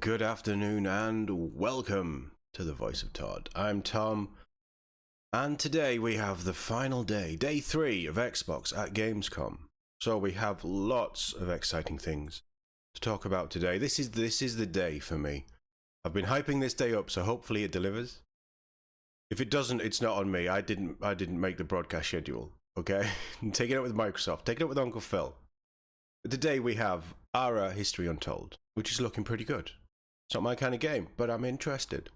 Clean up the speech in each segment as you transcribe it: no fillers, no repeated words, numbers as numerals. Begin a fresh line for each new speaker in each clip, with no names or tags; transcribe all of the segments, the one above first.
good afternoon and welcome to the Voice of Todd. I'm Tom, and today we have the final day, day 3 of Xbox at Gamescom. So we have lots of exciting things to talk about today. This is the day for me. I've been hyping this day up, so hopefully it delivers. If it doesn't, it's not on me. I didn't make the broadcast schedule. Okay, take it up with Microsoft. Take it up with Uncle Phil. But today we have Ara History Untold, which is looking pretty good. It's not my kind of game, but I'm interested.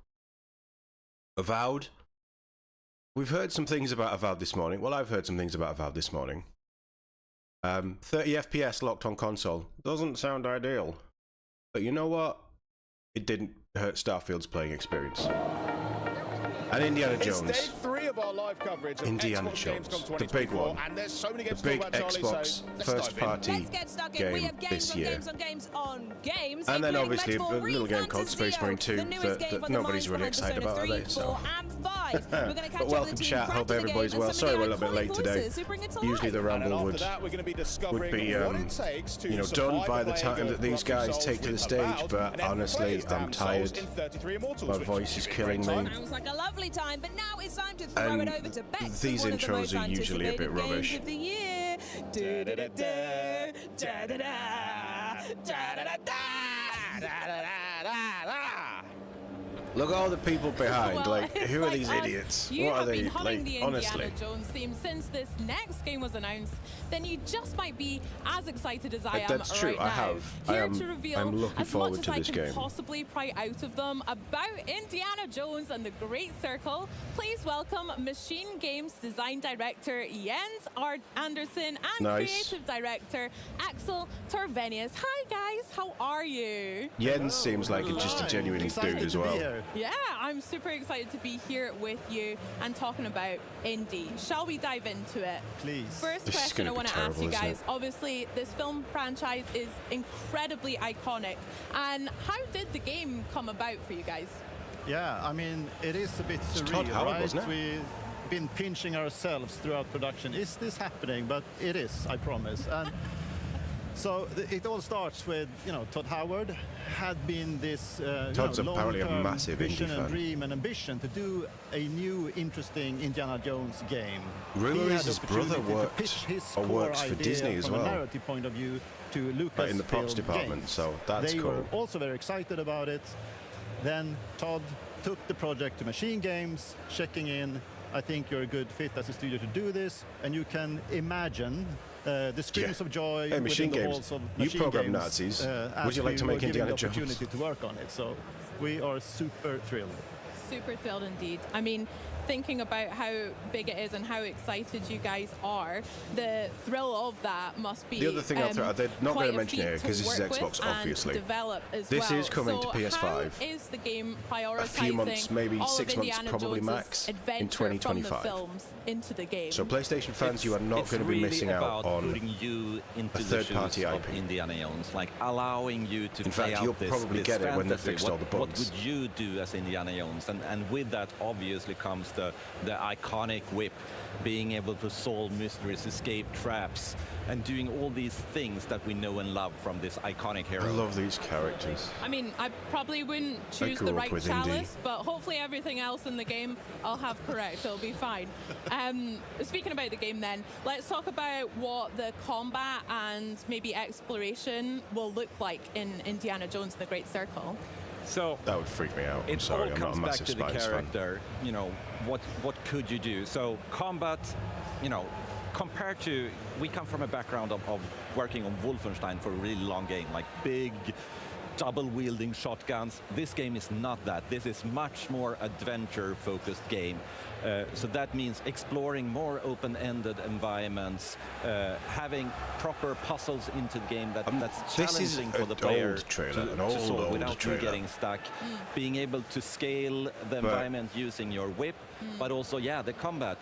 Avowed. We've heard some things about Avowed this morning. Well, I've heard some things about Avowed this morning. 30 FPS locked on console. Doesn't sound ideal. But you know what? It didn't hurt Starfield's playing experience. And Indiana Jones.
It's day 3 of our live coverage of
Indiana
Xbox
Jones,
Gamescom
the big one.
And there's so many games
The big
to talk about, Charlie,
Xbox
so let's
first
dive in.
party
Let's get stuck in. We
game
have games
this
on
year.
games on games on games.
And then
including
obviously a
Metaphor,
little
Re
game called Space
Fantazio,
Marine 2
the newest game
that
for the
nobody's
minds
really
behind
excited
Persona
about, are
3,
they? So
4 and 5. We're going to catch
but
up
welcome
with the team
chat,
prior
hope
to the
everybody's
game
well.
and some
Sorry
of
we're a
the
little bit late
iconic
today.
voices who bring it to
Usually the
life.
And then
ramble
after that, we're going to be discovering
would be
what it takes to
done by the
survive
time
playing
that these guys
Souls
take to the
with
stage,
Avowed,
but
and then
honestly,
players
I'm
down Souls
tired.
in 33 Immortals,
My
which
voice is
should be a
killing
great
me.
time.
Sounds like a lovely time, but now it's time to throw
And
it over to Bex.
these
for one of the
intros
most
are usually a bit
anticipated
rubbish.
games of the year. Da-da-da-da, da-da-da, da-da-da-da, da-da-da-da-da.
Look at all the people behind,
Well,
like,
it's
who are
like
these
us.
idiots?
You
What are
have
they,
been humming
like,
the
honestly?
Indiana Jones theme since this next game was announced. Then you just might be as excited as I am
That's true,
right
I
now.
have.
Here to reveal
I'm looking
as
forward
much
to
as I
this
can
game.
possibly pry out of them about Indiana Jones and the Great Circle. Please welcome Machine Games design director Jens Anderson and
Nice.
creative director Axel Torvenius. Hi guys, how are you?
Jens seems like just a genuine
Excited
dude as
to be
well.
here.
Yeah, I'm super excited to be here with you and talking about indie. Shall we dive into it?
Please.
First
This is
question
gonna
I
be
want to ask
terrible,
you
isn't
guys.
it?
Obviously, this film franchise is incredibly iconic. And how did the game come about for you guys?
Yeah, I mean, it is a bit
It's
surreal,
Todd Howard,
right?
wasn't it?
We've been pinching ourselves throughout production. Is this happening? But it is, I promise. And so it all starts with, Todd Howard had been this
Todd's apparently a
long-term
massive indie
vision and
fan.
dream and ambition to do a new, interesting Indiana Jones game.
Rumour
He had
is his
the
brother
opportunity to
worked
pitch his
or
core
works for
idea
Disney as
from a
well.
narrative point of view to Lucas
Like in the props department, so that's
they
cool.
were also very excited about it. Then Todd took the project to Machine Games, checking in. I think you're a good fit as a studio to do this, and you can imagine the screams of joy
Hey, Machine
within the
Games,
halls of
you
Machine
program
Games,
Nazis.
as
Would you like
we
to
were
make
given
Indiana
the
Jones?
opportunity to work on it? So we are super thrilled.
Super thrilled indeed. I mean, thinking about how big it is and how excited you guys are, the thrill of that must be
The other thing I'll throw out, they're not
quite
gonna
a
mention it here
feat
'cause
to
this is
work
Xbox,
with and
obviously.
develop as
This
well.
is coming
So
to PS5.
How is the game prioritizing
A few months, maybe
all
6
of
months,
Indiana
probably
Jones's
max, in
adventure
2025.
from the films into the game?
So PlayStation fans, you are not
It's
going to be
really
missing out
about
on
putting you into
a
the
third-party
shoes
IP.
of Indiana Jones, like allowing you to
In
play
fact,
out
you'll
this,
probably
this
get it when they
fantasy.
fixed all the
What
bugs.
would you do as Indiana Jones? And with that, obviously, comes the iconic whip, being able to solve mysteries, escape traps, and doing all these things that we know and love from this iconic hero.
I love these characters.
I mean, I probably wouldn't choose
grew
the
up
right
with
chalice, but hopefully everything else in the game I'll have correct. It'll be fine. Speaking about the game then, let's talk about what the combat and maybe exploration will look like in Indiana Jones and the Great Circle.
So
That would freak me out. I'm
it
sorry,
all
I'm not
comes
a
back
massive
to the
Spiders fan.
character. What could you do? So combat, compared to, we come from a background of working on Wolfenstein for a really long game, like big double-wielding shotguns. This game is not that. This is much more adventure-focused game. So that means exploring more open-ended environments, having proper puzzles into the game that's
this is
challenging for the
an
player
old trailer,
to,
an
to solve
old
without
trailer.
you getting stuck, being able to scale the environment using your whip, but also, the combat.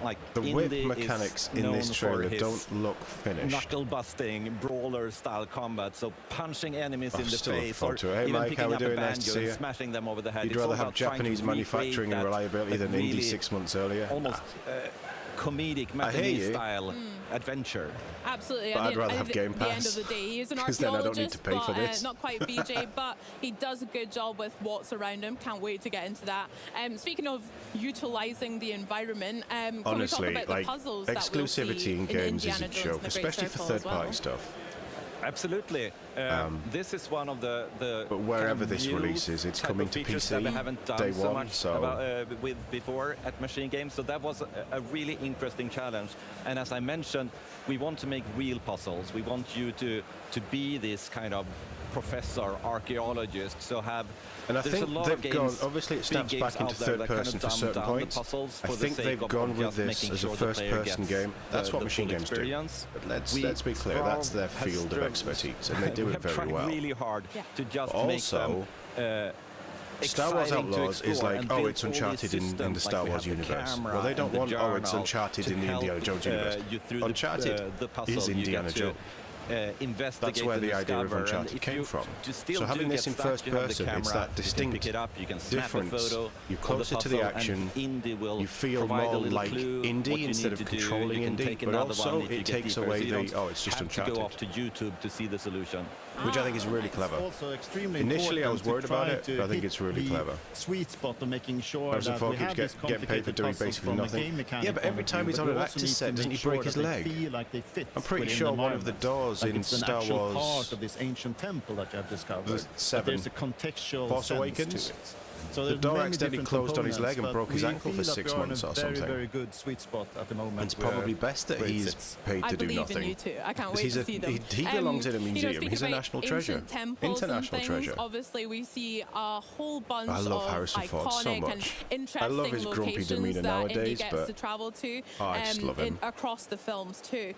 Like
The whip
Indy
mechanics
is
in
known
this
for
trailer
his
don't look finished.
knuckle-busting, brawler-style combat, so punching enemies in the
still looking
face,
forward
or
to it. Hey,
even
Mike, how
picking
we
up a
doing? Nice to
banjo
see
and
you.
smashing them over the head.
You'd
It's
rather
all
have
about trying to
Japanese
recreate
manufacturing and
that
reliability than
really
indie 6 months earlier?
almost comedic
I hear
matinee
you.
style adventure.
Absolutely.
But
At
I'd
the-
rather
at
have
the-
Game
the end
Pass,
of the day, he's an
'cause then I don't need
archaeologist,
to pay for
but,
this.
not quite BJ, but he does a good job with what's around him. Can't wait to get into that. Speaking of utilizing the environment, can
Honestly,
we talk about
like
the puzzles that we'll see
exclusivity in
in
games is
Indiana
a
Jones
joke,
and the Great
especially for
Circle as
third-party
well?
stuff.
Absolutely. This is one of the
But wherever
kind of
this
new
releases, it's
type
coming
of
to
features
PC
that we haven't done
day
so
one,
much
so-
about, with before at Machine Games. So that was a really interesting challenge. And as I mentioned, we want to make real puzzles. We want you to be this kind of professor, archaeologist. So
And I
there's
think
a lot
they've
of games,
gone, obviously it
big
snaps
games
back into
out there
third
that kind
person
of
for
dumb
certain
down the
points.
puzzles
I
for the
think
sake
they've
of
gone with
just
this
making
as a
sure the
first
player
person
gets
game. That's what
the
Machine
full
Games do.
experience.
But let's
We
be clear, that's their
have
field of
striven-
expertise, and they do
we
it
have
very
tried
well.
really hard
Yeah.
to just
Also,
make them
Star Wars
exciting to
Outlaws is
explore
like,
and
oh,
build
it's
all these
Uncharted in the
systems,
Star
like we
Wars
have the
universe.
camera
Well, they don't
and the
want, oh, it's
journal
Uncharted
to
in the
help,
Indiana Jones universe.
you through the
Uncharted
puzzle.
is
You
Indiana
get to,
Jones.
investigate
That's where
and
the idea of
discover, and
Uncharted
if
came
you
from.
still
So having
do
this
get
in
stuck,
first
you have the
person, it's
camera,
that
you can
distinct
pick it up, you can snap a
difference.
photo
You're
of the
closer to the
puzzle, and
action.
Indy will
You feel
provide a
more
little
like
clue
indie
what you
instead
need
of
to do.
controlling
You can
indie,
take
but
another
also
one if you
it
get
takes
deeper,
away
so you
the,
don't
oh, it's just
have to go
Uncharted.
off to YouTube to see the solution.
Which I think is really clever.
Also extremely
Initially, I was
important to
worried about
try
it,
to
but I think
hit
it's really
the
clever.
Sweet spot of making sure
Harrison
that
Ford
we
keeps
have this
getting paid for
complicated
doing
puzzles
basically
from a
nothing.
game mechanic
Yeah, but every
point of
time
view,
he's
but
on
we
an
also
actor's
need to
set, doesn't
make
he break
sure
his
that
leg?
they feel like they fit
I'm pretty
within
sure
the
one of the
environment.
doors
Like
in
it's an
Star
actual
Wars
part of this ancient temple that you have discovered.
The
But
seven
there's a contextual
Force
sense
Awakens?
to it. So
The
there's
door
many
accidentally
different
closed on his leg and
components,
broke his
but we
ankle for
feel that
6
we are in
months
a
or
very,
something.
very good sweet spot at the moment.
It's probably best that
where it
he's
sits.
paid
I
to do
believe in
nothing.
you too. I can't
'Cause
wait
he's
to
a-
see them.
he belongs in a museum.
speaking
He's a
about
national treasure.
ancient temples and
International
things,
treasure.
Obviously, we see a whole bunch
I love
of
Harrison Ford so
iconic and
much.
interesting
I love his grumpy
locations
demeanor
that Indy
nowadays,
gets
but
to travel to
I just love him.
across the films too.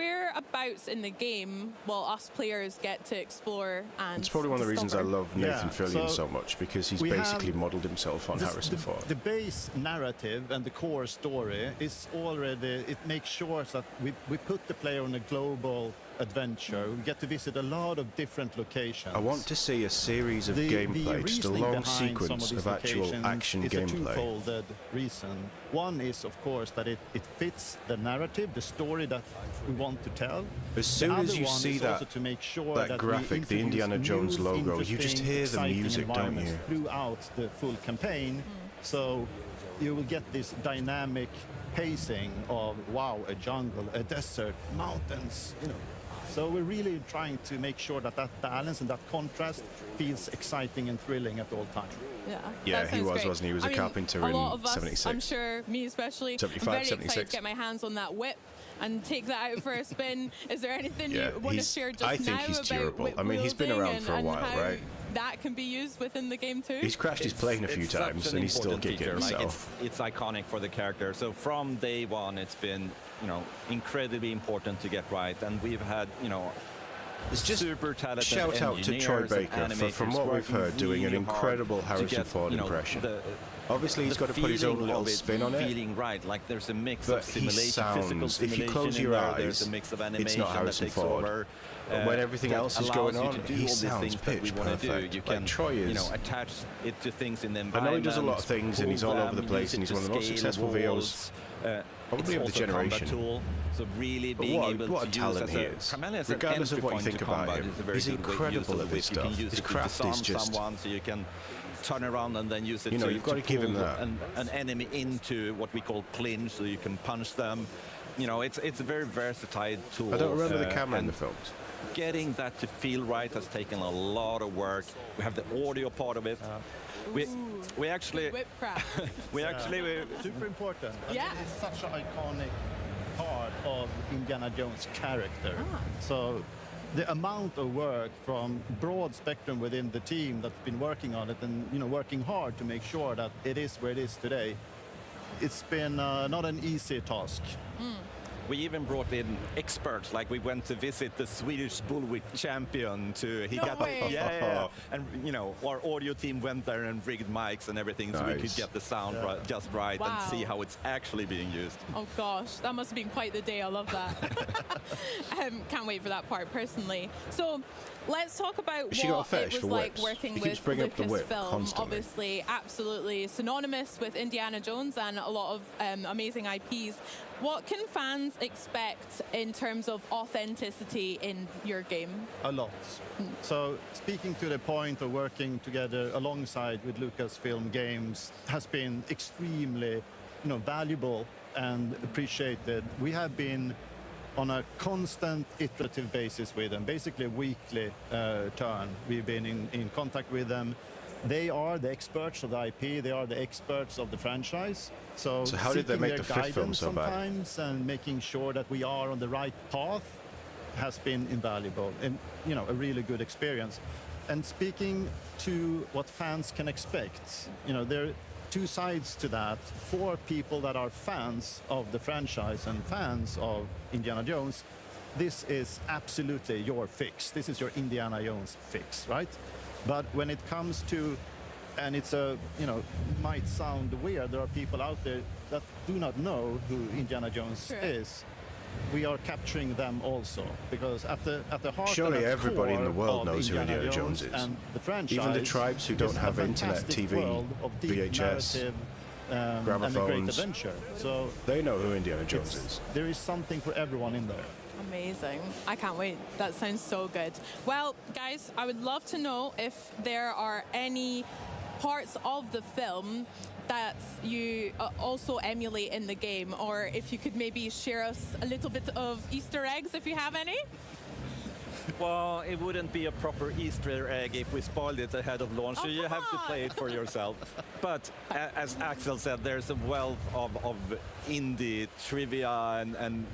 Whereabouts in the game will us players get to explore and
It's probably one of the reasons I
discover?
love Nathan
Yeah,
Fillion
so
so much, because he's
we have
basically modelled himself on Harrison Ford.
The base narrative and the core story is already, it makes sure that we put the player on a global adventure. We get to visit a lot of different locations.
I want to see a series of gameplay, just a
reasoning
long
behind some
sequence
these
of actual
locations
action
is a
gameplay.
twofold reason. One is, of course, that it fits the narrative, the story that we want to tell.
As soon
The
as
other
you
one
see
is
that-
also to make sure
that
that
graphic,
we
the
introduce
Indiana Jones
new,
logo, you just
interesting,
hear the
exciting
music, don't
environments
you?
throughout the full campaign. So you will get this dynamic pacing of, wow, a jungle, a desert, mountains, you know. So we're really trying to make sure that that balance and that contrast feels exciting and thrilling at all times.
Yeah,
Yeah,
that
he
sounds
was,
great.
wasn't he? He was a
I mean,
carpenter
a
in
lot of us,
76.
I'm sure, me especially,
75,
I'm very
76.
excited to get my hands on that whip and take that out for a spin. Is there anything
Yeah,
you want to
he's-
share just
I think
now
he's
about
durable.
whip
I mean, he's been
wielding
around for a
and
while,
how
right?
that can be used within the game too?
He's crashed his plane a few
It's such
times
an
and he's still
important
kicking
feature. Like,
himself.
it's iconic for the character. So from day one, it's been, you know, incredibly important to get right. And we've had, you know,
It's just
super talented
shout out to Troy
engineers and
Baker for, from
animators
what we've
working
heard, doing an
really hard
incredible
to
Harrison
get,
Ford
you know,
impression.
the-
Obviously, he's
the
got to put his own
feeling
little
of it
spin on it.
feeling right, like there's a mix
But
of
he
simulation, physical
sounds, if you
simulation
close
in
your
there, there's
eyes,
a mix of
it's
animation
not Harrison
that takes
Ford.
over.
But when everything
that
else is
allows
going
you
on,
to do
he
all these
sounds
things that we
pitch
want to do.
perfect,
You
like
can,
Troy
you
is.
know, attach it to things in the
I
environment.
know he does a lot of things and he's all
pull
over the
them,
place
use
and
it
he's one of the
to
most
scale
successful
walls.
Probably
It's
of the
also a combat
generation.
tool, so really
But
being
what-
able
what a
to
talent
use
he
as
is.
primarily as
Regardless
an
of what you
entry
think
point to
about
combat
him,
is a very
he's
good way to use
incredible
the
at
whip.
this
You can
stuff.
use
His
it to
craft is
disarm
just-
someone, so you can turn around and then use it
You know,
to,
you've got to
to
give him
pull
that.
an enemy into what we call clinch, so you can punch them. You know, it's a very versatile tool.
I don't remember the camera in
and
the films.
Getting that to feel right has taken a lot of work. We have the audio part of it. We actually
Whipcraft.
Super important. I
Yeah.
mean, it's such an iconic part of Indiana Jones' character. So the amount of work from broad spectrum within the team that's been working on it and, you know, working hard to make sure that it is where it is today, it's been not an easy task.
We even brought in experts, like we went to visit the Swedish Bullwhip champion to, he
No
got,
way.
yeah, and you know, our audio team went there and rigged mics and everything so we could
Nice.
get the sound just right
Wow.
and see how it's actually being used.
Oh gosh, that must have been quite the day. I love that. Can't wait for that part personally. So let's talk about
She got a
what
fetish
it was
for
like
whips.
working
He keeps
with
bringing up the whip
Lucasfilm.
constantly.
Obviously, absolutely synonymous with Indiana Jones and a lot of amazing IPs. What can fans expect in terms of authenticity in your game?
A lot. So speaking to the point of working together alongside with Lucasfilm Games has been extremely, valuable and appreciated. We have been on a constant iterative basis with them, basically a weekly turn. We've been in contact with them. They are the experts of the IP. They are the experts of the franchise. So
how did they
seeking
make
their
the fifth film
guidance
so bad?
sometimes and making sure that we are on the right path has been invaluable and, a really good experience. And speaking to what fans can expect, there are two sides to that. For people that are fans of the franchise and fans of Indiana Jones, this is absolutely your fix. This is your Indiana Jones fix, right? But when it comes to, and it's might sound weird, there are people out there that do not know who Indiana Jones
Sure.
is. We are capturing them also, because at the heart,
Surely
and at
everybody in the
core
world
of
knows who Indiana Jones is.
and the franchise,
Even the tribes who don't
is a
have internet,
fantastic
TV,
world of deep
VHS,
narrative, and a great
gramophones.
adventure. So
They know who Indiana Jones is.
there is something for everyone in there.
Amazing. I can't wait. That sounds so good. Well, guys, I would love to know if there are any parts of the film that you also emulate in the game, or if you could maybe share us a little bit of Easter eggs if you have any.
Well, it wouldn't be a proper Easter egg if we spoiled it ahead of launch, so
Oh,
you
come
have to
on.
play it for yourself. But as Axel said, there's a wealth of indie trivia and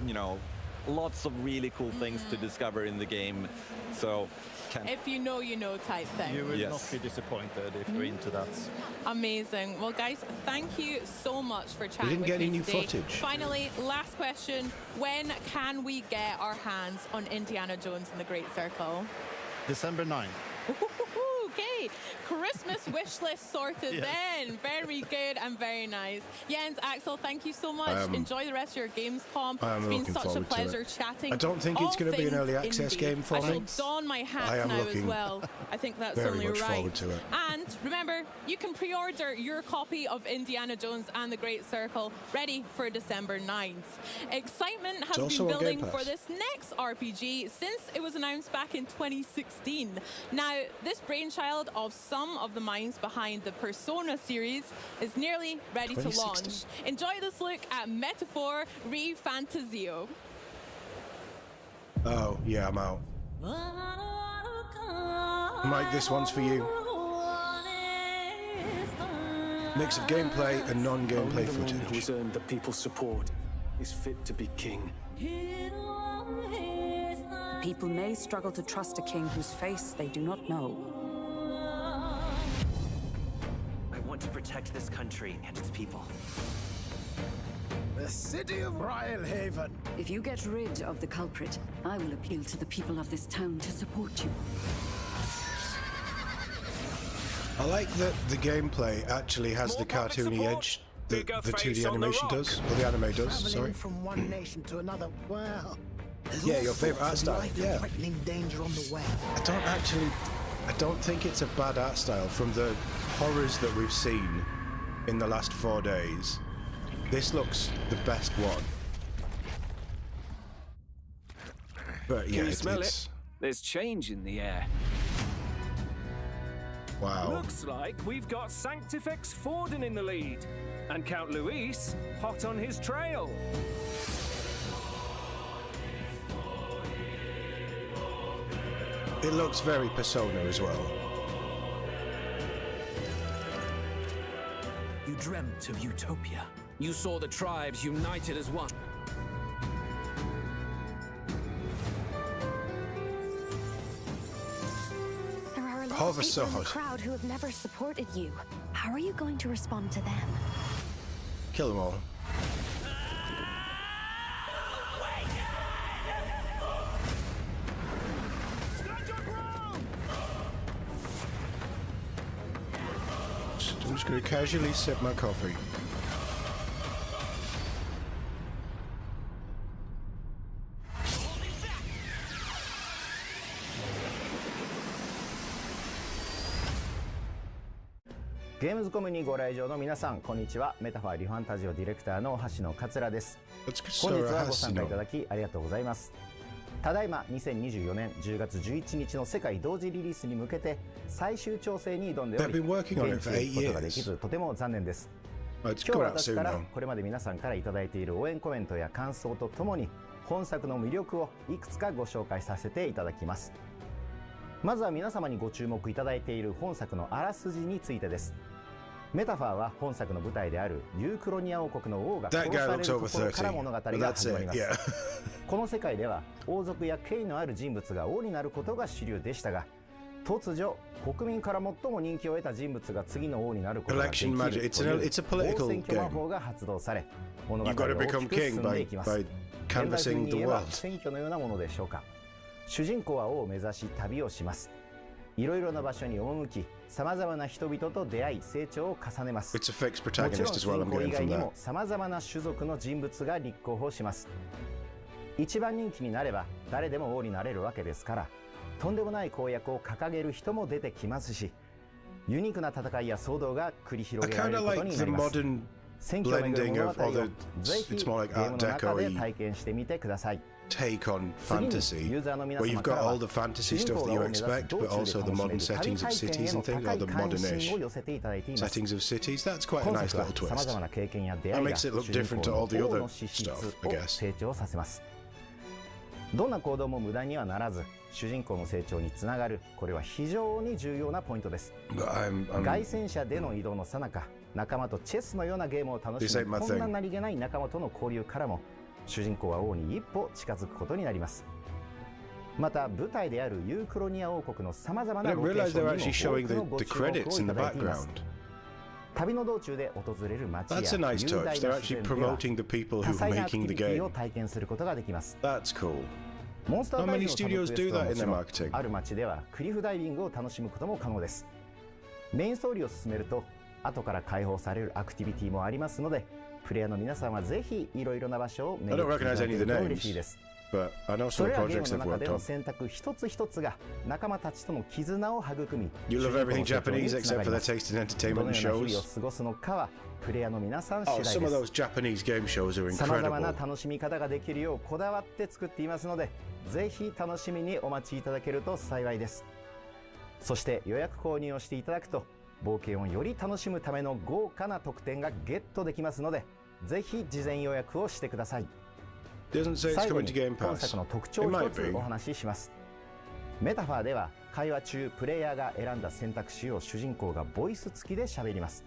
lots of really cool things to discover in the game. So,
If you know type thing.
You will
Yes.
not be disappointed if you're into that.
Amazing. Well, guys, thank you so much for chatting
didn't
with
get
me
any new
today.
footage.
Finally, last question. When can we get our hands on Indiana Jones and the Great Circle?
December 9.
Okay, Christmas wish list sorted
Yes.
then. Very good and very nice. Jens, Axel, thank you so much. Enjoy the rest of your Gamescom.
I am
It's been
looking
such a
forward to
pleasure
it.
chatting.
I don't think it's
all
gonna be an
things
early access
indie.
game for
I
me.
shall don my hat
I am
now as
looking
well. I think that's
very
only
much
right.
forward to it.
And remember, you can pre-order your copy of Indiana Jones and the Great Circle ready for December 9th. Excitement has
also
been
on Game
building for
Pass.
this next RPG since it was announced back in 2016. Now, this brainchild of some of the minds behind the Persona series is nearly ready to
2016.
launch. Enjoy this look at Metaphor Re Fantazio.
Oh, yeah, I'm out. Mike, this one's for you. Mix of gameplay and non-gameplay
Only the one
footage.
who's earned the people's support is fit to be king.
People may struggle to trust a king whose face they do not know.
I want to protect this country and its people.
The city of Rhylehaven.
If you get rid of the culprit, I will appeal to the people of this town to support you.
I like that the gameplay actually has the cartoony edge that the 2D animation does, or the anime does, sorry.
Traveling from one nation to another. Well, there's
Yeah,
all
your favourite art
sorts of
style,
life
yeah.
threatening danger on the way.
I don't think it's a bad art style from the horrors that we've seen in the last 4 days. This looks the best one. But yeah,
Can you smell
it's
it? There's change in the air.
wow.
Looks like we've got Sanctifex Forden in the lead. And Count Luis hot on his trail.
It looks very Persona as well.
You dreamt of utopia. You saw the tribes united as one.
There are a lot
Hover
of people in the
sword.
crowd who have never supported you. How are you going to respond to them?
Kill them all. I'm just going to casually sip my coffee.
ゲームズコムにご来場の皆さん、こんにちは。メタファーリファンタジオディレクターの橋野桂です。本日はご参加いただきありがとうございます。ただいま2024年10月11日の世界同時リリースに向けて最終調整に挑んでおり、現地へ行くことができずとても残念です。今日私からこれまで皆さんからいただいている応援コメントや感想とともに本作の魅力をいくつかご紹介させていただきます。まずは皆様にご注目いただいている本作のあらすじについてです。メタファーは本作の舞台であるユークロニア王国の王が殺されるところから物語が始まります。この世界では王族や権威のある人物が王になることが主流でしたが、突如国民から最も人気を得た人物が次の王になることができるという王選挙魔法が発動され、物語が大きく進んでいきます。現代風に言えば選挙のようなものでしょうか。主人公は王を目指し旅をします。いろいろな場所に赴き、さまざまな人々と出会い成長を重ねます。もちろん主人公以外にもさまざまな種族の人物が立候補します。一番人気になれば誰でも王になれるわけですから、とんでもない公約を掲げる人も出てきますし、ユニークな戦いや騒動が繰り広げられることになります。選挙をめぐる物語をぜひゲームの中で体験してみてください。
Take on fantasy, where you've got all the fantasy stuff that you expect, but also the modern settings of cities and things, or the modernish settings of cities. That's quite a nice little twist. That makes it look different to all the other stuff, I guess.
どんな行動も無駄にはならず、主人公の成長につながる、これは非常に重要なポイントです。凱旋者での移動の最中、仲間とチェスのようなゲームを楽しむ、こんな何気ない仲間との交流からも主人公は王に一歩近づくことになります。また舞台であるユークロニア王国のさまざまなロケーションにも多くのご注目をいただいています。旅の道中で訪れる街や雄大な自然では多彩なアクティビティを体験することができます。モンスターダイビングを楽しむクエストはもちろん、ある街ではクリフダイビングを楽しむことも可能です。メインストーリーを進めると後から開放されるアクティビティもありますので、プレイヤーの皆さんはぜひいろいろな場所を巡っていただけると嬉しいです。それらゲームの中での選択一つ一つが仲間たちとの絆を育み、主人公の成長につながります。どのような日々を過ごすのかはプレイヤーの皆さん次第です。さまざまな楽しみ方ができるようこだわって作っていますので、ぜひ楽しみにお待ちいただけると幸いです。そして予約購入をしていただくと冒険をより楽しむための豪華な特典がゲットできますので、ぜひ事前予約をしてください。最後に本作の特徴を一つお話しします。メタファーでは会話中プレイヤーが選んだ選択肢を主人公がボイス付きで喋ります。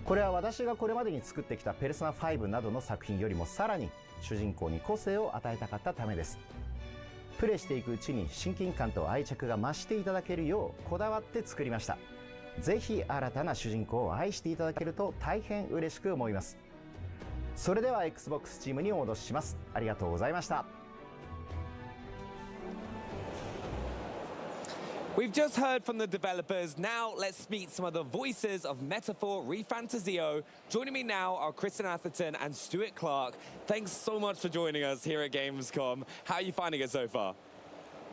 これは私がこれまでに作ってきたペルソナ5などの作品よりもさらに主人公に個性を与えたかったためです。プレイしていくうちに親近感と愛着が増していただけるようこだわって作りました。ぜひ新たな主人公を愛していただけると大変嬉しく思います。それでは Xbox チームにお戻しします。ありがとうございました。
We've just heard from the developers. Now let's meet some of the voices of Metaphor Re Fantazio. Joining me now are Kristen Atherton and Stuart Clark. Thanks so much for joining us here at Gamescom. How are you finding it so far?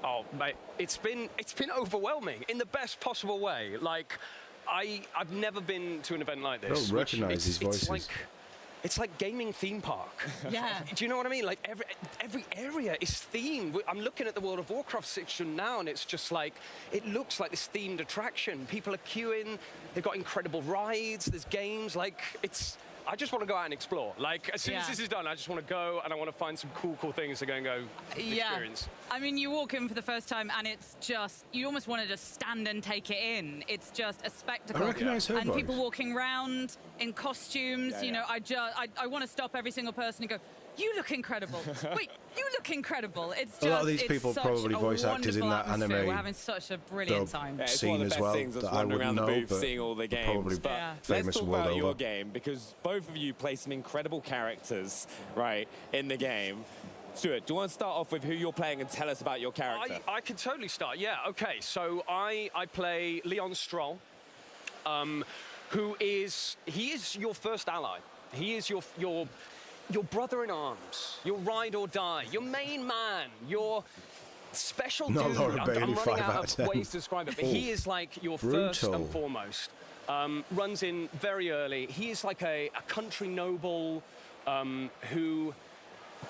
Oh, mate, it's been overwhelming in the best possible way. Like, I've never been to an event like this.
I don't recognise these voices.
It's like gaming theme park.
Yeah.
Do you know what I mean? Like every area is themed. I'm looking at the World of Warcraft section now, and it's just like it looks like this themed attraction. People are queuing. They've got incredible rides. There's games. Like I just want to go out and explore. Like, as soon as this is done, I just want to go and I want to find some cool things to go experience.
I mean, you walk in for the first time and it's just, you almost want to just stand and take it in. It's just a spectacle.
I recognise her voice.
People walking around in costumes, you know, I want to stop every single person and go, you look incredible. Wait, you look incredible. It's just,
a lot of these people probably voice actors in that anime.
We're having such a brilliant time.
It's one of the best things that's wandering around the booth, seeing all the games. But let's talk about your game, because both of you play some incredible characters, right, in the game. Stuart, do you want to start off with who you're playing and tell us about your character?
I can totally start, yeah. Okay, so I play Leon Stroll, he is your first ally. He is your brother in arms, your ride or die, your main man, your special dude.
Laura Bailey,
I'm running out of ways to describe it, but he is like your first and foremost. runs in very early. He is like a country noble who...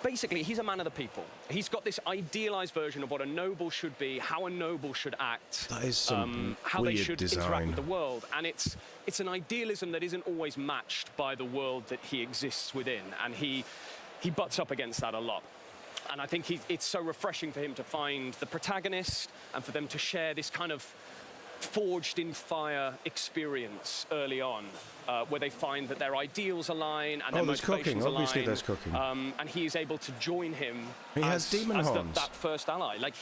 Basically, he's a man of the people. He's got this idealized version of what a noble should be, how a noble should act,
that is some
how
weird
they should
design.
interact with the world. And it's an idealism that isn't always matched by the world that he exists within. And he butts up against that a lot. And I think it's so refreshing for him to find the protagonist and for them to share this kind of forged in fire experience early on, where they find that their ideals align and their
there's
motivations
cooking. Obviously,
align.
there's cooking.
And he is able to join him.
He has demon horns.
That first ally. Like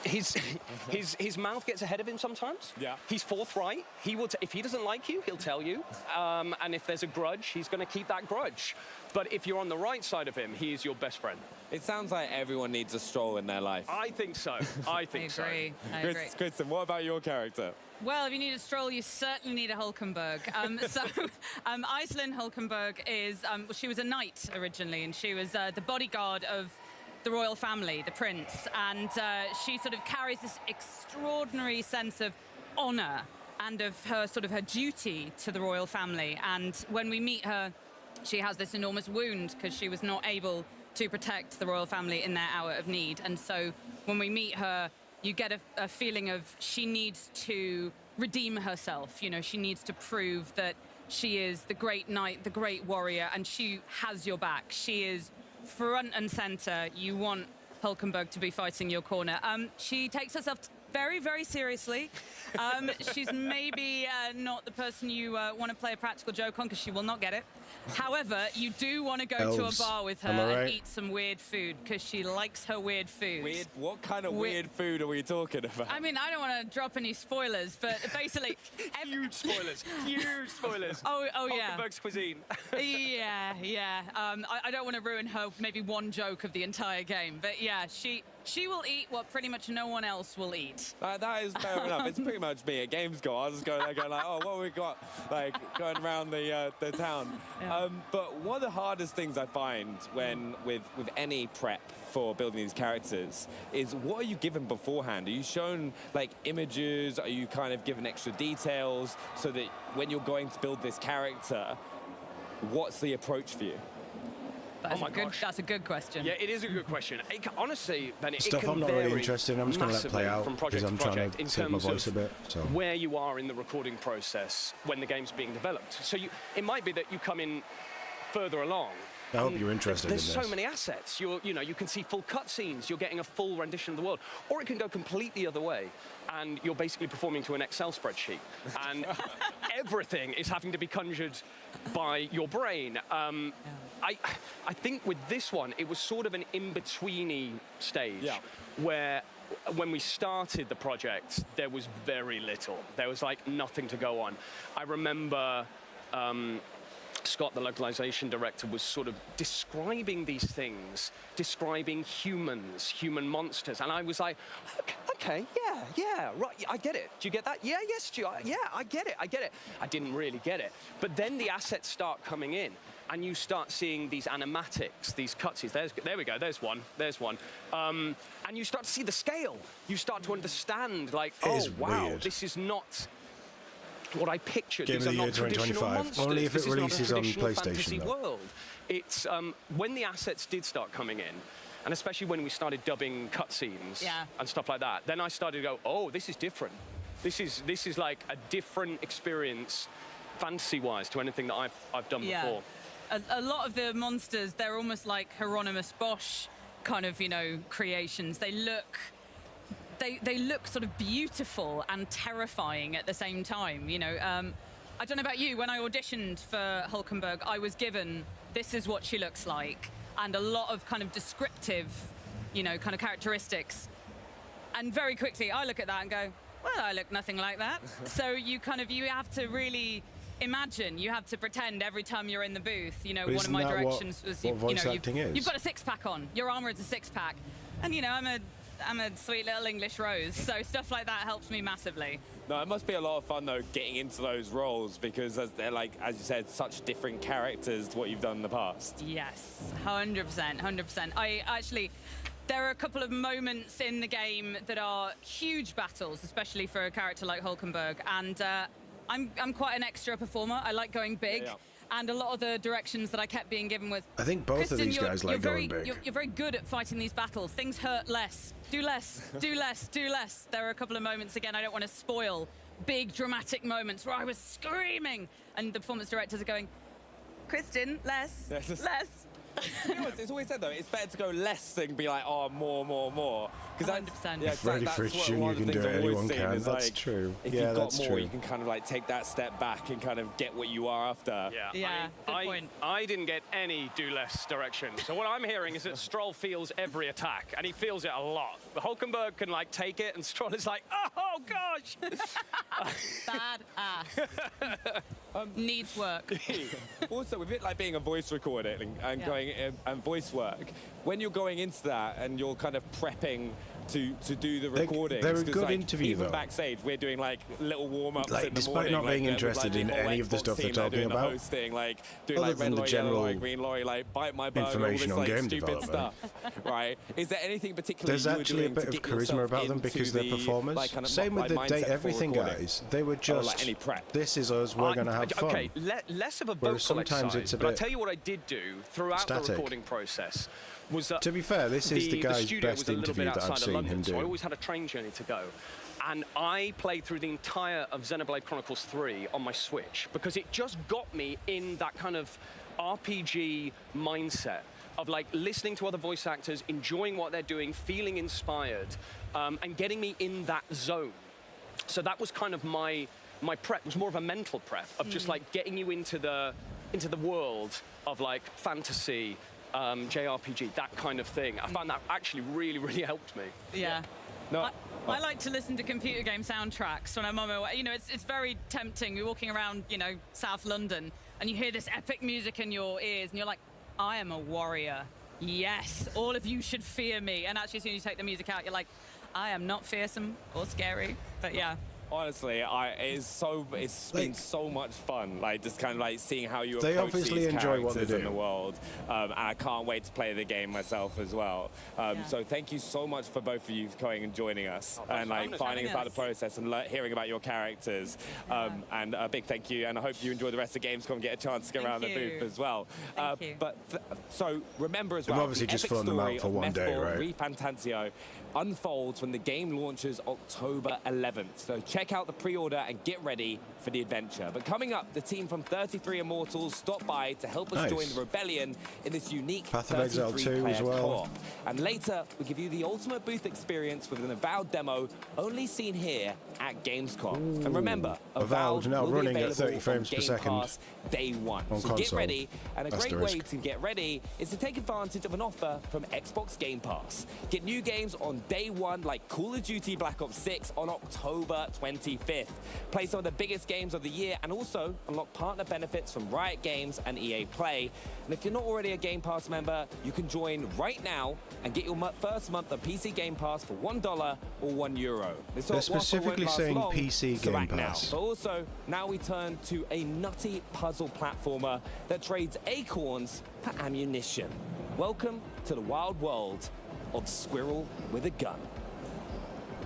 his mouth gets ahead of him sometimes.
Yeah.
He's forthright. He will if he doesn't like you, he'll tell you. And if there's a grudge, he's going to keep that grudge. But if you're on the right side of him, he is your best friend.
It sounds like everyone needs a stroll in their life.
I think so. I think so.
I agree.
Kristen, what about your character?
Well, if you need a stroll, you certainly need a Hulkenberg. Iselin Hulkenberg is, she was a knight originally, and she was the bodyguard of the royal family, the prince, and she sort of carries this extraordinary sense of honor and of her duty to the royal family. And when we meet her, she has this enormous wound because she was not able to protect the royal family in their hour of need. And so when we meet her, you get a feeling of she needs to redeem herself. You know, she needs to prove that she is the great knight, the great warrior, and she has your back. She is front and center. You want Hulkenberg to be fighting your corner. She takes herself very, very seriously. She's maybe not the person you want to play a practical joke on, because she will not get it. However, you do want to go to a bar with her and eat some weird food, because she likes her weird food.
Weird? What kind of weird food are we talking about?
I mean, I don't want to drop any spoilers, but basically...
Huge spoilers. Huge spoilers.
Oh yeah.
Hulkenberg's cuisine.
Yeah. I don't want to ruin her maybe one joke of the entire game, but yeah, she will eat what pretty much no one else will eat.
That is fair enough. It's pretty much me at Gamescom. I was just going there going like, oh, what have we got? Like, going around the town.
Yeah.
But one of the hardest things I find when with any prep for building these characters is, what are you given beforehand? Are you shown like images? Are you kind of given extra details so that when you're going to build this character, what's the approach for you?
That's a good question.
Yeah, it is a good question. Honestly, Ben, it
Stuff
can
I'm not
vary
really interested in. I'm just going to let it play out
from
because
project
I'm
to
trying
project
to
in
save my
terms
voice a
of
bit. So
where you are in the recording process when the game's being developed. So it might be that you come in further along.
I hope you're interested
There's
in
so
this.
many assets. You can see full cutscenes. You're getting a full rendition of the world, or it can go completely the other way, and you're basically performing to an Excel spreadsheet, and everything is having to be conjured by your brain. I think with this one, it was sort of an in-betweeny stage where when we started the project, there was very little. There was like nothing to go on. I remember Scott, the localization director, was sort of describing these things, describing humans, human monsters, and I was like, okay, yeah, right, I get it. Do you get that? Yeah, yes, Stu, yeah, I get it. I didn't really get it. But then the assets start coming in, and you start seeing these animatics, these cutscenes. There we go, there's one. And you start to see the scale. You start to understand, like, oh, wow,
weird.
This is not what I pictured.
Game
These
of the
are
year
not traditional
2025.
monsters.
Only if it
This is not a
releases on
traditional
PlayStation,
fantasy
though.
world. It's when the assets did start coming in, and especially when we started dubbing cutscenes and stuff like that, then I started to go, oh, this is different. This is like a different experience, fantasy-wise, to anything that I've done before.
A lot of the monsters, they're almost like Hieronymus Bosch kind of, creations. They look sort of beautiful and terrifying at the same time. I don't know about you, when I auditioned for Hulkenberg, I was given, this is what she looks like, and a lot of kind of descriptive, kind of characteristics. And very quickly, I look at that and go, well, I look nothing like that. So you have to really imagine, you have to pretend every time you're in the booth. One of my directions was, you've got a six-pack on. Your armor is a six-pack. And, I'm a sweet little English rose, so stuff like that helps me massively.
No, it must be a lot of fun, though, getting into those roles, because they're, like, as you said, such different characters to what you've done in the past.
Yes, 100%. There are a couple of moments in the game that are huge battles, especially for a character like Hulkenberg, and I'm quite an extra performer. I like going big.
Yeah.
And a lot of the directions that I kept being given was,
I think both of these guys like going big.
You're very good at fighting these battles. Things hurt less. Do less, do less, do less. There are a couple of moments, again, I don't want to spoil, big dramatic moments where I was screaming and the performance directors are going, Kristen, less, less.
To be honest, it's always said though, it's better to go less than be like, oh, more. Because
100%.
Yeah,
Freddie Fritz Jr. can do it, anyone can. That's true.
If
yeah,
you've got
that's
more,
true.
you can kind of like take that step back and kind of get what you are after.
Yeah, good point.
I didn't get any do less direction. So what I'm hearing is that Stroll feels every attack, and he feels it a lot. The Hulkenberg can like take it, and Stroll is like, oh gosh.
Bad ass. Needs work.
Also, with it like being a voice recording and going and voice work, when you're going into that and you're kind of prepping to do the recordings,
they're a good
like,
interview
even
though.
Backstage, we're doing like little warm-ups in the
despite
morning,
not being
like,
interested
with,
in
like, the
any of the
Xbox
stuff they're
team,
talking
doing
about,
the hosting, like doing
other
like
than
red
the
lorry, yellow
general
lorry, green lorry, like bite my bug, all
information
this
on
like
game
stupid
development.
stuff, right? Is there anything particular
There's
you were
actually a
doing
bit
to
of
get
charisma
yourself
about them
into
because they're
the,
performers.
like, kind of
Same with the
mindset
Date
before
Everything
recording?
guys. They were just,
like any prep.
this is us, we're going to have fun.
Okay, less of a
Whereas
vocal
sometimes
exercise,
it's a
but I'll
bit
tell you what I did do throughout
static.
the recording process was that
To be fair, this is the guy's
studio
best
was a little
interview
bit
that I've
outside of
seen
London,
him
so I
do.
always had a train journey to go. And I played through the entire of Xenoblade Chronicles 3 on my Switch because it just got me in that kind of RPG mindset of like listening to other voice actors, enjoying what they're doing, feeling inspired, and getting me in that zone. So that was kind of my prep. It was more of a mental prep of just like getting you into the world of like fantasy, JRPG, that kind of thing. I found that actually really, really helped me.
Yeah.
No.
I like to listen to computer game soundtracks when I'm on my way. You know, it's very tempting. You're walking around, you know, South London, and you hear this epic music in your ears, and you're like, I am a warrior. Yes, all of you should fear me. And actually, as soon as you take the music out, you're like, I am not fearsome or scary. But yeah.
Honestly, it's been so much fun, like just kind of like seeing how you
They
approach
obviously
these
enjoy what they
characters in
do.
the world, and I can't wait to play the game myself as well. So thank you so much for both of you coming and joining us and like finding about the process and hearing about your characters. And a big thank you, and I hope you enjoy the rest of Gamescom and get a chance to go around the booth as well. So remember as well,
They've obviously
the
just
epic
flown them out
story
for
of
one day,
Metaphor
right?
Re Fantazio unfolds when the game launches October 11th. So check out the pre-order and get ready for the adventure. But coming up, the team from 33 Immortals stopped by to help us join the rebellion in this unique
Path of Exile 2 as well.
co-op. And later, we give you the ultimate booth experience with an Avowed demo only seen here at Gamescom. And remember,
Avowed now
will be
running at
available
30 frames
on
per
Game
second
Pass day one.
on
So get
console.
ready, and a great
Asterisk.
way to get ready is to take advantage of an offer from Xbox Game Pass. Get new games on day one like Call of Duty Black Ops 6 on October 25th. Play some of the biggest games of the year and also unlock partner benefits from Riot Games and EA Play. And if you're not already a Game Pass member, you can join right now and get your first month of PC Game Pass for $1 or €1. This
They're
offer won't
specifically
last
saying
long,
PC
so
Game
act now.
Pass.
But also, now we turn to a nutty puzzle platformer that trades acorns for ammunition. Welcome to the wild world of Squirrel with a Gun.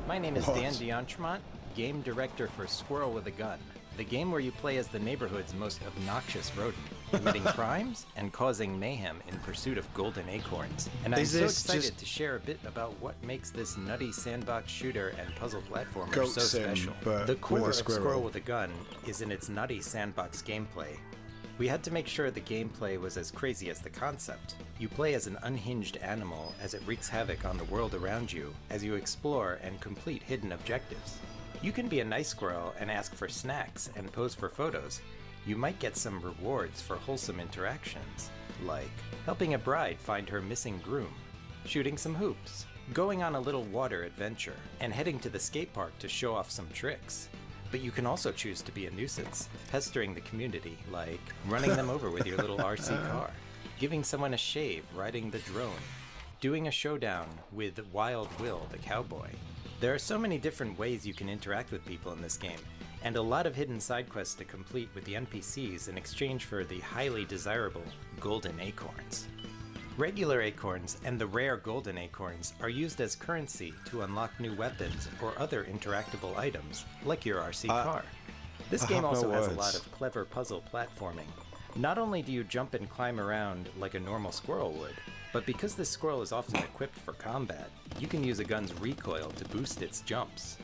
My name is Dan D'Entremont, game director for Squirrel with a Gun, the game where you play as the neighborhood's most obnoxious rodent, committing crimes and causing mayhem in pursuit of golden acorns. And I'm
Is
so
this
excited
just
to share a bit about what makes this nutty sandbox shooter and puzzle platformer
Goat
so
Sim,
special.
but
The core
with a
of
squirrel.
Squirrel with a Gun is in its nutty sandbox gameplay. We had to make sure the gameplay was as crazy as the concept. You play as an unhinged animal as it wreaks havoc on the world around you as you explore and complete hidden objectives. You can be a nice squirrel and ask for snacks and pose for photos. You might get some rewards for wholesome interactions, like helping a bride find her missing groom, shooting some hoops, going on a little water adventure, and heading to the skate park to show off some tricks. But you can also choose to be a nuisance, pestering the community, like running them over with your little RC car, giving someone a shave, riding the drone, doing a showdown with Wild Will, the cowboy. There are so many different ways you can interact with people in this game, and a lot of hidden side quests to complete with the NPCs in exchange for the highly desirable golden acorns. Regular acorns and the rare golden acorns are used as currency to unlock new weapons or other interactable items, like your RC car. This game also has a lot of clever puzzle platforming. Not only do you jump and climb around like a normal squirrel would, but because this squirrel is often equipped for combat, you can use a gun's recoil to boost its jumps.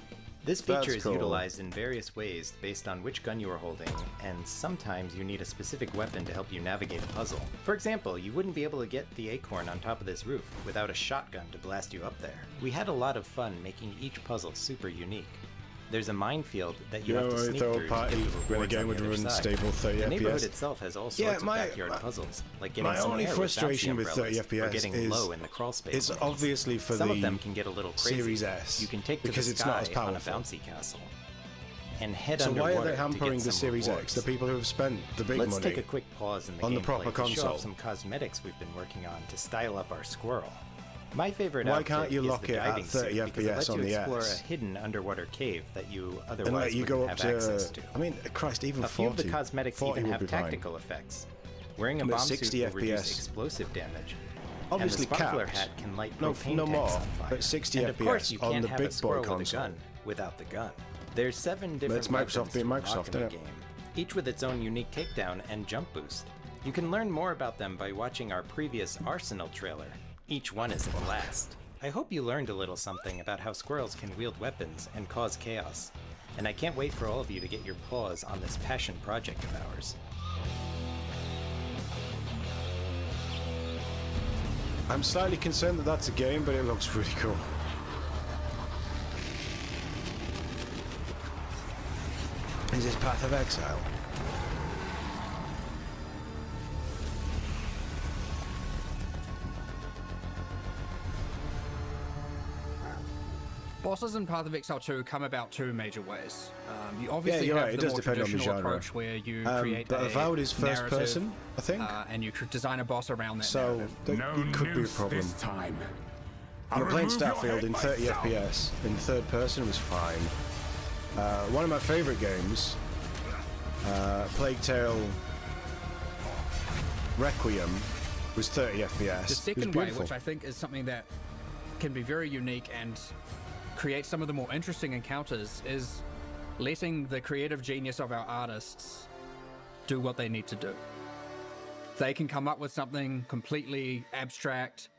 This feature is utilized in various ways based on which gun you are holding, and sometimes you need a specific weapon to help you navigate a puzzle. For example, you wouldn't be able to get the acorn on top of this roof without a shotgun to blast you up there. We had a lot of fun making each puzzle super unique. There's a minefield that you have to sneak through to get the rewards on the other side. The neighborhood itself has all sorts of backyard puzzles, like getting some air with bouncy umbrellas or getting low in the crawl space.
It's obviously for
some of them can get a little crazy.
Series S,
you can take to the sky on a bouncy castle and head
underwater. So why are they
hampering
hampering the Series X? The people who have spent the big money.
Let's take a quick pause in the
on the
gameplay
proper console
to show off some cosmetics we've been working on to style up our squirrel. My favorite
Why
outfit
can't you
is
lock
the
it at
diving
30
suit because it
FPS
lets
on
you
the
explore
S?
a hidden underwater cave that you otherwise
and let you go
wouldn't
up
have
to,
access to.
I mean, Christ, even
a
40.
few of the cosmetics
40
even
would
have
be
tactical effects. Wearing a
But
bomb
60
suit will reduce
FPS.
explosive damage.
Obviously
and the sparkler
capped.
hat can light
No
propane
more,
tanks on fire.
but 60
and of course,
FPS
you
on
can't
the
have
big
a squirrel
boy
with a
console.
gun without the gun. There's 7 different
It's Microsoft
weapons
being
to unlock
Microsoft,
in the
innit?
game, each with its own unique takedown and jump boost. You can learn more about them by watching our previous Arsenal trailer. Each one is a blast. I hope you learned a little something about how squirrels can wield weapons and cause chaos. And I can't wait for all of you to get your paws on this passion project of ours.
I'm slightly concerned that that's a game, but it looks really cool. Is this Path of Exile?
Bosses in Path of Exile 2 come about 2 major ways. You obviously
you're
have
right. It
the
does
more
depend on the
traditional
genre.
approach where you create
But
a
Avowed is first
narrative,
person, I think.
and you design a boss around that
So
narrative.
it could be a problem. You're playing Starfield in 30 FPS in third person was fine. One of my favorite games, Plague Tale Requiem, was 30 FPS.
The second
it was
way,
beautiful.
which I think is something that can be very unique and create some of the more interesting encounters, is letting the creative genius of our artists do what they need to do. They can come up with something completely abstract,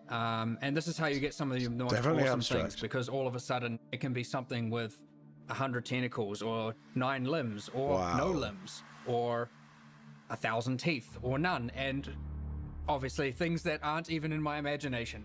and this is how you get some of the most
Definitely
awesome
abstract.
things, because all of a sudden it can be something with 100 tentacles or 9 limbs or no limbs or 1,000 teeth or none, and obviously things that aren't even in my imagination.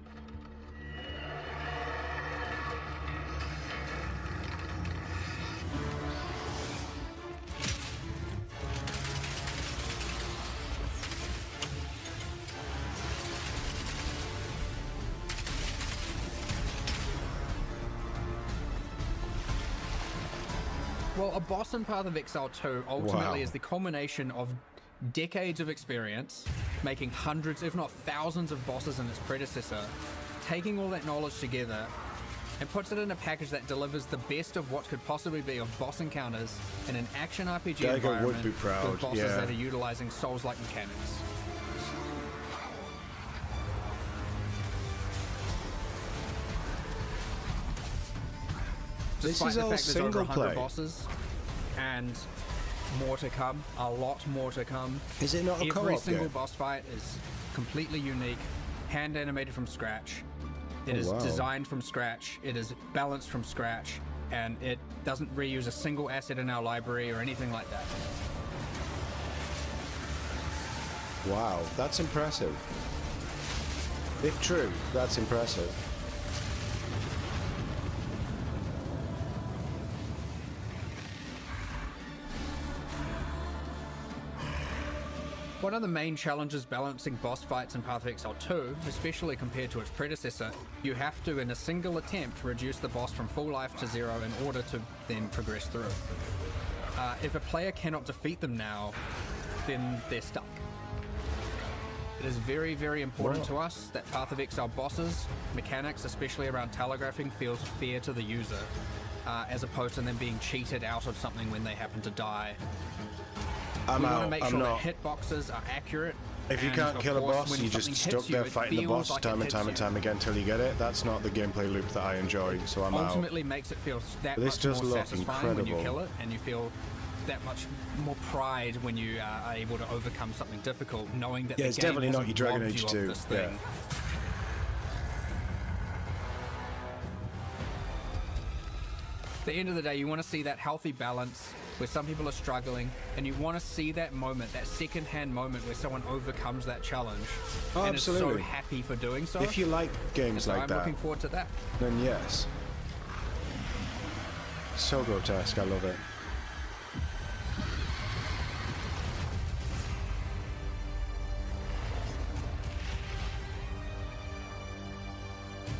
Well, a boss in Path of Exile 2 ultimately is the culmination of decades of experience, making hundreds, if not thousands, of bosses in its predecessor, taking all that knowledge together, and puts it in a package that delivers the best of what could possibly be of boss encounters in an action RPG
Geiger
environment
would be proud,
with bosses
yeah.
that are utilizing Souls-like mechanics.
This
Despite
is
the
all
fact there's over
single
100
play.
bosses and more to come, a lot more to come.
Is it not a
Every
co-op
single
game?
boss fight is completely unique, hand animated from scratch. It
Oh,
is
wow.
designed from scratch. It is balanced from scratch, and it doesn't reuse a single asset in our library or anything like that.
Wow, that's impressive. If true, that's impressive.
One of the main challenges balancing boss fights in Path of Exile 2, especially compared to its predecessor, you have to, in a single attempt, reduce the boss from full life to 0 in order to then progress through. If a player cannot defeat them now, then they're stuck. It is very, very important to us that Path of Exile bosses, mechanics, especially around telegraphing, feels fair to the user, as opposed to them being cheated out of something when they happen to die.
I'm
we
out.
want to make
I'm
sure
not.
that hitboxes are accurate.
If you
and
can't
of
kill a
course,
boss,
when
you're
something
just
hits
stuck
you,
there
it
fighting the
feels
boss
like
time
it
and time and
hits you.
time again till you get it. That's not the gameplay loop that I enjoy, so I'm out.
Ultimately makes it feel that
This
much
does
more
look
satisfying when you
incredible.
kill it and you feel that much more pride when you are able to overcome something difficult, knowing that
Yeah,
the
it's
game
definitely not
hasn't
your Dragon
robbed
Age
you
2.
of this thing. At the end of the day, you want to see that healthy balance where some people are struggling, and you want to see that moment, that second-hand moment where someone overcomes that challenge
Oh,
and
absolutely.
is so happy for doing so.
If you like games
So
like
I'm
that,
looking forward to that.
then yes. So grotesque, I love it.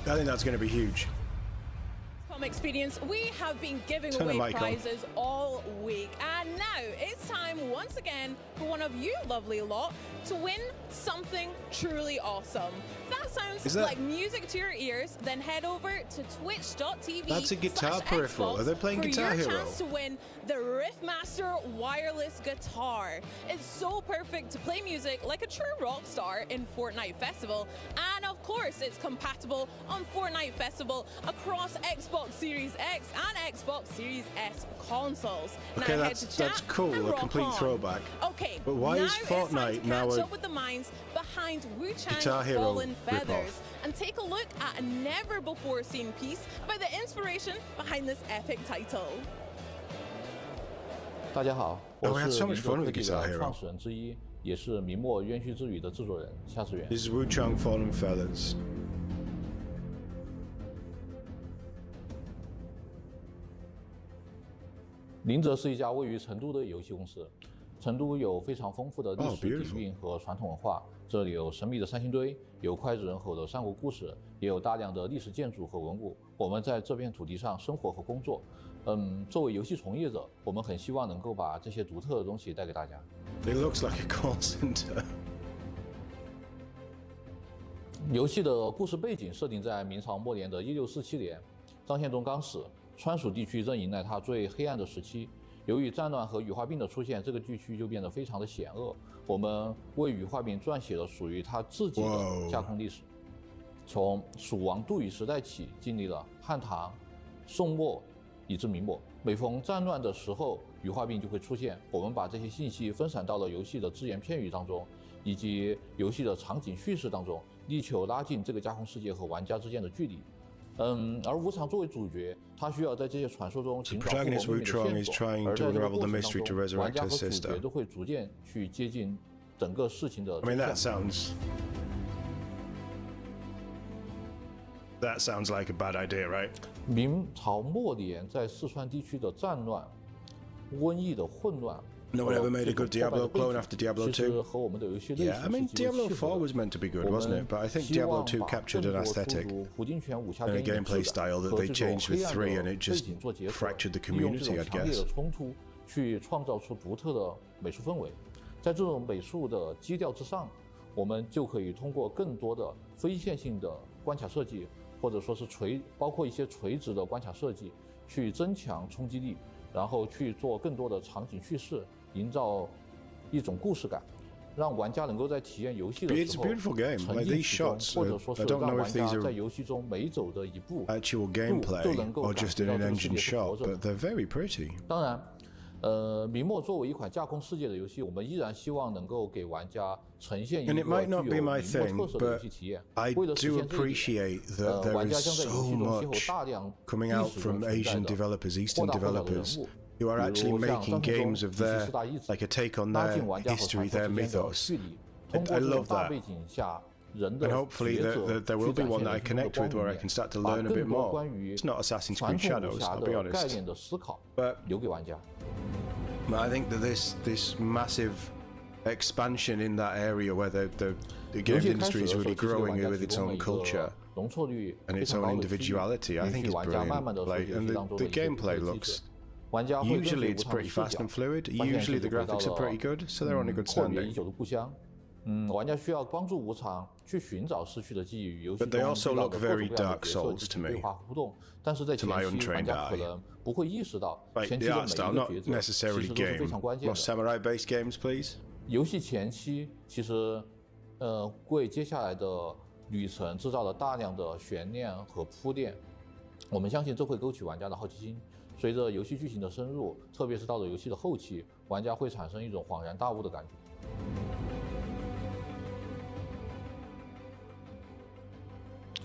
I think that's going to be huge.
Experience, we have been giving
Turn the
away
mic on.
prizes all week, and now it's time once again for one of you lovely lot to win something truly awesome. If that sounds like music to your ears, then head over to twitch.tv.
That's a guitar peripheral. Are they playing
for
Guitar
your
Hero?
chance to win the Riffmaster wireless guitar. It's so perfect to play music like a true rock star in Fortnite Festival, and of course it's compatible on Fortnite Festival across Xbox Series X and Xbox Series S consoles.
Okay,
now
that's
head to chat
cool,
and
a
rock
complete
on.
throwback.
Okay,
But why
now
is
it's time
Fortnite
to
now
catch
a
up with the minds behind Wuchang
Guitar Hero
Fallen Feathers
ripoff?
and take a look at a never-before-seen piece about the inspiration behind this epic title.
大家好，
Oh,
我
we had
是
so
明
much
哲
fun
科
with
技
Guitar
的
Hero.
创始人之一，也是明末冤虚之语的制作人夏志远。
This is Wuchang Fallen Feathers.
明哲是一家位于成都的游戏公司。成都有非常丰富的历史底蕴和传统文化，这里有神秘的三星堆，有脍炙人口的三国故事，也有大量的历史建筑和文物。我们在这片土地上生活和工作。作为游戏从业者，我们很希望能够把这些独特的东西带给大家。
It looks like a call center.
游戏的故事背景设定在明朝末年的1647年，张献忠刚死，川蜀地区正迎来他最黑暗的时期。由于战乱和羽化病的出现，这个地区就变得非常的险恶。我们为羽化病撰写了属于他自己的架空历史，从蜀王杜宇时代起，经历了汉唐、宋末以至明末。每逢战乱的时候，羽化病就会出现。我们把这些信息分散到了游戏的只言片语当中，以及游戏的场景叙事当中，力求拉近这个架空世界和玩家之间的距离。而无常作为主角，他需要在这些传说中寻找不可
protagonist
避免的
Wuchang
线
is
索，
trying
而
to
在这个
unravel
过
the
程
mystery
当
to
中，
resurrect
玩家
his
和主
sister.
角都会逐渐去接近整个事情的
I mean,
真相。
that sounds like a bad idea, right?
明朝末年在四川地区的战乱、瘟疫的混乱。
No one ever made a good Diablo clone after Diablo 2. Yeah, I mean, Diablo 4 was meant to be good, wasn't it? But I think Diablo 2 captured an aesthetic and a gameplay style that they changed with 3, and it just fractured the community, I'd guess.
冲突去创造出独特的美术氛围，在这种美术的基调之上，我们就可以通过更多的非线性的关卡设计，或者说是包括一些垂直的关卡设计，去增强冲击力，然后去做更多的场景叙事。 营造一种故事感，让玩家能够在体验游戏的时候沉浸其中，或者说是让玩家在游戏中每走的一步都能够感觉到这个世界是活着的。当然，明末作为一款架空世界的游戏，我们依然希望能够给玩家呈现一个具有明末特色的游戏体验。为了实现这一点，玩家将在游戏中邂逅大量历史中存在的或大或小的人物。
You are actually making games of their, like a take on their history, their mythos. I love that. And hopefully there will be one that I connect with where I can start to learn a bit more. It's not Assassin's Creed Shadows, I'll be honest. But I think that this massive expansion in that area where the games industry is really growing with its own culture and its own individuality, I think is brilliant. Like, and the gameplay looks... Usually it's pretty fast and fluid. Usually the graphics are pretty good, so they're on a good standing.
玩家需要帮助无常去寻找失去的记忆与游戏
But they also look very Dark Souls to me.
对话互动，但是在前期玩家可能不会意识到前期的每一个抉择其实都是非常关键的。
More samurai-based games, please.
游戏前期其实为接下来的旅程制造了大量的悬念和铺垫，我们相信这会勾起玩家的好奇心。随着游戏剧情的深入，特别是到了游戏的后期，玩家会产生一种恍然大悟的感觉。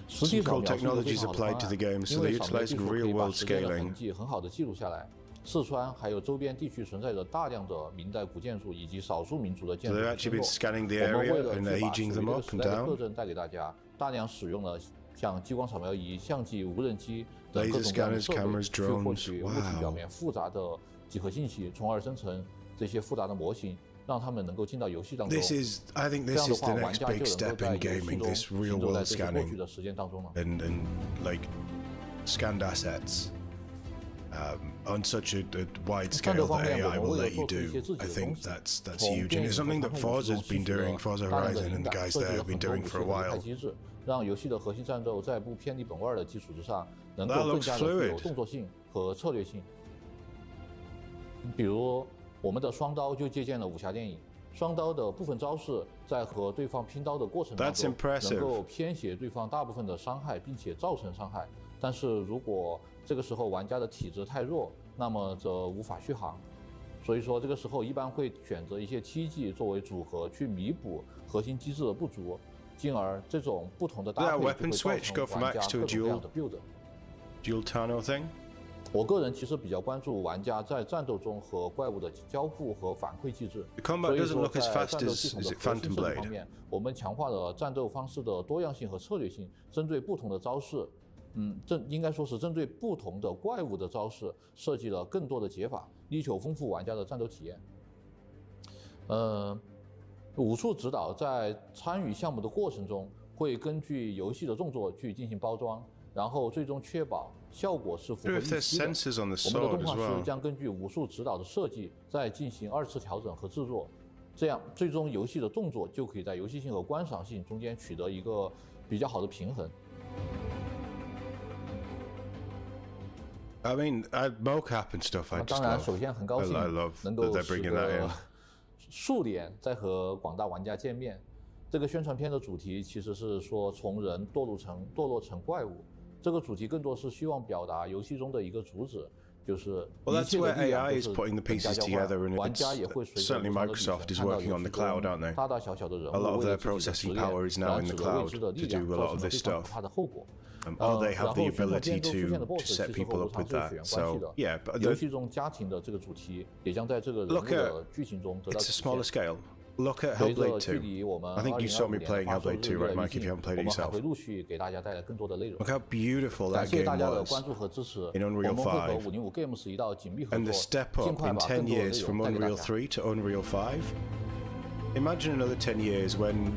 实际上，描述一个非常好的方案，因为扫描技术可以把时间的痕迹很好的记录下来。四川还有周边地区存在着大量的明代古建筑以及少数民族的建筑村落。我们为了去把属于这个时代的特征带给大家，大量使用了像激光扫描仪、相机、无人机等各种各样的设备，去获取物体表面复杂的几何信息，从而生成这些复杂的模型，让他们能够进到游戏当中。这样的话，玩家就能够在游戏中行走在这些过去的时间当中了。
And like scanned assets. On such a wide scale that AI will let you do, I think that's huge, and it's something that Forza's been doing, Forza Horizon and the guys there have been doing for a while.
让游戏的核心战斗在不偏离本味的基础之上，能够更加的具有动作性和策略性。比如我们的双刀就借鉴了武侠电影，双刀的部分招式在和对方拼刀的过程当中，能够偏斜对方大部分的伤害，并且造成伤害。但是如果这个时候玩家的体质太弱，那么则无法续航。所以说这个时候一般会选择一些 TG 作为组合去弥补核心机制的不足，进而这种不同的搭配就会造成玩家各种各样的 build。Dual
tunnel thing。
我个人其实比较关注玩家在战斗中和怪物的交互和反馈机制。所以说在战斗系统的核心设计方面，我们强化了战斗方式的多样性和策略性，针对不同的招式。应该说是针对不同的怪物的招式设计了更多的解法，力求丰富玩家的战斗体验。武术指导在参与项目的过程中，会根据游戏的动作去进行包装，然后最终确保效果是符合预期的。我们的动画师将根据武术指导的设计，再进行2次调整和制作，这样最终游戏的动作就可以在游戏性和观赏性中间取得一个比较好的平衡。
I mean, mocap and stuff. I just
当然，首先很高兴能够使得数年再和广大玩家见面。这个宣传片的主题其实是说从人堕落成怪物。这个主题更多是希望表达游戏中的一个主旨，就是一切的力量都是等价交换，玩家也会随着不同的旅程看到游戏中大大小小的人物为了自己的实验，燃起了未知的力量，造成了非常可怕的后果。
they have the ability
出现的 BOSS 其实和无常是有血缘关系的。游戏中家庭的这个主题也将在这个人物的剧情中得到体现。
Look at Hellblade 2. I think you saw me playing Hellblade 2, right, Mike, if you haven't played it yourself. Look how beautiful that game was in Unreal 5. And the step up in 10 years from Unreal 3 to Unreal 5. Imagine another 10 years when,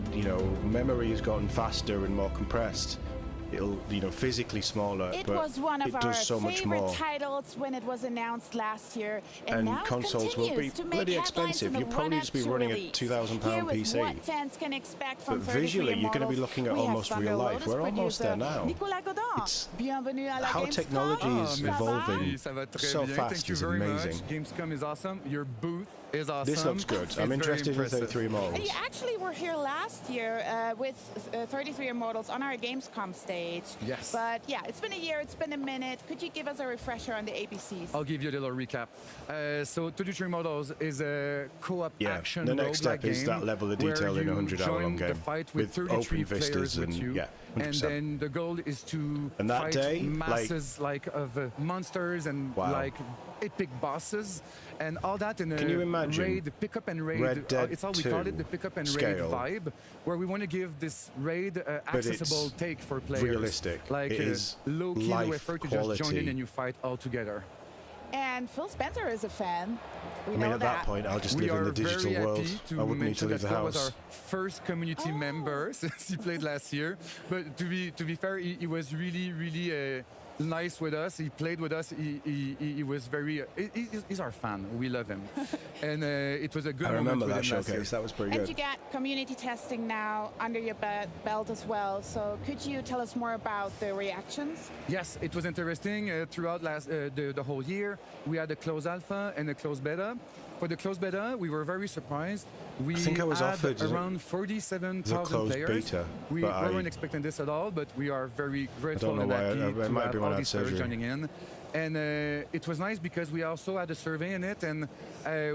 memory has gotten faster and more compressed. It'll, physically smaller,
it
but
was one of
it does so much more.
Favorite titles when it was announced last year, and now
consoles will be bloody expensive. You'll probably just be running a £2,000 PC.
What fans can expect from
but visually, you're going to be looking at almost real life. We're almost there now. It's how technology is evolving so fast is amazing.
Gamescom is awesome. Your booth is awesome.
This looks good. I'm interested in 33 Immortals.
And you actually were here last year with 33 Immortals on our Gamescom stage.
Yes.
But yeah, it's been a year, it's been a minute. Could you give us a refresher on the ABCs?
I'll give you a little recap. So 33 Immortals is a co-op action
the next step is that level of detail in a 100-hour long game.
The fight with open vistas and
yeah, 100%.
And then the goal is to fight masses of monsters and epic bosses and all that in a raid, pick up and raid. It's how we call it, the pick up and raid vibe, where we want to give this raid accessible take for players.
Realistic.
Like
it is
low-key, no effort to just join in and you fight all together.
And Phil Spencer is a fan.
I mean, at that point, I'll just live in the digital world. I wouldn't need to leave the house.
Phil was our first community member since he played last year. But to be fair, he was really nice with us. He played with us. He was very. He's our fan. We love him, and it was a good.
I remember that showcase. That was pretty good.
And you got community testing now under your belt as well. So could you tell us more about the reactions?
Yes, it was interesting throughout the whole year. We had a closed alpha and a closed beta. For the closed beta, we were very surprised.
I think I was offered
around 47,000 players.
Beta,
we weren't expecting this at all, but we are very grateful and happy to have all these players joining in. And it was nice because we also had a survey in it, and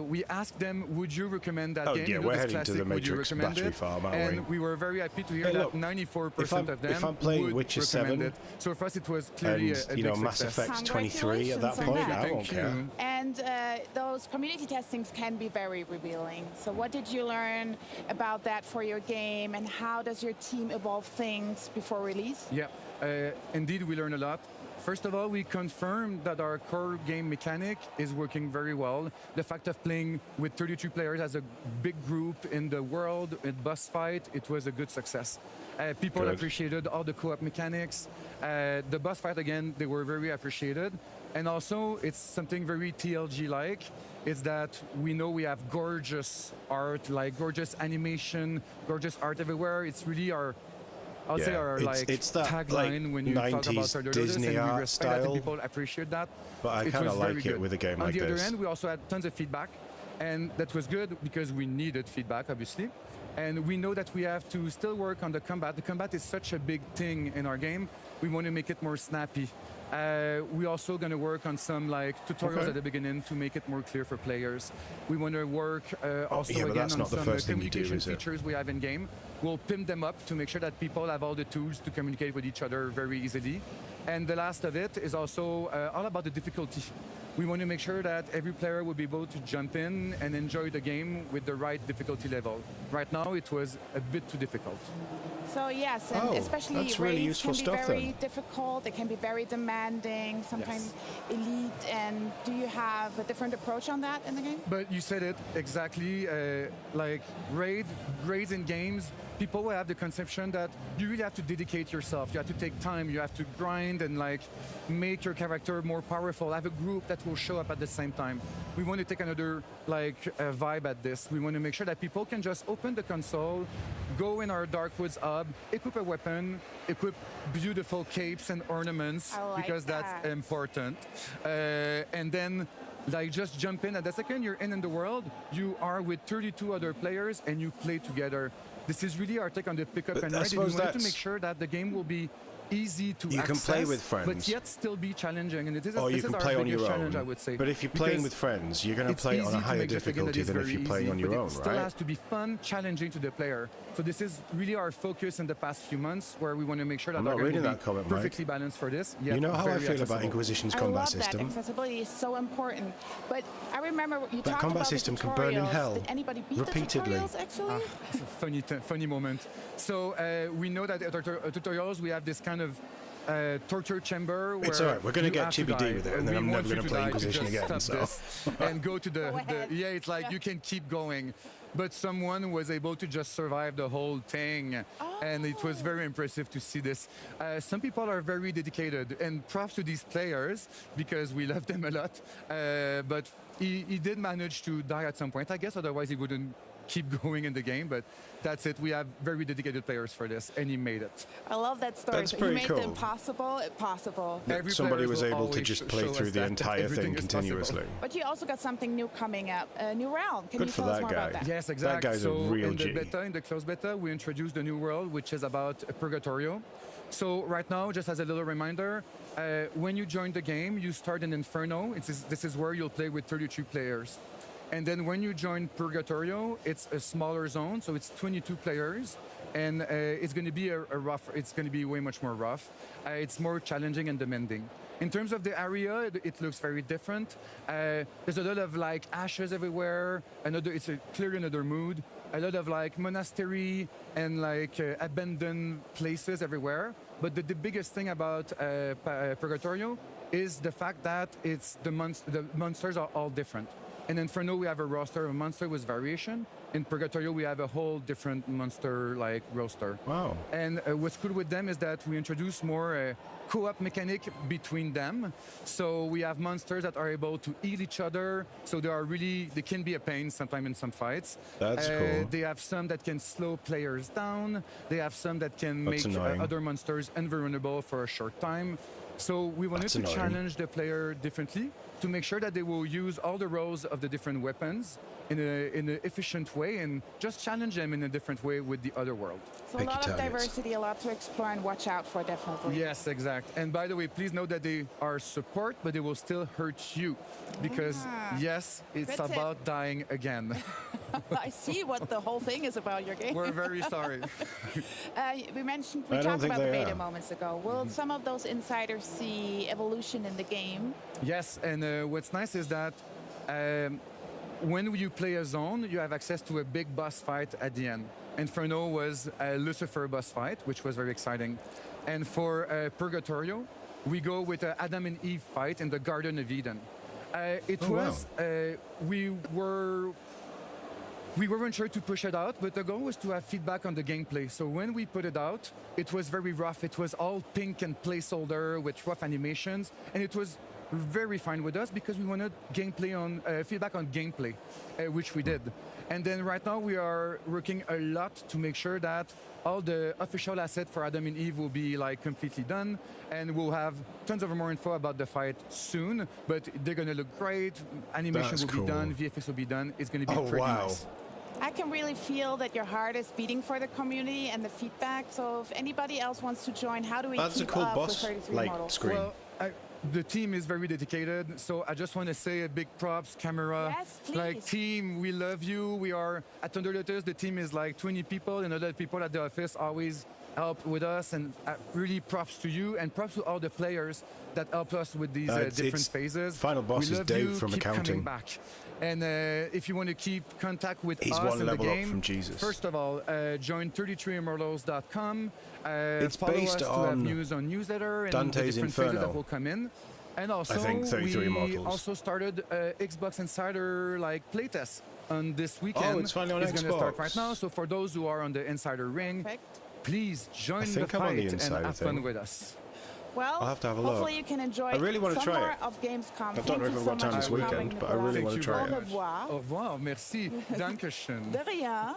we asked them, would you recommend that game?
Yeah, we're heading to the Matrix battery farm, aren't
and we were very happy to hear that 94% of them
if I'm playing
would
Witcher
recommend
7,
it. So for us, it was clearly
and,
a
you
big
know, Mass
success.
Effect 23 at that point, I won't care.
And those community testings can be very revealing. So what did you learn about that for your game, and how does your team evolve things before release?
Yeah, indeed, we learned a lot. First of all, we confirmed that our core game mechanic is working very well. The fact of playing with 32 players as a big group in the world, in boss fight, it was a good success. People appreciated all the co-op mechanics. The boss fight, again, they were very appreciated. And also, it's something very TLG-like. It's that we know we have gorgeous art, like gorgeous animation, gorgeous art everywhere. It's really our I'll say our
it's that
tagline
like
when you talk about our
Disney
and we
art
respect that, and
style.
people appreciate that.
But I kind of like it with a game like this.
On the other end, we also had tons of feedback, and that was good because we needed feedback, obviously. And we know that we have to still work on the combat. The combat is such a big thing in our game. We want to make it more snappy. We're also going to work on some like tutorials at the beginning to make it more clear for players. We want to work also again on some communication features we have in game. We'll pimp them up to make sure that people have all the tools to communicate with each other very easily. And the last of it is also all about the difficulty. We want to make sure that every player will be able to jump in and enjoy the game with the right difficulty level. Right now, it was a bit too difficult.
So yes, and especially
that's really
raids
useful
can be
stuff,
very
then.
difficult. They can be very demanding, sometimes elite. And do you have a different approach on that in the game?
But you said it exactly. Like raids in games, people will have the conception that you really have to dedicate yourself. You have to take time. You have to grind and like make your character more powerful. Have a group that will show up at the same time. We want to take another like vibe at this. We want to make sure that people can just open the console, go in our Darkwoods hub, equip a weapon, equip beautiful capes and ornaments because that's important, and then like just jump in. And the second you're in the world, you are with 32 other players and you play together. This is really our take on the pickup and ride. And we wanted to make sure that the game will be easy to access,
can play with friends,
but yet still be challenging. And it is,
or you can play on your own.
I would say.
But if you're playing with friends, you're going to play on a higher difficulty than if you're playing on your own,
right? It still has to be fun, challenging to the player. So this is really our focus in the past few months, where we want to make sure that our game will be perfectly balanced for this.
You know how I feel about Inquisition's combat system?
I love that. Accessibility is so important. But I remember you talked about
combat system can burn in hell.
Did anybody beat
repeatedly.
The tutorials, actually?
It's a funny moment. So we know that at tutorials we have this kind of torture chamber where
it's all right. We're going to get Chibi D with it, and then I'm never going to play Inquisition again. So.
And go to the it's like you can keep going, but someone was able to just survive the whole thing, and it was very impressive to see this. Some people are very dedicated, and props to these players because we love them a lot. But he did manage to die at some point, I guess. Otherwise, he wouldn't keep going in the game, but that's it. We have very dedicated players for this, and he made it.
I love that story.
That's pretty
he made the impossible possible.
Somebody was able to just play through the entire thing continuously.
But you also got something new coming up, a new realm. Can you tell us more about that?
Yes, exactly.
That guy's a real G.
In the closed beta, we introduced a new world, which is about Purgatorio. So right now, just as a little reminder, when you join the game, you start in Inferno. This is where you'll play with 32 players. And then when you join Purgatorio, it's a smaller zone, so it's 22 players, and it's going to be it's going to be way much more rough. It's more challenging and demanding. In terms of the area, it looks very different. There's a lot of like ashes everywhere. It's clearly another mood. A lot of like monastery and like abandoned places everywhere. But the biggest thing about Purgatorio is the fact that the monsters are all different. In Inferno, we have a roster of monster with variation. In Purgatorio, we have a whole different monster-like roster.
Wow.
And what's cool with them is that we introduce more co-op mechanic between them. So we have monsters that are able to eat each other. So they can be a pain sometimes in some fights.
That's cool.
They have some that can slow players down. They have some that can make other monsters invulnerable for a short time. So we wanted to challenge the player differently to make sure that they will use all the roles of the different weapons in an efficient way and just challenge them in a different way with the other world.
So a lot of diversity, a lot to explore and watch out for, definitely.
Yes, exact. And by the way, please note that they are support, but they will still hurt you. Because, yes, it's about dying again.
I see what the whole thing is about your game.
We're very sorry.
We talked about the beta moments ago. Will some of those insiders see evolution in the game?
Yes, and what's nice is that when you play a zone, you have access to a big boss fight at the end. Inferno was a Lucifer boss fight, which was very exciting. And for Purgatorio, we go with an Adam and Eve fight in the Garden of Eden. We weren't sure to push it out, but the goal was to have feedback on the gameplay. So when we put it out, it was very rough. It was all pink and placeholder with rough animations, and it was very fine with us because we wanted gameplay on feedback on gameplay, which we did. And then right now we are working a lot to make sure that all the official assets for Adam and Eve will be like completely done, and we'll have tons of more info about the fight soon. But they're gonna look great. Animation will be done, VFX will be done. It's gonna be pretty nice.
I can really feel that your heart is beating for the community and the feedback. So if anybody else wants to join, how do we keep up with 33 Immortals?
Well, the team is very dedicated, so I just want to say a big props, camera.
Yes, please.
Like team, we love you. We are at Thunder Lotus. The team is like 20 people, and other people at the office always help with us. And really props to you, and props to all the players that help us with these different phases.
Final boss is Dave from accounting.
Coming back. And if you want to keep contact with
He's
us
one
in the
level
game,
up from Jesus.
First of all, join 33immortals.com.
It's
follow
based
us to
on
have news on newsletter and
Dante's
the different
Inferno.
phases that will come in. And also,
I think 33
we
Immortals.
also started Xbox Insider playtest on this weekend.
Oh, it's finally on
It's going to start
Xbox.
right now. So for those who are on the Insider ring, please join the
I'm on the
fight and
Insider
have fun
thing.
with us.
Well,
I'll have to have a look.
hopefully you can enjoy
I really want to
some
try
more
it.
of Gamescom.
I don't know if I've got time this weekend, but I really want to try
Au
it.
revoir.
Au revoir, merci, dankeschön.
De rien.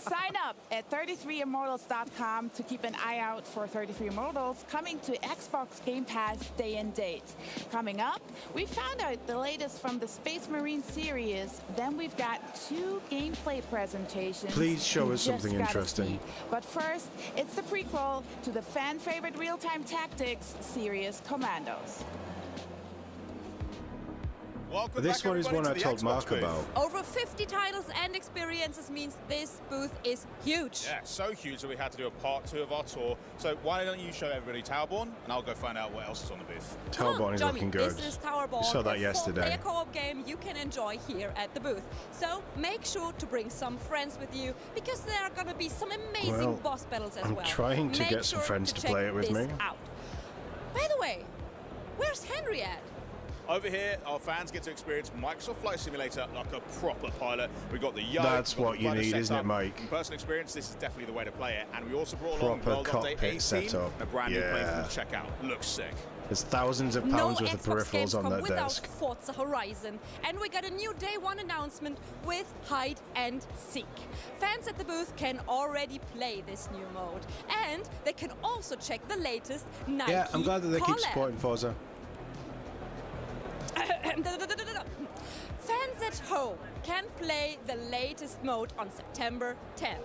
Sign up at 33immortals.com to keep an eye out for 33 Immortals coming to Xbox Game Pass day and date. Coming up, we found out the latest from the Space Marine series. Then we've got 2 gameplay presentations.
Please show
you
us
just
something
gotta
interesting.
see. But first, it's the prequel to the fan-favorite real-time tactics series Commandos.
This one is one I told Mark about.
Over 50 titles and experiences means this booth is huge.
Yeah, so huge that we had to do a part 2 of our tour. So why don't you show everybody Towerborn, and I'll go find out what else is on the booth.
Towerborn is looking good.
This is Towerborn,
We saw that
a
yesterday.
4-player co-op game you can enjoy here at the booth. So make sure to bring some friends with you, because there are going to be some amazing boss battles as well.
I'm trying to get some friends to play it with me.
Out. By the way, where's Henry at?
Over here, our fans get to experience Microsoft Flight Simulator like a proper pilot. We've got the yoke.
That's what you need, isn't it, Mike?
From personal experience, this is definitely the way to play it. And we also brought along
Proper
World Update
cockpit
18
setup.
and a brand new
Yeah.
playthrough to check out. Looks sick.
There's thousands of
No
pounds worth of
Xbox
peripherals on
Gamescom
that
without
desk.
Forza Horizon, and we got a new day 1 announcement with Hide and Seek. Fans at the booth can already play this new mode, and they can also check the latest Nike
Yeah, I'm glad that they keep
collab.
supporting Forza.
Fans at home can play the latest mode on September 10th.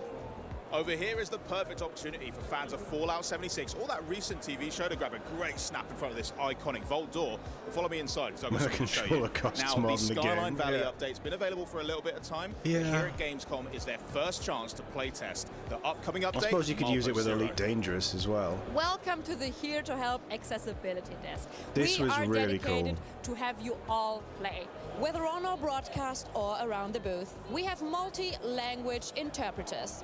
Over here is the perfect opportunity for fans of Fallout 76 or that recent TV show to grab a great snap in front of this iconic vault door. But follow me inside because I've got something to show you.
Controller costs
Now,
more
the
than the
Skyline
game.
Valley
Yeah.
update's been available for a little bit of time.
Yeah.
But here at Gamescom is their first chance to play test the upcoming update.
I suppose you could use it with
Marco
Elite
Zero.
Dangerous as well.
Welcome to the Here to Help accessibility desk.
This
we
was
are
really
dedicated
cool.
to have you all play. Whether on our broadcast or around the booth, we have multi-language interpreters.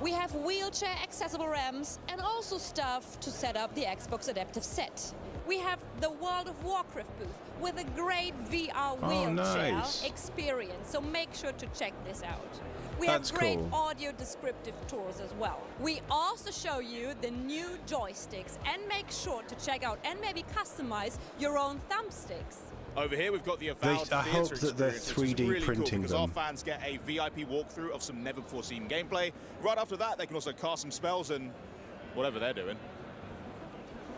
We have wheelchair accessible ramps and also stuff to set up the Xbox Adaptive Set. We have the World of Warcraft booth with a great VR wheelchair
nice.
experience, so make sure to check this out. We
That's
have great
cool.
audio descriptive tours as well. We also show you the new joysticks, and make sure to check out and maybe customize your own thumbsticks.
Over here, we've got the Avowed
I hope
theatre
that they're
experience, which is
3D
really cool
printing
because our
them.
fans get a VIP walkthrough of some never-before-seen gameplay. Right after that, they can also cast some spells and whatever they're doing.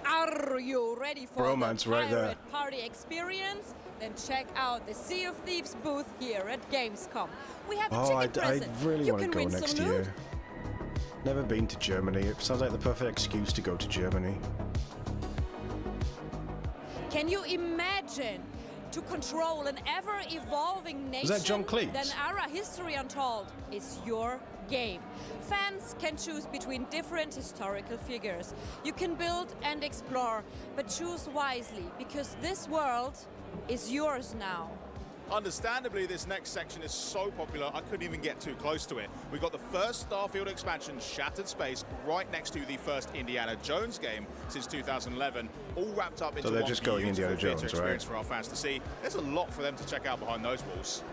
Are you ready for
Romance
the
right there.
pirate party experience? Then check out the Sea of Thieves booth here at Gamescom. We have a chicken present.
I really
you
want to
can
go
win
next
some loot.
year. Never been to Germany. It sounds like the perfect excuse to go to Germany.
Can you imagine to control an ever-evolving nation?
Is that John Cleese?
Then Ara History Untold is your game. Fans can choose between different historical figures. You can build and explore, but choose wisely, because this world is yours now.
Understandably, this next section is so popular, I couldn't even get too close to it. We've got the first Starfield expansion, Shattered Space, right next to the first Indiana Jones game since 2011, all wrapped up into
So they're
one
just going
beautiful
Indiana
theatre
Jones,
experience
right?
for our fans to see. There's a lot for them to check out behind those walls.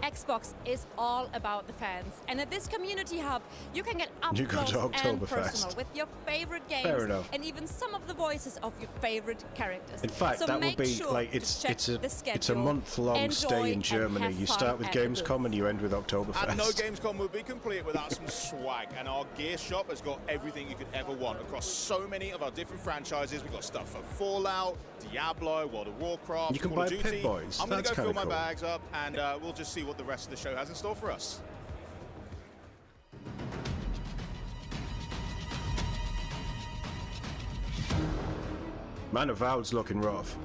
Xbox is all about the fans, and at this community hub you can get up
You go to
close and
Oktoberfest.
personal with your favorite
Fair
games
enough.
and even some of the voices of your favorite characters.
In fact,
so
that would
make
be
sure
like
to
it's
check
it's a
the schedule,
it's a month-long
enjoy
stay in
and
Germany.
have
You
fun
start with
at the
Gamescom and you end with Oktoberfest.
And no Gamescom would be complete without some swag, and our gear shop has got everything you could ever want across so many of our different franchises. We've got stuff for Fallout, Diablo, World of Warcraft,
You can
Call of
buy
Duty.
Pip-Boys.
I'm going to
That's
go fill
kinda
my
cool.
bags up, and we'll just see what the rest of the show has in store for us.
Man, Avowed's looking rough.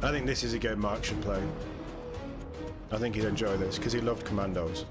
I think this is a game Mark should play. I think he'd enjoy this because he loved Commandos.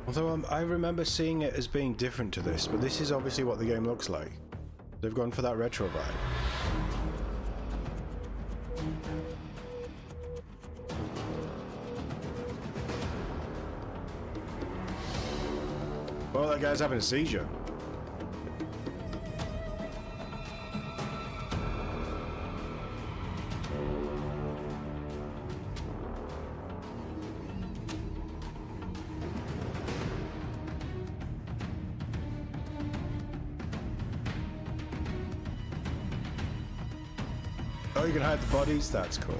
Although I remember seeing it as being different to this, but this is obviously what the game looks like. They've gone for that retro vibe. Well, that guy's having a seizure. Oh, you can hide the bodies? That's cool.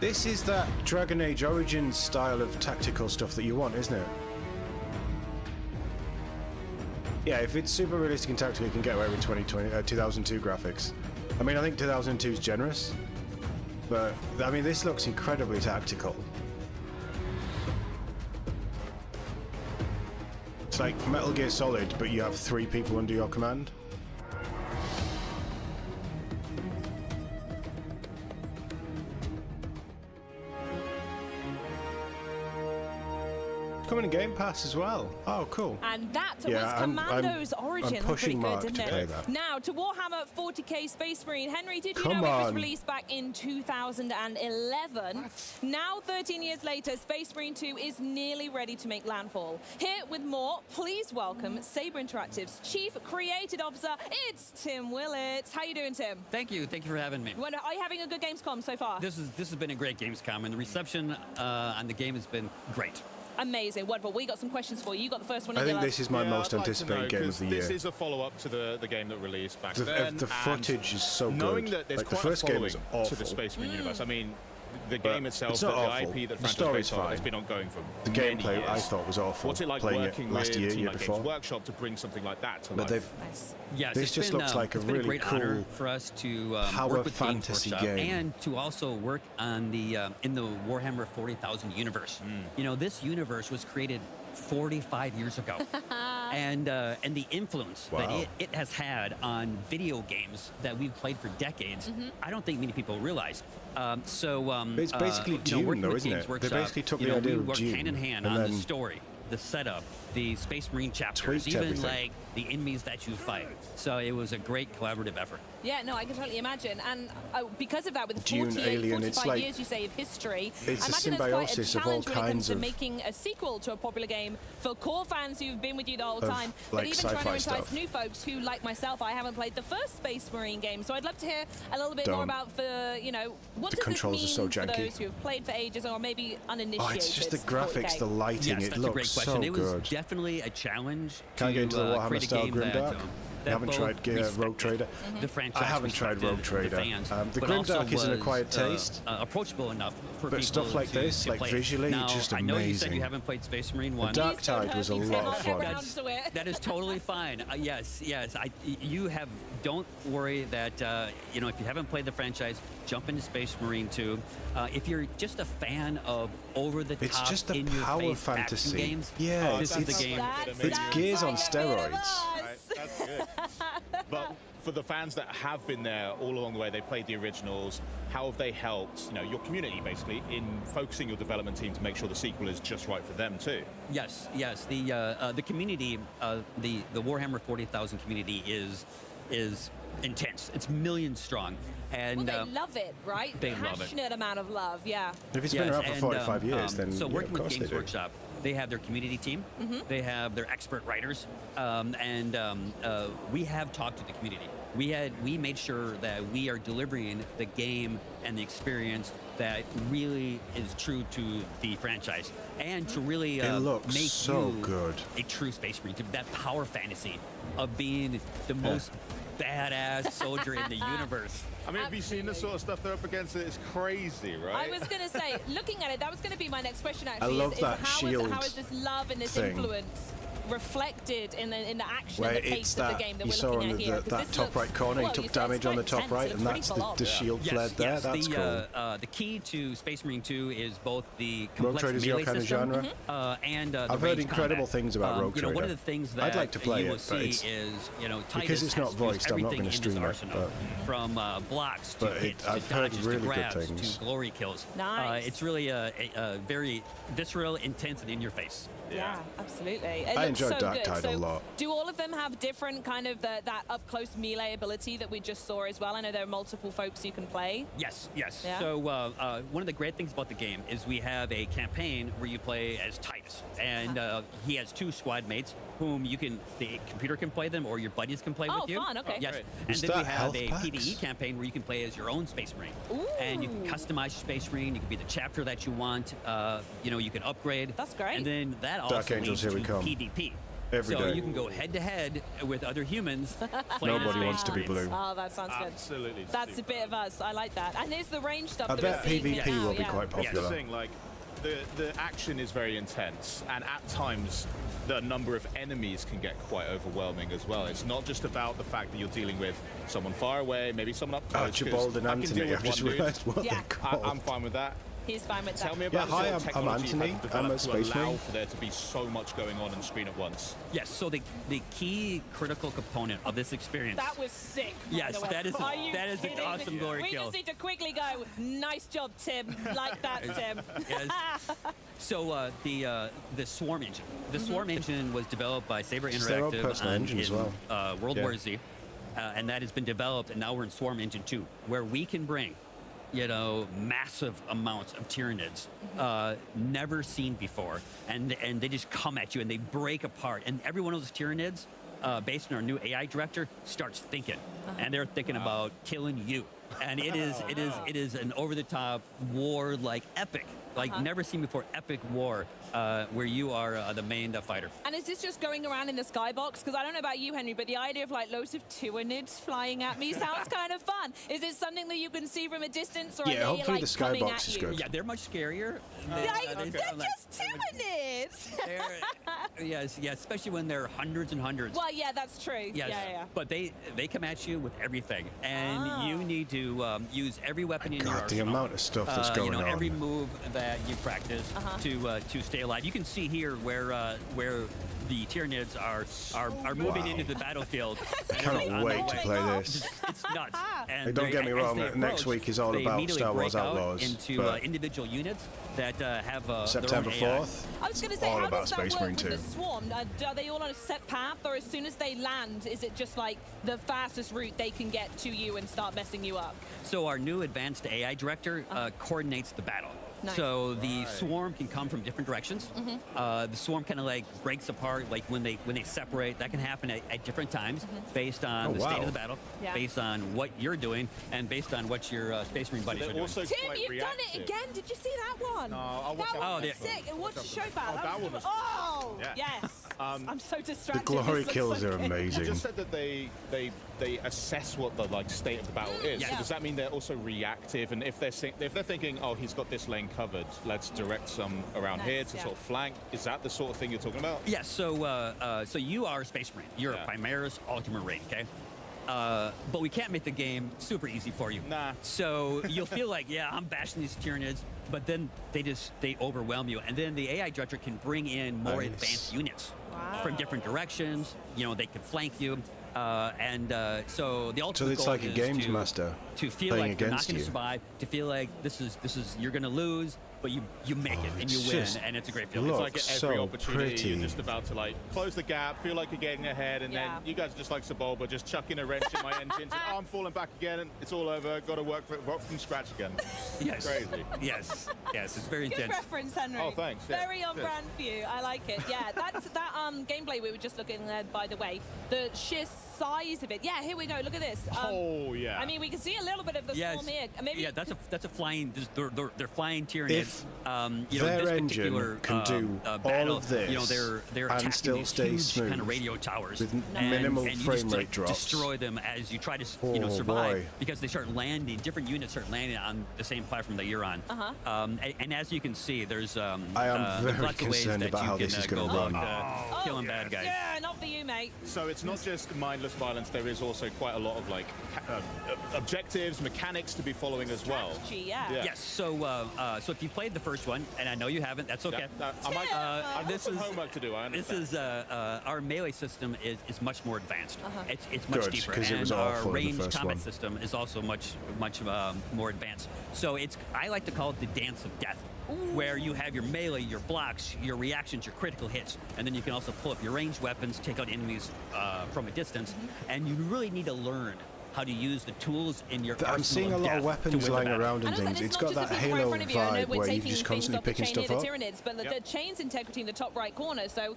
This is that Dragon Age Origins style of tactical stuff that you want, isn't it? Yeah, if it's super realistic and tactical, you can get away with 2002 graphics. I mean, I think 2002 is generous, but I mean, this looks incredibly tactical. It's like Metal Gear Solid, but you have 3 people under your command. Coming in Game Pass as well. Oh, cool.
And that
Yeah,
was Commandos Origins.
I'm pushing
Pretty
Mark
good,
to
didn't
play
it?
that.
Now to Warhammer 40k Space Marine. Henry, did you
Come
know it was
on.
released back in 2011? Now, 13 years later, Space Marine 2 is nearly ready to make landfall. Here with more, please welcome Saber Interactive's Chief Creative Officer. It's Tim Willits. How you doing, Tim?
Thank you for having me.
Are you having a good Gamescom so far?
This has been a great Gamescom, and the reception on the game has been great.
Amazing, wonderful. We got some questions for you. You got the first one.
I think this is my most
I'd like to
anticipated
know,
game of
'cause
the year.
This is a follow-up to the game that released back
The
then.
footage is so good.
Knowing that there's
Like, the
quite
first
a
game was
following to the
awful.
Space Marine universe. I mean, the game itself,
it's not
the
awful.
IP that
The story's fine.
has been ongoing for
the
many
gameplay
years.
I thought was awful.
What's it like
playing
working
it last
with
year,
Team
year
like
before?
Games Workshop to bring something like that to
But
life?
Yes,
this just looks like a
it's been
really
great honor
cool
for us to
power
work with Games
fantasy
Workshop
game.
and to also work on the in the Warhammer 40,000 universe. You know, this universe was created 45 years ago, and the influence that it has had on video games that we've played for decades, I don't think many people realize.
It's basically Dune,
working
though,
with
isn't
Games
it?
Workshop,
They basically took the idea
we
of
worked
Dune
hand in hand
and
on the
then
story, the setup, the Space Marine chapters,
tweaked
even
everything.
like the enemies that you fight. So it was a great collaborative effort.
Yeah, no, I can totally imagine. And because of that, with
Dune,
48,
Alien,
45
it's like-
years, you say, of history,
It's
I
a
imagine there's quite a
symbiosis of all
challenge when it comes
kinds
to
of-
making a sequel to a popular game for core fans who've been with you the whole
Of,
time, but
like,
even trying to
sci-fi
entice
stuff.
new folks who, like myself, I haven't played the first Space Marine game. So I'd love to hear a little bit more
Don't.
about, what
The
does
controls are
this
so
mean for
janky.
those who have played for ages or maybe uninitiated?
Oh, it's just the
40K?
graphics, the lighting,
Yes,
it
that's a
looks
great question.
so
It was
good.
definitely a challenge
Can't get into the Warhammer
create a
style
game that,
Grimdark.
that
I haven't
both
tried Rogue
respected
Trader.
The franchise
I haven't tried Rogue
respected
Trader.
the fans,
The
but also
Grimdark is an
was,
acquired taste.
approachable enough for
But
people
stuff like
to,
this,
to
like
play.
visually,
now,
just
I know you said you
amazing.
haven't played Space Marine 1.
The Dark Tide was a lot of fun.
That is totally fine. Yes. You have. Don't worry that if you haven't played the franchise, jump into Space Marine 2. If you're just a fan of over-the-top,
It's just the
in-your-face
power
action
fantasy.
games,
Yeah,
this is the game.
It's Gears on steroids.
Right, that's good. But for the fans that have been there all along the way, they played the originals. How have they helped, your community basically in focusing your development team to make sure the sequel is just right for them too?
Yes. The community, the Warhammer 40,000 community is intense. It's millions strong, and
Well, they love it, right?
they love it.
Passionate amount of love, yeah.
If it's been around for 45 years, then
so
yeah,
working
of
with
course
Games
they do.
Workshop, they have their community team, they have their expert writers, and we have talked to the community. We made sure that we are delivering the game and the experience that really is true to the franchise, and to really
It looks
make
so
you
good.
a true Space Marine, that power fantasy of being the most badass soldier in the universe.
I mean, have you seen the sort of stuff they're up against? It's crazy, right?
I was going to say, looking at it, that was going to be my next question, actually.
love that
how
shield
is this love and this
thing.
influence reflected in the action
Where
and the
it's
pace of
that
the game that
you
we're
saw
looking
on
at here? 'Cause
that
this
top
looks-
right corner,
well,
he took
you said
damage
it's
on the
quite
top
intense,
right,
it
and
looks
that's
pretty full on.
the shield flared there. That's cool.
The key to Space Marine 2 is both the
Rogue
complex
Trader's your
melee
kind of
system,
genre?
and the
I've heard
range
incredible
combat.
things about Rogue
One
Trader.
of the things
I'd
that
like to play
you will
it, but
see
it's
is,
because
Titus
it's not
has to use
voiced, I'm not
everything
going to
in his
stream it.
arsenal, from blocks to
but
hits
I've
to
heard
dodges
really
to
good
grabs
things.
to glory kills.
Nice.
It's really a very visceral, intense, and in your face.
Yeah, absolutely. It
I
looks
enjoyed
so
Dark
good.
Tide a
So
lot.
do all of them have different kind of that up-close melee ability that we just saw as well? I know there are multiple folks you can play.
Yes.
Yeah.
So one of the great things about the game is we have a campaign where you play as Titus, and he has two squad mates whom the computer can play them, or your buddies can play
Oh,
you.
fun, okay.
Yes.
Great.
And
Is
then we
that
have
health
a
packs?
PvE campaign where you can play as your own Space Marine, and you can customize your Space Marine. You can be the chapter that you want. You can upgrade.
That's great.
And then that
Dark
also
Angels,
leads
here we
to
come.
PvP.
Every
so
day.
you can go head to head with other humans. playing
Nobody
as
wants to be
Space Marines.
blue.
Oh, that sounds good.
Absolutely.
That's a bit of us. I like that. And there's the range stuff
I
that
bet
we're seeing
PvP
now,
will be
yeah.
quite
That's the
popular.
thing, like, the action is very intense, and at times the number of enemies can get quite overwhelming as well. It's not just about the fact that you're dealing with someone far away, maybe someone up close. 'cause
Archibald and
I can
Anthony,
deal with
I've just
one dude.
realised what
Yeah.
they're called.
I'm fine with that.
He's fine with that.
Tell me
Yeah,
about
hi,
the sort
I'm
of technology you've
Anthony.
had to
I'm a
develop to
Space
allow
Marine.
for there to be so much going on screen at once.
Yes, so the key critical component of this experience.
That was sick. by
Yes,
the way.
that is
Are you
an
kidding me?
awesome glory
We
kill.
just need to quickly go. Nice job, Tim. Like that, Tim.
Yes. So the Swarm engine. The Swarm engine was developed by Saber
It's their own
Interactive
personal engine as well.
World
Yeah.
War Z, and that has been developed, and now we're in Swarm Engine 2, where we can bring, massive amounts of Tyranids, never seen before, and they just come at you and they break apart, and every one of those Tyranids, based on our new AI director, starts thinking, and they're thinking about killing you.
and it is an over-the-top war, like epic, like never seen before, epic war, where you are the main fighter.
And is this just going around in the skybox? Because I don't know about you, Henry, but the idea of like loads of Tyranids flying at me sounds kind of fun. Is it something that you can see from a distance, or are they
hopefully
like
the
coming
skybox
at
is
you?
good.
Yeah, they're much scarier.
They're just Tyranids.
Yes, especially when they're hundreds and hundreds.
Well, yeah, that's true.
Yes,
Yeah.
but they come at you with everything, and you need to use every weapon in your arsenal.
the amount of stuff that's going on.
Every move that you practice to stay alive. You can see here where the Tyranids are moving into the battlefield.
I cannot wait to play this.
It's nuts. And
Hey, don't get me wrong, next week is all about Star Wars Outlaws.
Into individual units that have
September
their own
4th.
I was going to say,
all
how
about
does that
Space
work
Marine
with
2.
the swarm? Are they all on a set path, or as soon as they land, is it just like the fastest route they can get to you and start messing you up?
So our new advanced AI director coordinates the battle.
Nice.
So the swarm can come from different directions. The swarm kind of like breaks apart, like when they separate. That can happen at different times, based on the state of the battle, based on what you're doing, and based on what your Space Marine buddies are doing.
Tim, you've done it again. Did you see that one?
No,
that one was sick. And what's the show about?
that one was
yes. I'm so distracted.
The glory
This looks
kills
so
are
good.
amazing.
You just said that they assess what the state of the battle is. So does that mean they're also reactive? And if they're thinking, oh, he's got this lane covered, let's direct some around here to sort of flank. Is that the sort of thing you're talking about?
Yes. So you are a Space Marine. You're a Primaris Ultramarine, okay? But we can't make the game super easy for you.
Nah.
So you'll feel like, I'm bashing these Tyranids, but then they overwhelm you, and then the AI director can bring in more advanced units from different directions. They can flank you. So the ultimate
it's
goal
like a
is
games master
to feel
playing
like you're not
against
going to
you.
survive, to feel like this is you're going to lose, but you make it and you
it's
win,
just
and it's a great feeling.
It's like at every
so
opportunity
pretty.
you're just about to close the gap, feel like you're getting ahead, and then you guys are just like Sebulba, just chucking a wrench in my engines, and I'm falling back again, and it's all over. Got to work from scratch again.
Yes.
Crazy.
Yes, it's very
Good
intense.
reference, Henry.
Oh, thanks. Yeah.
Very on
Cheers.
brand for you. I like it. Yeah, that gameplay we were just looking at, by the way, the sheer size of it. Yeah, here we go. Look at this.
Oh yeah.
I mean, we can see a little bit of the swarm here. Maybe.
Yeah, that's a flying. They're flying Tyranids.
If
Their
their engine can do all of this
they're
and
attacking
still
these
stay
huge
smooth
kind of radio towers
with
and
minimal
you
frame
just,
rate drops.
Destroy them as you try to
Oh,
survive,
boy.
because they start landing. Different units start landing on the same platform that you're on. And as you can see, there's
I am
there's
very
lots of ways
concerned
that
about
you
how
can
this is
go
going to run.
about killing bad guys.
Yeah, not for you, mate.
So it's not just mindless violence. There is also quite a lot of objectives, mechanics to be following as well.
Strategy, yeah.
Yes. So if you played the first one, and I know you haven't, that's okay.
I've got some homework to do. I understand.
This is our melee system is much more advanced. It's much
Good,
deeper,
'cause it
and
was
our
awful in the
ranged
first
combat
one.
system is also much more advanced. So I like to call it the dance of death, where you have your melee, your blocks, your reactions, your critical hits, and then you can also pull up your ranged weapons, take out enemies from a distance, and you really need to learn how to use the tools in your arsenal
I'm seeing a
of
lot of
death to
weapons
win the
lying
battle.
around and things. It's got that Halo vibe where you're just constantly picking stuff up.
The Tyranids, but the chain's integrity in the top right corner. So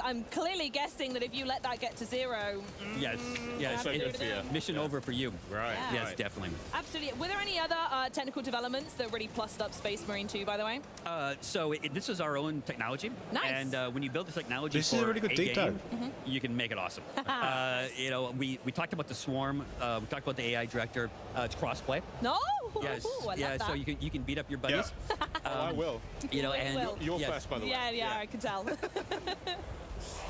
I'm clearly guessing that if you let that get to zero,
Yes, mission over for you.
Right.
Yes, definitely.
Absolutely. Were there any other technical developments that really plussed up Space Marine 2, by the way?
This is our own technology.
Nice.
And when you build this technology
This is a
for
really good
a
deep
game,
dive.
you can make it awesome. We talked about the swarm. We talked about the AI director. It's crossplay.
No.
Yes.
Ooh, I love
So
that.
you can beat up your buddies.
I will.
And
You're first, by the way.
Yeah, I can tell.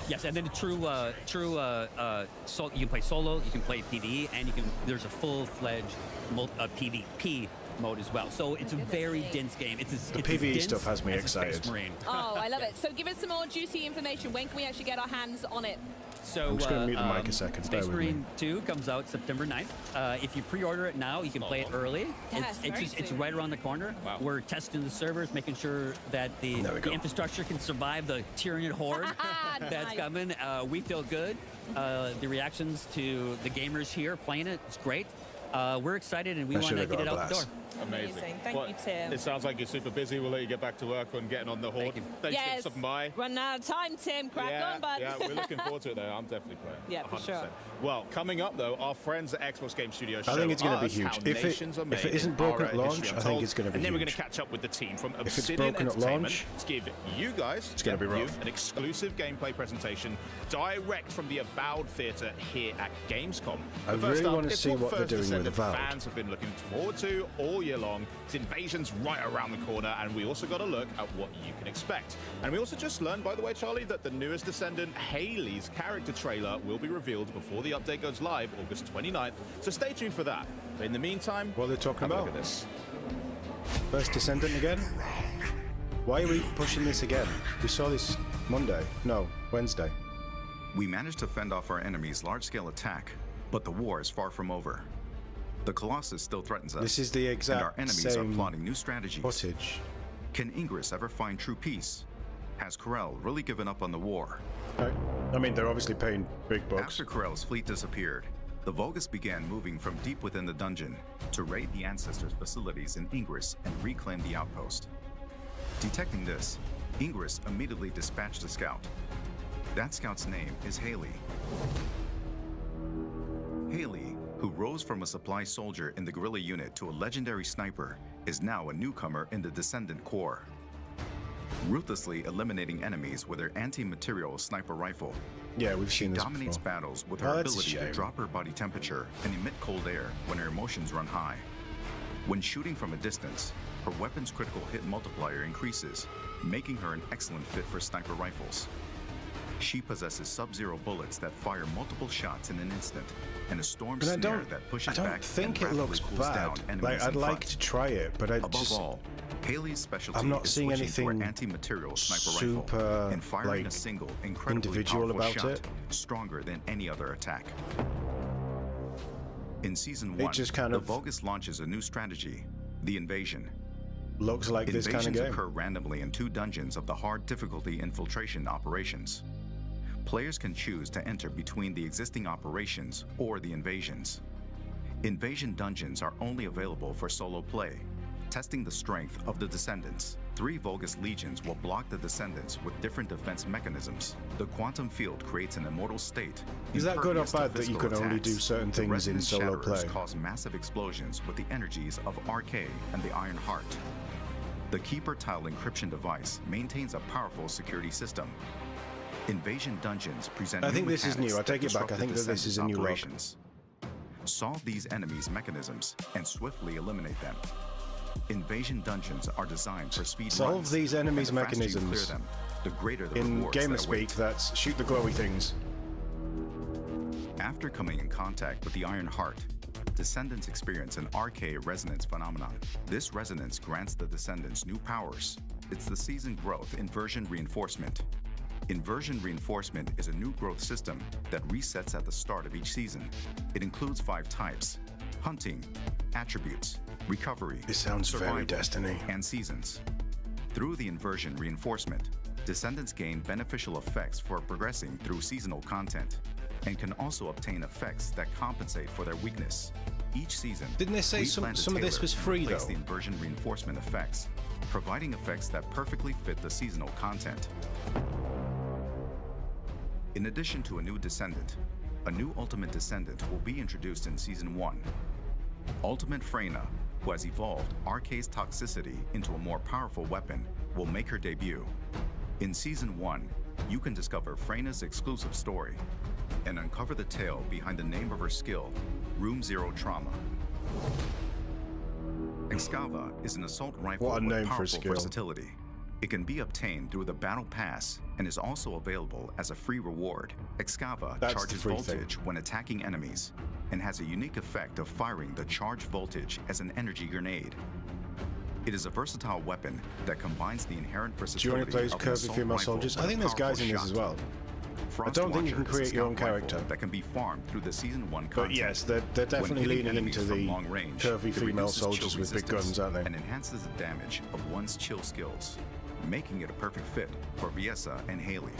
yes, and then you can play solo, you can play PvE, and there's a full-fledged PvP mode as well. So it's a very dense game.
The PvE stuff has me excited.
Oh, I love it. So give us some more juicy information. When can we actually get our hands on it?
So
I'm just going to mute the mic a second. Bear
Space
with me.
Marine 2 comes out September 9th. If you pre-order it now, you can play it early.
Yes,
It's right around the corner.
Wow.
We're testing the servers, making sure that the infrastructure can survive the Tyranid horde that's coming. We feel good. The reactions to the gamers here playing it is great. We're excited, and we want to get it out the door.
Amazing.
Thank you, Tim.
It sounds like you're super busy. We'll let you get back to work on getting on the Horde. Thanks for stopping by.
Run out of time, Tim. Crack on, bud.
Yeah, we're looking forward to it, though. I'm definitely playing.
Yeah, for
100%.
sure.
Well, coming up, though, our friends at Xbox Game Studios show
I think it's going to be
us
huge.
how
If
nations are
it
made
isn't
in
broken
Ara
at launch,
History
I think
Untold.
it's going to be
And then we're going
huge.
to catch up with the team from
If it's
Obsidian
broken at
Entertainment
launch,
to give you guys
gonna be rough.
an exclusive gameplay presentation direct from the Avowed theater here at Gamescom.
I
But first
really
up,
want to
it's
see what they're
First
doing with
Descendant
Avowed.
fans have been looking forward to all year long. It's Invasion's right around the corner, and we also got a look at what you can expect. And we also just learned, by the way, Charlie, that the newest Descendant, Haley's character trailer, will be revealed before the update goes live August 29th. So stay tuned for that. But in the meantime,
what are they talking
have a
about?
look at this.
First Descendant again? Why are we pushing this again? We saw this Monday. No, Wednesday.
We managed to fend off our enemy's large-scale attack, but the war is far from over. The Colossus still threatens us.
This is the exact
and our enemies
same
are plotting new strategies.
footage.
Can Ingress ever find true peace? Has Corel really given up on the war?
I mean, they're obviously paying big bucks.
After Corel's fleet disappeared, the Vulgus began moving from deep within the dungeon to raid the Ancestors' facilities in Ingress and reclaim the outpost. Detecting this, Ingress immediately dispatched a scout. That scout's name is Haley. Haley, who rose from a supply soldier in the guerrilla unit to a legendary sniper, is now a newcomer in the Descendant Corps. Ruthlessly eliminating enemies with her anti-material sniper rifle.
Yeah, we've seen this
She dominates
before.
battles with
Oh,
her
that's a
ability to
shame.
drop her body temperature and emit cold air when her emotions run high. When shooting from a distance, her weapon's critical hit multiplier increases, making her an excellent fit for sniper rifles. She possesses sub-zero bullets that fire multiple shots in an instant, and a storm
And I
snare
don't,
that pushes
I don't
back
think
and
it looks
rapidly cools down
bad.
enemies
Like, I'd
in
like
front.
to try it, but I
Above
just
all, Haley's specialty
I'm not
is
seeing
switching to her
anything
anti-material sniper
super,
rifle and firing
like,
a single incredibly
individual
powerful
about
shot,
it.
stronger than any other attack. In Season
It
1,
just kind
the
of
Vulgus launches a new strategy, the Invasion.
looks like this kind of
Invasions
game.
occur randomly in 2 dungeons of the hard difficulty infiltration operations. Players can choose to enter between the existing operations or the invasions. Invasion dungeons are only available for solo play, testing the strength of the Descendants. 3 Vulgus legions will block the Descendants with different defense mechanisms. The quantum field creates an immortal state.
Is that good or
impervious to
bad that you
physical
can only
attacks.
do certain
The
things in
resonant
solo
shatterers
play?
cause massive explosions with the energies of RK and the Iron Heart. The Keeper Tile encryption device maintains a powerful security system. Invasion dungeons present
I think
new
this is
mechanics
new. I
that
take it back. I
disrupt
think
the
that this is a
Descendants'
new look.
operations. Solve these enemies' mechanisms and swiftly eliminate them. Invasion dungeons are designed for speed
Solve
runs,
these enemies'
and the faster you
mechanisms.
clear them, the greater the
In
rewards
gamer
that await.
speak, that's shoot the glowy things.
After coming in contact with the Iron Heart, Descendants experience an RK resonance phenomenon. This resonance grants the Descendants new powers. It's the season growth inversion reinforcement. Inversion reinforcement is a new growth system that resets at the start of each season. It includes 5 types: hunting, attributes, recovery,
This sounds very
survival,
Destiny.
and seasons. Through the inversion reinforcement, Descendants gain beneficial effects for progressing through seasonal content, and can also obtain effects that compensate for their weakness. Each season,
Didn't they say
we
some
plan to
of this
tailor
was
and
free,
replace
though?
the inversion reinforcement effects, providing effects that perfectly fit the seasonal content. In addition to a new Descendant, a new Ultimate Descendant will be introduced in Season 1. Ultimate Freyna, who has evolved RK's toxicity into a more powerful weapon, will make her debut. In Season 1, you can discover Freyna's exclusive story and uncover the tale behind the name of her skill, Room Zero Trauma. Excava is an assault rifle
What a
with
name for a
powerful
skill.
versatility. It can be obtained through the Battle Pass and is also available as a free reward. Excava
That's the
charges
free thing.
voltage when attacking enemies and has a unique effect of firing the charged voltage as an energy grenade. It is a versatile weapon that combines the inherent
Do you
versatility
only play as
of an
curvy
assault
female
rifle
soldiers?
with
I
a
think there's guys
powerful
in this as
shot.
well.
Frost
I don't think you
Watcher
can
is a
create your own
scout rifle
character.
that can be farmed through the Season 1
But
content.
yes, they're definitely
When hitting
leaning
enemies
into
from
the
long range,
curvy
it
female
reduces
soldiers
chill
with big
resistance
guns, aren't they?
and enhances the damage of one's chill skills, making it a perfect fit for Viessa and Haley.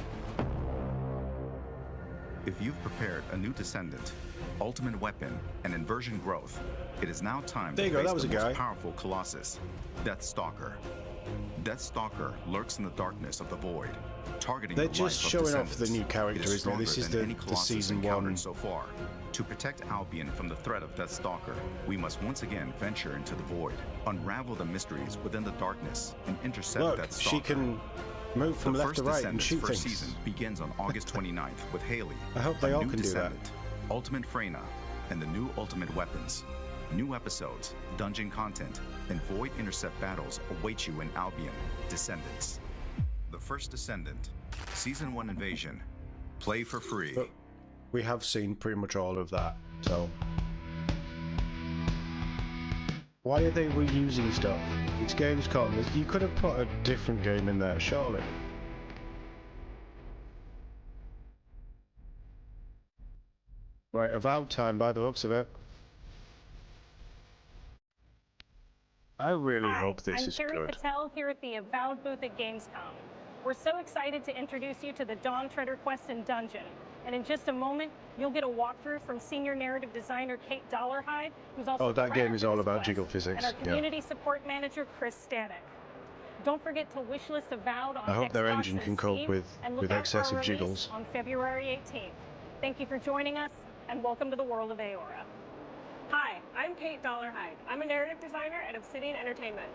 If you've prepared a new Descendant, ultimate weapon, and inversion growth, it is now time to face the most powerful Colossus, Deathstalker. Deathstalker lurks in the darkness of the void, targeting
They're
the
just
life
showing
of
off the new character, isn't it? This is the season one
so far. To protect Albion from the threat of Deathstalker, we must once again venture into the void, unravel the mysteries within the darkness, and intercept Deathstalker.
She can move from left to right and shoot
things. The first
things.
season begins on August 29th with Haley.
I hope they all can do that.
Ultimate Freyna, and the new ultimate weapons. New episodes, dungeon content, and void intercept battles await you in Albion, Descendants. The first Descendant, Season 1 Invasion. Play for free.
But we have seen pretty much all of that, so... Why are they reusing stuff? It's Gamescom. You could have put a different game in there, surely. Right, Avowed time by the looks of it. I really hope this is good.
I'm Carrie Patel here at the Avowed booth at Gamescom. We're so excited to introduce you to the Dawn Treader Quest and Dungeon. And in just a moment, you'll get a walkthrough from senior narrative designer Kate Dollarhide, who's also
that game is all about jiggle physics.
and our community support manager Chris Stanek. Don't forget to wishlist Avowed on
I hope
Xbox
their engine
and
can cope
Steam,
with
and look out for our
excessive
release
jiggles.
on February 18th. Thank you for joining us, and welcome to the world of Aora. Hi, I'm Kate Dollarhide. I'm a narrative designer at Obsidian Entertainment.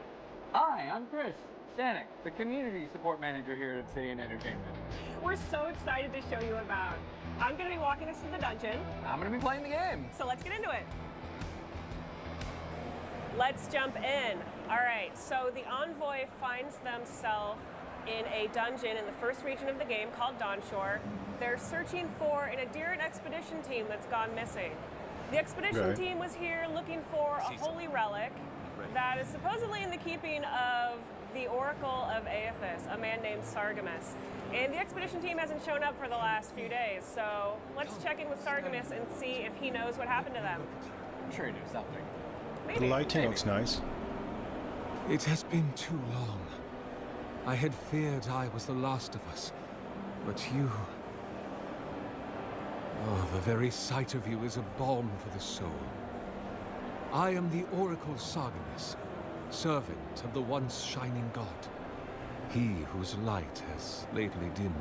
Hi, I'm Chris Stanek, the community support manager here at Obsidian Entertainment.
We're so excited to show you Avowed. I'm going to be walking us through the dungeon.
I'm going to be playing the game.
So let's get into it. Let's jump in. All right, so the Envoy finds themselves in a dungeon in the first region of the game called Dawnshore. They're searching for an Adherent expedition team that's gone missing. The expedition team was here looking for a holy relic that is supposedly in the keeping of the Oracle of Aethys, a man named Sargemus. And the expedition team hasn't shown up for the last few days, so let's check in with Sargemus and see if he knows what happened to them.
I'm sure he knew something.
Maybe.
The lighting looks nice.
It has been too long. I had feared I was the last of us, but you... Oh, the very sight of you is a balm for the soul. I am the Oracle Sargemus, servant of the once shining god. He whose light has lately dimmed.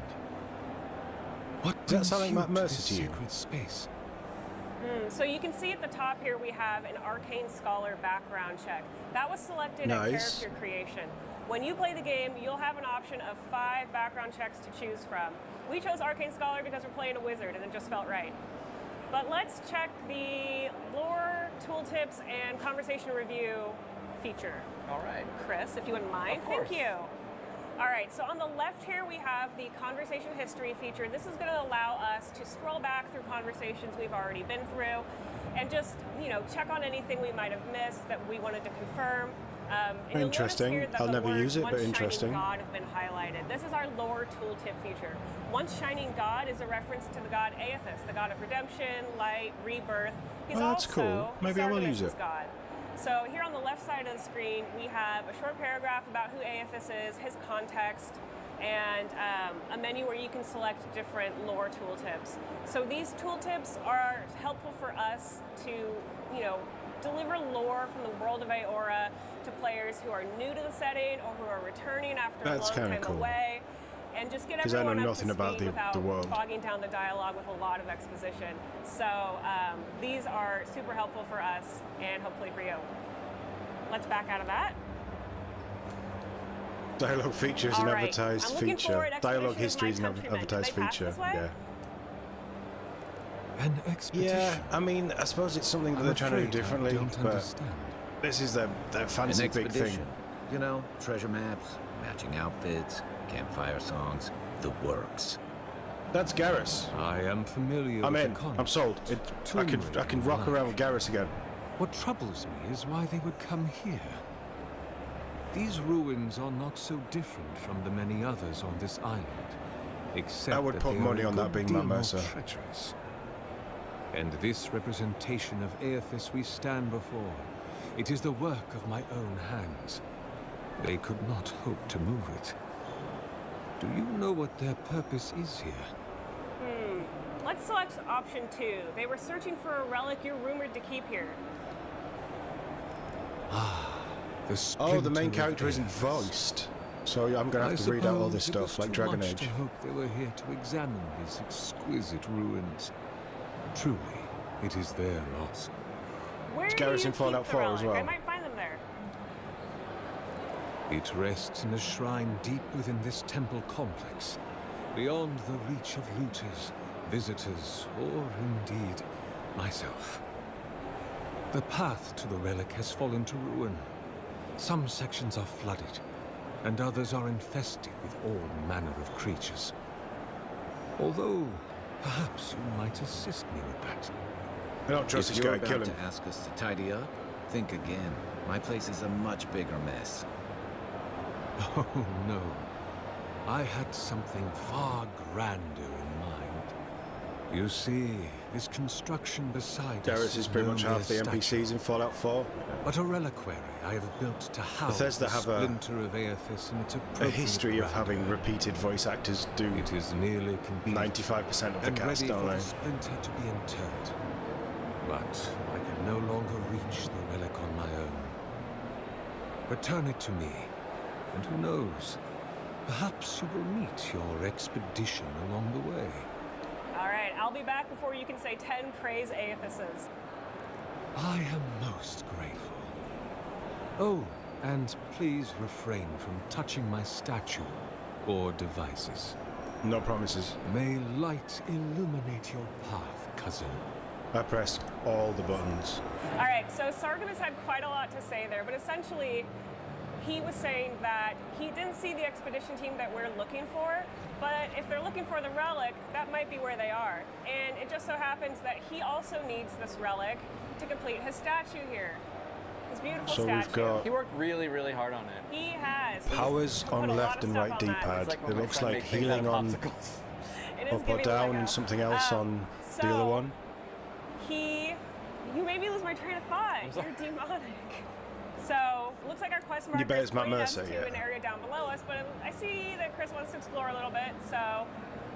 What
Does that sound like Matt
to
Mercer
this
to you?
sacred space?
So you can see at the top here we have an Arcane Scholar background check. That was selected at character creation. When you play the game, you'll have an option of 5 background checks to choose from. We chose Arcane Scholar because we're playing a wizard and it just felt right. But let's check the lore, tooltips, and conversation review feature.
All right.
Chris, if you wouldn't mind.
Of course.
Thank you. All right, so on the left here we have the conversation history feature. This is going to allow us to scroll back through conversations we've already been through and just, check on anything we might have missed that we wanted to confirm. And
Interesting. I'll never use it, but interesting.
God have been highlighted. This is our lore tooltip feature. Once Shining God is a reference to the god Aethys, the god of redemption, light, rebirth. He's
that's
also
cool. Maybe I will use
Sargemus'
it.
god. So here on the left side of the screen, we have a short paragraph about who Aethys is, his context, and a menu where you can select different lore tooltips. So these tooltips are helpful for us to, deliver lore from the world of Aora to players who are new to the setting or who are returning after a long time away, and just get everyone up to speed without bogging down the dialogue with a lot of exposition. So these are super helpful for us and hopefully for you. Let's back out of that.
Dialogue feature is an advertised feature. Dialogue history is an advertised feature. Yeah.
An expedition.
Yeah, I mean, I suppose it's something that they're trying to do differently, but this is their fancy big thing.
You know, treasure maps, matching outfits, campfire songs, the works.
That's Garrus.
I am familiar
I'm
with
in.
the concept.
I'm sold. I can rock around with Garrus again.
What troubles me is why they would come here. These ruins are not so different from the many others on this island, except
I would
that
put
they
money
are a
on that
good
being Matt
deal more
Mercer.
treacherous. And this representation of Aethys we stand before, it is the work of my own hands. They could not hope to move it. Do you know what their purpose is here?
Let's select option 2. They were searching for a relic you're rumored to keep here.
Oh, the main character isn't voiced. So I'm going to have to read out all this stuff like Dragon Age.
I hope they were here to examine these exquisite ruins. Truly, it is their loss.
Where
It's
do you
Garrison
keep
Fallout
the
4
relic?
as well.
I might find them there.
It rests in a shrine deep within this temple complex, beyond the reach of looters, visitors, or indeed myself. The path to the relic has fallen to ruin. Some sections are flooded, and others are infested with all manner of creatures. Although, perhaps you might assist me with that.
I don't trust
If
this
you're
guy, kill
about
him.
to ask us to tidy up, think again. My place is a much bigger mess.
Oh, no. I had something far grander in mind. You see, this construction beside
Garrus
us
is pretty
no
much half the
mere statue,
NPCs in Fallout 4.
but a reliquary I have built to house
Bethesda
the
have a-
splinter of Aethys in its
A
appropriate
history of having
grandeur.
repeated voice actors do
It is nearly complete
95% of the
and
cast,
ready
don't
for
they?
the splinter to be interred. But I can no longer reach the relic on my own. Return it to me, and who knows, perhaps you will meet your expedition along the way.
All right, I'll be back before you can say 10 praise Aethyses.
I am most grateful. Oh, and please refrain from touching my statue or devices.
No promises.
May light illuminate your path, cousin.
I pressed all the buttons.
All right, so Sargeras had quite a lot to say there, but essentially he was saying that he didn't see the expedition team that we're looking for, but if they're looking for the relic, that might be where they are. And it just so happens that he also needs this relic to complete his statue here. His beautiful
So
statue.
we've got
He worked really, really hard on it.
He has. He's
powers
put
on
a lot
left
of
and
stuff
right
on that.
D-pad.
It's like when
It
my
looks
friend
like
made things out
healing
of
on
popsicles.
It is
up or
giving
down
Lego.
and something else on the other one.
You made me lose my train of thought. You're demonic. So, looks like our quest marker
bet
is
it's Matt
pointing us
Mercer,
to
yeah.
an area down below us, but I see that Chris wants to explore a little bit, so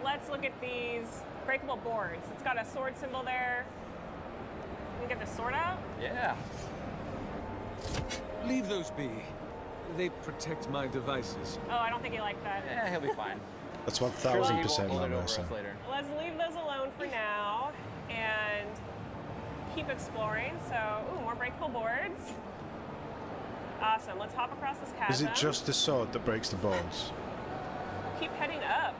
let's look at these breakable boards. It's got a sword symbol there. Can we get the sword out?
Yeah.
Leave those be. They protect my devices.
Oh, I don't think he liked that.
Yeah, he'll be fine.
That's
Surely he won't
1000%
hold
Matt
it over
Mercer.
us later.
Let's leave those alone for now and keep exploring. So, ooh, more breakable boards. Awesome. Let's hop across this chasm.
Is it just the sword that breaks the boards?
Keep heading up.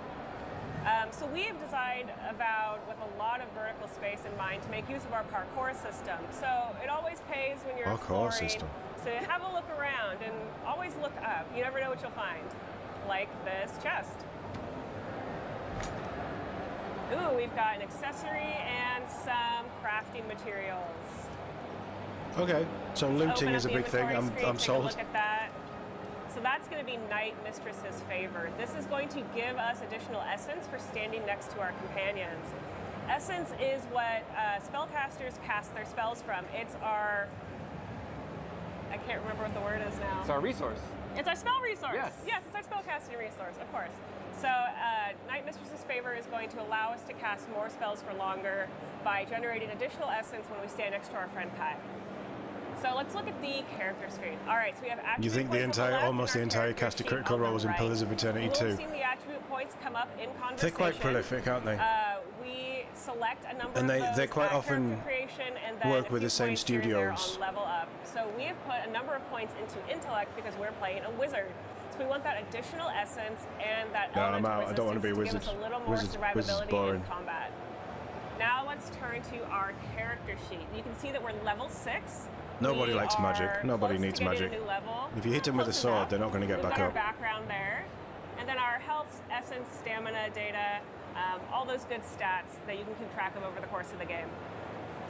So we have designed Avowed with a lot of vertical space in mind to make use of our parkour system. So it always pays when you're
Parkour
exploring
system.
to have a look around and always look up. You never know what you'll find. Like this chest. Ooh, we've got an accessory and some crafting materials.
Okay, so
Let's
looting
open
is a
up the
big thing.
inventory screen,
I'm
take
sold.
a look at that. So that's going to be Night Mistress's favor. This is going to give us additional essence for standing next to our companions. Essence is what spellcasters cast their spells from. It's our... I can't remember what the word is now.
It's our resource.
It's our spell resource.
Yes.
It's our spellcasting resource, of course. So Night Mistress's favor is going to allow us to cast more spells for longer by generating additional essence when we stand next to our friend Kai. So let's look at the character screen. All right, so we have attribute
You think the
points on
entire,
left
almost
and
the
our
entire
character
cast of
sheet
Critical
on the
Roles in
right.
Pillars of Eternity
You will
2?
have seen the attribute points come up in conversation.
They're quite prolific, aren't they?
We select a number
And
of those
they quite
at
often
character creation and then
work
a
with
few
the same
points here and there
studios.
on level up. So we have put a number of points into intellect because we're playing a wizard. So we want that additional essence and that
No, I'm
elemental
out. I don't want to be a
resistance
wizard.
give us a little more
Wizard's
survivability
boring.
in combat. Now let's turn to our character sheet. You can see that we're level 6.
Nobody
We
likes
are
magic. Nobody
close to
needs
getting
magic.
a new level.
If you hit them with a
Close
sword,
enough.
they're not going to get
We've
back
got our
up.
background there. And then our health, essence, stamina, data, all those good stats that you can keep track of over the course of the game.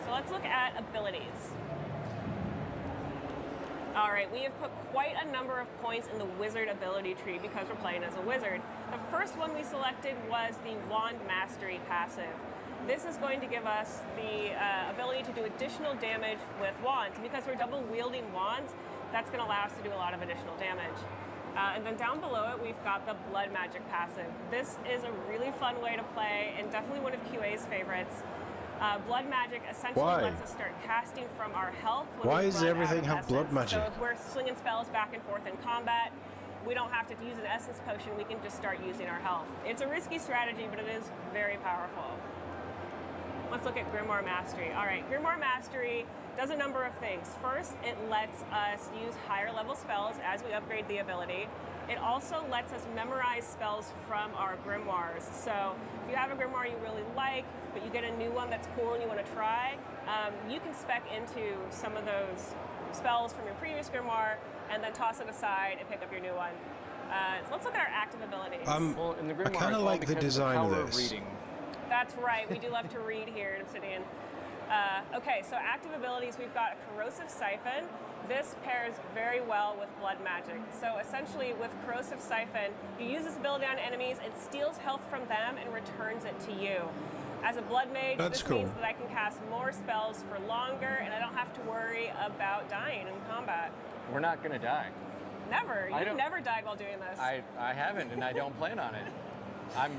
So let's look at abilities. All right, we have put quite a number of points in the wizard ability tree because we're playing as a wizard. The first one we selected was the Wand Mastery passive. This is going to give us the ability to do additional damage with wands. Because we're double wielding wands, that's going to allow us to do a lot of additional damage. And then down below it, we've got the Blood Magic passive. This is a really fun way to play and definitely one of QA's favorites. Blood Magic essentially lets us start casting from our health.
Why does everything have blood magic?
So if we're slinging spells back and forth in combat, we don't have to use an essence potion. We can just start using our health. It's a risky strategy, but it is very powerful. Let's look at Grimoire Mastery. All right, Grimoire Mastery does a number of things. First, it lets us use higher level spells as we upgrade the ability. It also lets us memorize spells from our grimoires. So if you have a grimoire you really like, but you get a new one that's cool and you want to try, you can spec into some of those spells from your previous grimoire and then toss it aside and pick up your new one. So let's look at our active abilities.
Well, in the grimoire, I kind of like the design of this.
That's right, we do love to read here in Obsidian. Okay, so active abilities, we've got a Corrosive Siphon. This pairs very well with Blood Magic. So essentially with Corrosive Siphon, you use this ability on enemies, it steals health from them and returns it to you. As a Blood Mage, this means that I can cast more spells for longer and I don't have to worry about dying in combat.
We're not gonna die.
Never, you've never died while doing this.
I haven't and I don't plan on it. I'm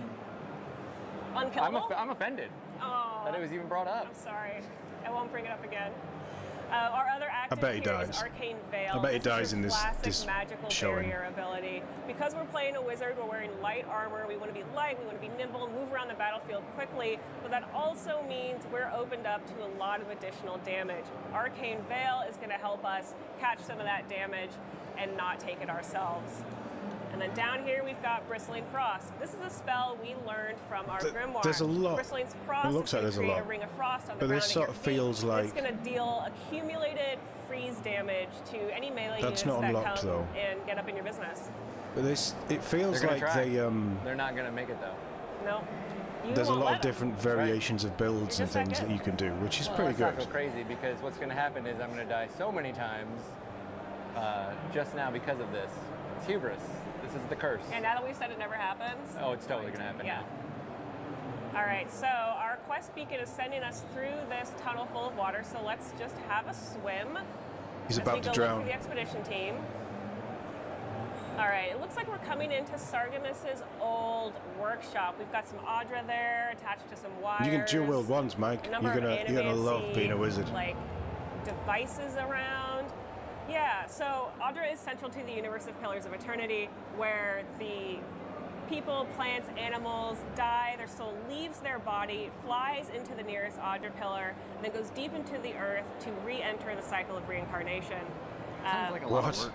unkillable?
I'm offended that it was even brought up.
I'm sorry. I won't bring it up again. Our other active here is Arcane Veil.
I bet he dies in this
magical
showing.
barrier ability. Because we're playing a wizard, we're wearing light armor. We want to be light, we want to be nimble, move around the battlefield quickly. But that also means we're opened up to a lot of additional damage. Arcane Veil is going to help us catch some of that damage and not take it ourselves. And then down here we've got Bristling Frost. This is a spell we learned from our grimoire.
There's a lot.
Bristling Frost
It looks like there's a lot.
A ring of frost on the
But
ground
this
at
sort
your
of
feet.
feels like
It's going to deal accumulated freeze damage to any melee
That's
units
not
that
unlocked,
come
though.
and get up in your business.
But this, it feels
They're
like
gonna try.
they
They're not gonna make it though.
No.
There's a lot of different variations of builds and things that you can do, which is pretty
let's
good.
not go crazy because what's gonna happen is I'm gonna die so many times just now because of this. It's hubris. This is the curse.
And now that we've said it never happens.
Oh, it's totally gonna happen.
Yeah. All right, so our quest beacon is sending us through this tunnel full of water, so let's just have a swim.
He's
as
about
we
to
go
drown.
look for the expedition team. All right, it looks like we're coming into Sargemus's old workshop. We've got some Audra there attached to some wires.
You can dual wield wands, Mike. You're gonna love being a wizard.
Like devices around. Yeah, so Audra is central to the universe of Pillars of Eternity, where the people, plants, animals die, their soul leaves their body, flies into the nearest Audra pillar, and then goes deep into the earth to re-enter the cycle of reincarnation.
Sounds like a lot of work.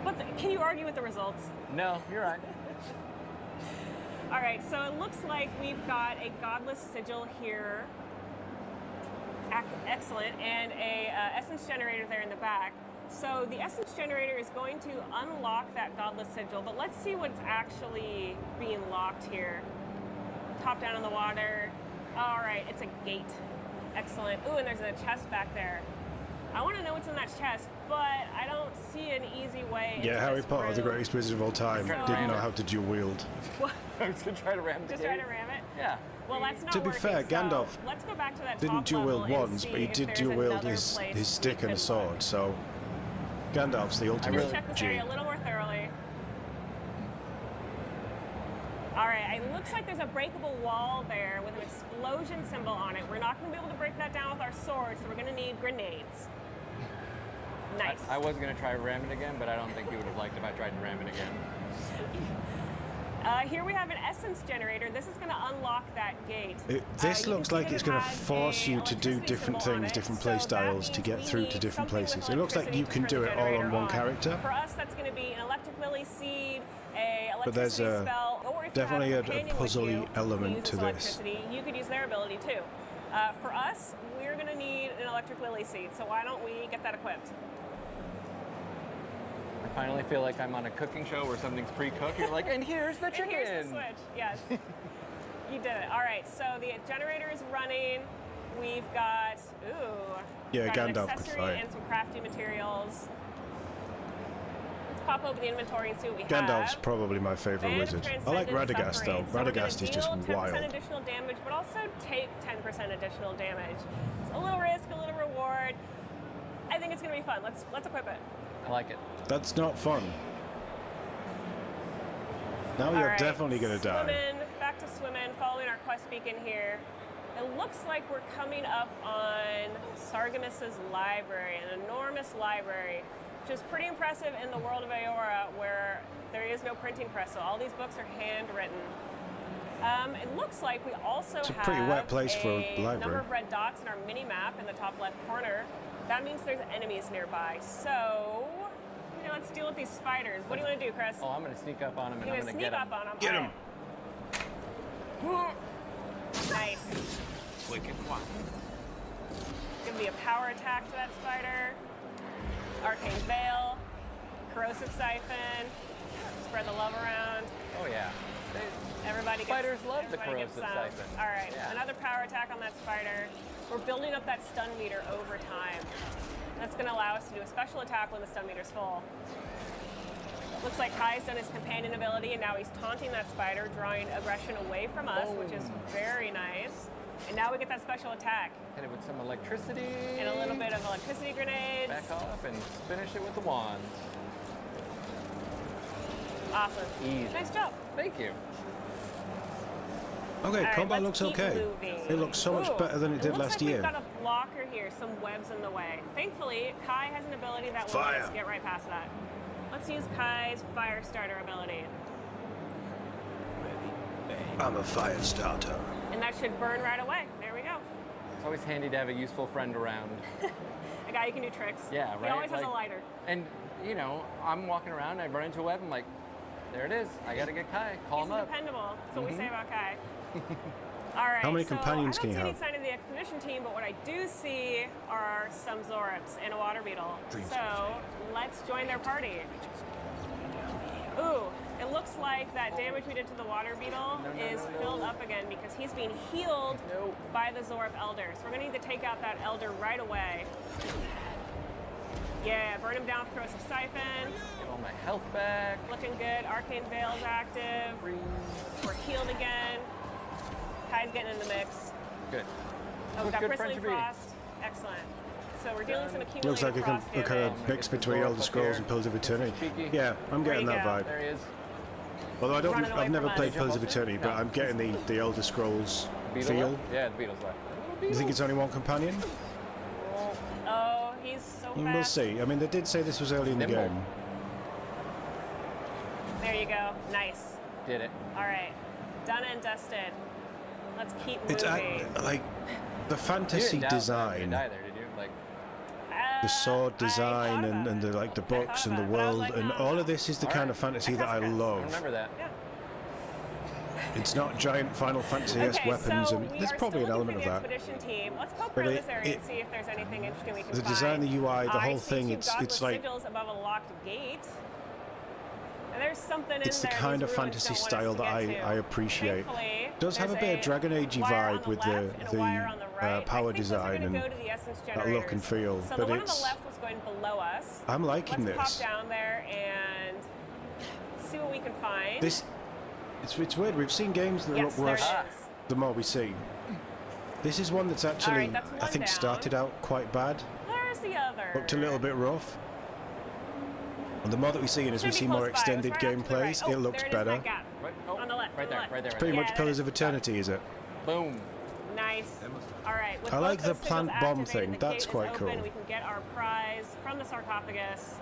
But can you argue with the results?
No, you're right.
All right, so it looks like we've got a godless sigil here. Excellent, and a essence generator there in the back. So the essence generator is going to unlock that godless sigil, but let's see what's actually being locked here. Top down in the water. All right, it's a gate. Excellent. Ooh, and there's a chest back there. I want to know what's in that chest, but I don't see an easy way.
Yeah, Harry Potter, the greatest wizard of all time, didn't know how to dual wield.
I was gonna try to ram the
Just try to ram it?
Yeah.
Well, that's not
To be
working,
fair,
so
Gandalf
let's go back to that
didn't
top
dual
level
wield
and
once,
see
but he
if
did
there's
dual wield
another
his
place
stick
we
and a
could
sword.
look.
So Gandalf's the
Let's
ultimate
check this
G.
area a little more thoroughly. All right, it looks like there's a breakable wall there with an explosion symbol on it. We're not going to be able to break that down with our swords, so we're going to need grenades. Nice.
I was gonna try to ram it again, but I don't think you would have liked if I tried to ram it again.
Here we have an essence generator. This is going to unlock that gate.
This looks like it's going to force you to do different things, different play styles to get through to different places. It looks like you can do it all on one character.
For us, that's going to be an electric lily seed, a
But there's
electricity spell, or if
definitely
you
a
have a companion with
puzzly
you
element
who uses
to this.
electricity, you could use their ability too. For us, we're going to need an electric lily seed, so why don't we get that equipped?
I finally feel like I'm on a cooking show where something's pre-cooked. You're like, and here's the chicken.
And here's the switch. Yes. You did it. All right, so the generator is running. We've got,
Yeah,
got an
Gandalf could
accessory
fight.
and some crafting materials. Let's pop open the inventory and see what we
Gandalf's
have.
probably my favorite
Band of
wizard. I like
Transcendent
Radagast though.
Suffering. So we're gonna
Radagast is just
deal 10%
wild.
additional damage, but also take 10% additional damage. It's a little risk, a little reward. I think it's gonna be fun. Let's equip it.
I like it.
That's not fun. Now you're definitely going to die.
Back to swimming, following our quest beacon here. It looks like we're coming up on Sargamis's library, an enormous library, which is pretty impressive in the world of Aora, where there is no printing press, so all these books are handwritten. It looks like we also have
a pretty wet place for a library.
Number of red dots in our mini-map in the top left corner. That means there's enemies nearby. So, let's deal with these spiders. What do you want to do, Chris?
Oh, I'm going to sneak up on him and I'm going to
sneak up on him.
Get him.
Nice.
Quick and quiet.
Give me a power attack to that spider. Arcane Veil. Corrosive Siphon. Spread the love around.
Oh, yeah.
Everybody
Spiders
gets,
love the
everybody
corrosive
gets
siphon.
All right,
Yeah.
Another power attack on that spider. We're building up that stun meter over time. That's going to allow us to do a special attack when the stun meter's full. Looks like Kai's done his companion ability, and now he's taunting that spider, drawing aggression away from us, which is very nice. And now we get that special attack.
Hit it with some electricity.
And a little bit of electricity grenades.
Back off and finish it with the wand.
Awesome.
Easy.
Nice job.
Thank you.
Okay,
All
combat
right,
looks
let's keep
okay.
moving.
It looks so much better than it did last
like
year.
We've got a blocker here, some webs in the way. Thankfully, Kai has an ability that will let us get right past that. Let's use Kai's fire starter ability.
I'm a fire starter.
And that should burn right away. There we go.
It's always handy to have a useful friend around.
A guy who can do tricks.
Yeah, right?
He always has a lighter.
And, I'm walking around, I run into a web, I'm like, there it is. I got to get Kai. Call him up.
He's dependable. That's what we say about Kai. All right.
How many companions can you have?
I don't see any sign of the expedition team, but what I do see are some Zorops and a water beetle. So let's join their party. Ooh, it looks like that damage we did to the water beetle is filled up again because he's being healed by the Zorop Elder. So we're going to need to take out that Elder right away. Yeah, burn him down with Corrosive Siphon.
Get all my health back.
Looking good. Arcane Veil's active. We're healed again. Kai's getting in the mix.
Good.
Oh, we got Bristling Frost. Excellent. So we're dealing with some accumulated
Looks like a kind of mix between Elder Scrolls and Pillars of Eternity. Yeah, I'm getting that vibe.
There he is.
Although I've never played Pillars of Eternity, but I'm getting the Elder Scrolls feel.
Yeah, the beetle's left.
You think it's only one companion?
Oh, he's so fast.
We'll see. I mean, they did say this was early in the game.
There you go. Nice.
Did it.
All right. Done and dusted. Let's keep moving.
It's like the fantasy design.
You didn't die there, did you? Like
the sword design and the books and the world and all of this is the kind of fantasy that I love.
I remember that. Yeah.
It's not giant Final Fantasy-esque weapons,
so
and there's probably an element of that.
Expedition team. Let's poke around this area and see if there's anything interesting we can
the
find.
design, the UI, the whole thing, it's like
sigils above a locked gate. And there's something in
it's the
there
kind of fantasy style that I appreciate. It does have a bit of Dragon Age vibe with the power design and that look and feel,
so
but
the one
it's.
on the left was going below us.
I'm liking
Let's
this.
pop down there and see what we can find.
It's weird. We've seen games that look worse the more we see. This is one that's actually, I think, started out quite bad.
Where's the other?
Looked a little bit rough. And the more that we see, and as we see more extended gameplays, it looks better.
On the left.
Right there.
It's pretty much Pillars of Eternity, is it?
Boom.
Nice. All right.
I like the plant bomb thing. That's quite cool.
We can get our prize from the sarcophagus.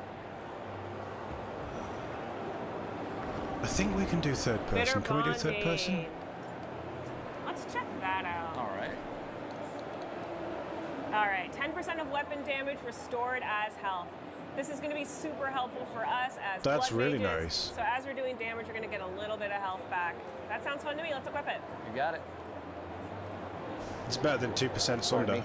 I think we can do third person. Can we do third person?
Let's check that out.
All right.
All right. 10% of weapon damage restored as health. This is going to be super helpful for us as
That's
blood
really
mages.
nice.
So as we're doing damage, we're going to get a little bit of health back. That sounds fun to me. Let's equip it.
You got it.
It's better than 2% Sunder.
All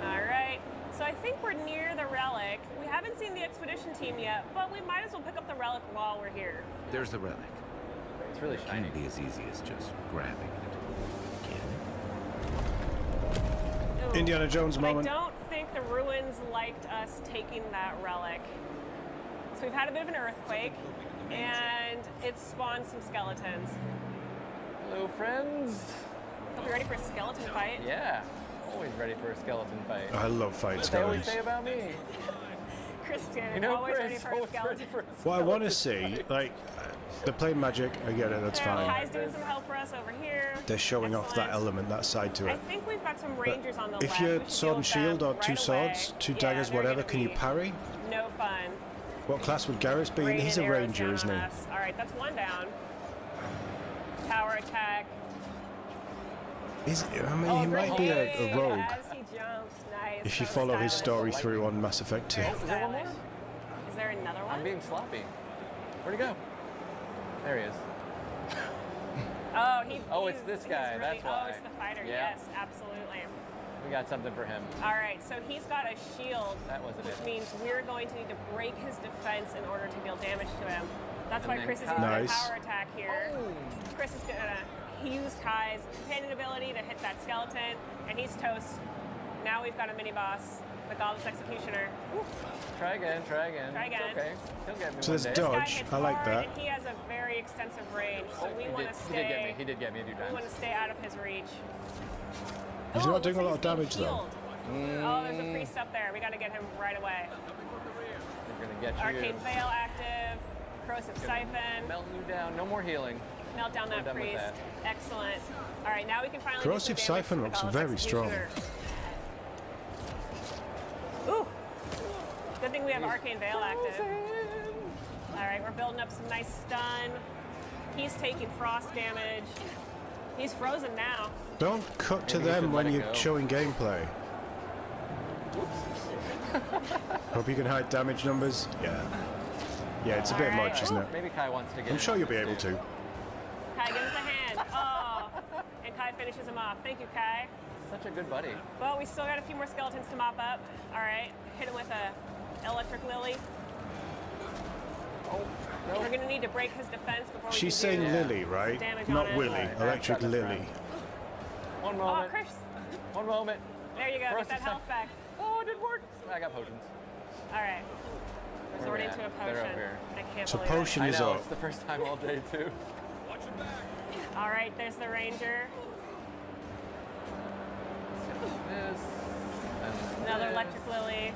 right. So I think we're near the relic. We haven't seen the expedition team yet, but we might as well pick up the relic while we're here.
There's the relic.
It's really shiny.
It can't be as easy as just grabbing it. Can
Ooh.
Indiana Jones moment.
I don't think the ruins liked us taking that relic. So we've had a bit of an earthquake, and it spawned some skeletons.
Hello, friends.
Hope you're ready for a skeleton fight.
Yeah. Always ready for a skeleton fight.
I love fight
What they always
skeletons.
say about me.
Christian,
You know,
always
Chris,
ready for a
always
skeleton.
ready for a
What I want to see, like, they're playing magic. I get it. That's
So
fine.
Kai's doing some help for us over here.
They're showing off that element, that side to
I
it.
think we've got some
But
rangers on the
if
left.
you're
We should
sword
deal
and
with
shield
them
or two
right
swords,
away.
two
Yeah,
daggers,
they're
whatever,
gonna
can you
be
parry?
No fun.
What class would Garrus be?
Raining
He's a
arrows
ranger,
down
isn't
on
he?
us. All right, that's one down. Tower attack.
I mean, he might be a rogue
As he jumps, nice.
if you
so
follow his
stylish.
story through on Mass Effect 2.
So stylish. Is there another one?
I'm being sloppy. Where'd he go? There he is.
Oh,
it's this guy.
Really,
That's why.
Oh, it's the fighter.
Yeah.
Yes, absolutely.
We got something for him.
All right, so he's got a shield,
That wasn't
which
it.
means we're going to need to break his defense in order to deal damage to him. That's
And
why
then
Chris is
Kai-
using a
Nice.
power attack here. Chris is gonna use Kai's companion ability to hit that skeleton, and he's toast. Now we've got a mini boss, the Godless Executioner.
Try again, try again.
Try again.
It's okay. He'll get me
So
one
there's
day.
This guy
dodge.
hits
I like
hard,
that.
and he has a very extensive range, so we want to
He did get me.
stay.
He did get me a few
We want
times.
to stay out of his reach.
He's
Oh,
not
it
doing a
looks
lot
like
of damage,
he's being
though.
healed. Oh, there's a priest up there. We got to get him right away.
We're gonna get you.
Arcane Veil active. Corrosive Siphon.
Melting you down. No more healing.
Melt down
We're
that
done with
priest.
that.
Excellent. All right, now we can finally
Corrosive
do some damage
Siphon
to the
looks
Godless
very strong.
Executioner. Ooh. Good thing we have Arcane Veil active. All right, we're building up some nice stun. He's taking frost damage. He's frozen now.
Don't cut to
Maybe we
them
should
when
let it
you're
go.
showing gameplay. Hope you can hide damage numbers. Yeah. Yeah, it's a bit much, isn't it?
Maybe Kai wants to get
I'm
in
sure
on
you'll be
this
able
too.
to.
Kai, give us a hand. Oh, and Kai finishes him off. Thank you, Kai.
Such a good buddy.
Well, we still got a few more skeletons to mop up. All right, hit him with a electric lily.
Oh, no.
We're gonna need to break his defense before we
She's
can
saying
do
Lily, right?
damage
Not
on it.
Willy.
Alright,
Electric
that's
Lily.
right. One
Oh,
moment.
Chris.
One moment.
There you go.
First
Get that
a
health back.
Oh, it didn't work. I got potions.
All right. Resorting to a
They're
potion.
over here.
I can't
So
believe
potion
I
is
know,
up.
it's the first time all day too.
it. All right, there's the ranger.
This and
Another
this.
electric lily.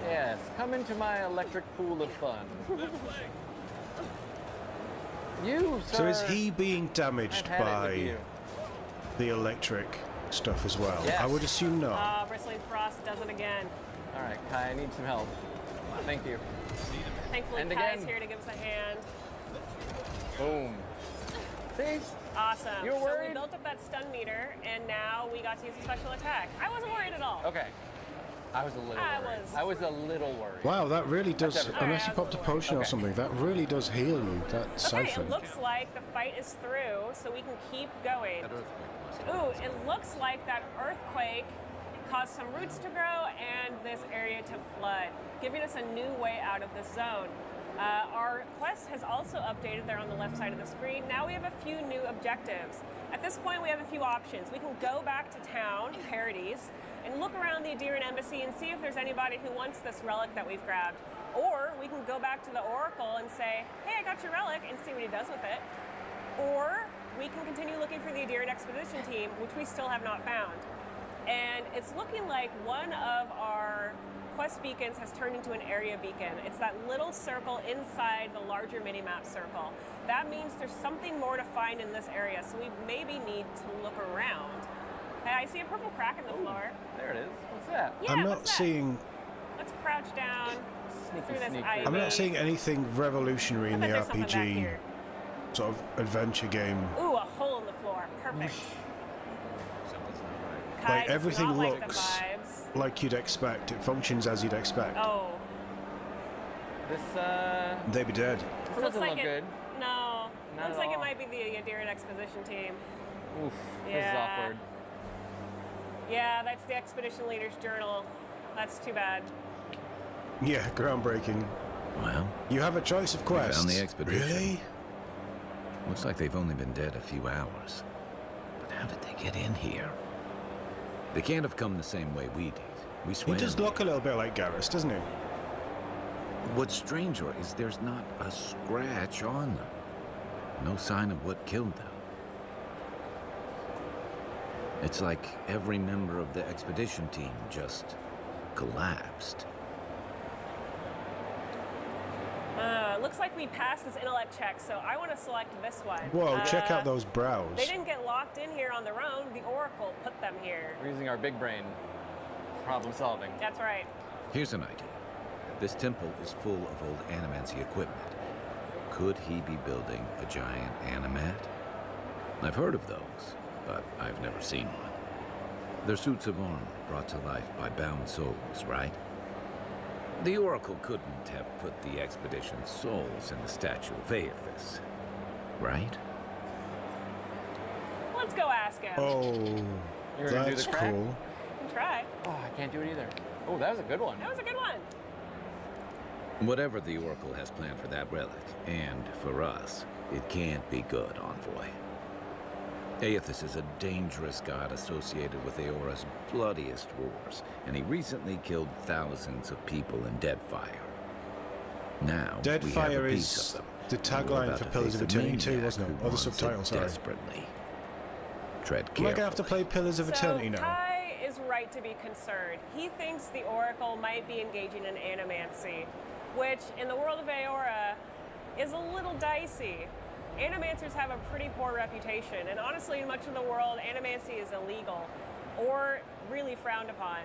Yes, come into my electric pool of fun. You, sir.
So is he being damaged
I've had it with
by
you.
the electric stuff as well?
Yes.
I would assume not.
Bristling frost does it again.
All right, Kai, I need some help. Thank you.
Thankfully,
And
Kai's
again.
here to give us a hand.
Boom. See?
Awesome.
You were
So
worried?
we built up that stun meter, and now we got to use a special attack. I wasn't worried at all.
Okay. I was a little worried. I was a little worried.
Wow, that really does.
everything.
Unless you popped a potion or
Okay.
something, that really does heal you. That
Okay,
siphon.
it looks like the fight is through, so we can keep going. Ooh, it looks like that earthquake caused some roots to grow and this area to flood, giving us a new way out of this zone. Our quest has also updated there on the left side of the screen. Now we have a few new objectives. At this point, we have a few options. We can go back to town, Paradise, and look around the Adirian embassy and see if there's anybody who wants this relic that we've grabbed. Or we can go back to the Oracle and say, hey, I got your relic, and see what he does with it. Or we can continue looking for the Adirian expedition team, which we still have not found. And it's looking like one of our quest beacons has turned into an area beacon. It's that little circle inside the larger minimap circle. That means there's something more to find in this area, so we maybe need to look around. Hey, I see a purple crack in the floor.
There it is. What's that?
Yeah,
I'm
what's
not
that?
seeing.
Let's crouch down through this ivy.
I'm not seeing anything revolutionary in the
I bet there's something back
RPG
here.
sort of adventure game.
Ooh, a hole in the floor. Perfect. Kai
Like
does
everything
not like the
looks
vibes.
like you'd expect. It functions as you'd expect.
Oh.
This,
They'd be dead.
This
Looks
doesn't
like
look
it,
good.
No.
Not
Looks
at
like it
all.
might be the Adirian Exposition team.
Oof, this is
Yeah.
awkward.
Yeah, that's the Expedition Leader's journal. That's too bad.
Yeah, groundbreaking.
Well,
You have a choice of
we
quests.
found the expedition.
Really?
Looks like they've only been dead a few hours. But how did they get in here? They can't have come the same way we did. We
He
swam.
does look a little bit like Garrus, doesn't he?
What's stranger is there's not a scratch on them. No sign of what killed them. It's like every member of the expedition team just collapsed.
looks like we passed this intellect check, so I want to select this one.
Whoa, check out those brows.
They didn't get locked in here on their own. The Oracle put them here.
We're using our big brain. Problem solving.
That's right.
Here's an idea. This temple is full of old animancy equipment. Could he be building a giant animat? I've heard of those, but I've never seen one. They're suits of armor brought to life by bound souls, right? The Oracle couldn't have put the expedition's souls in the statue of Aethys, right?
Let's go ask him.
Oh, that's cool.
You can try.
Oh, I can't do it either. Oh, that was a good one.
That was a good one.
Whatever the Oracle has planned for that relic, and for us, it can't be good, Envoy. Aethys is a dangerous god associated with Eora's bloodiest wars, and he recently killed thousands of people in Deadfire. Now, we have
Deadfire
a piece
is
of them.
the tagline for Pillars of Eternity 2, wasn't it? Or the subtitle, sorry.
Desperately. Tread
Am I
carefully.
going to have to play Pillars of Eternity now?
Kai is right to be concerned. He thinks the Oracle might be engaging in animancy, which in the world of Eora is a little dicey. Animancers have a pretty poor reputation, and honestly, in much of the world, animancy is illegal or really frowned upon.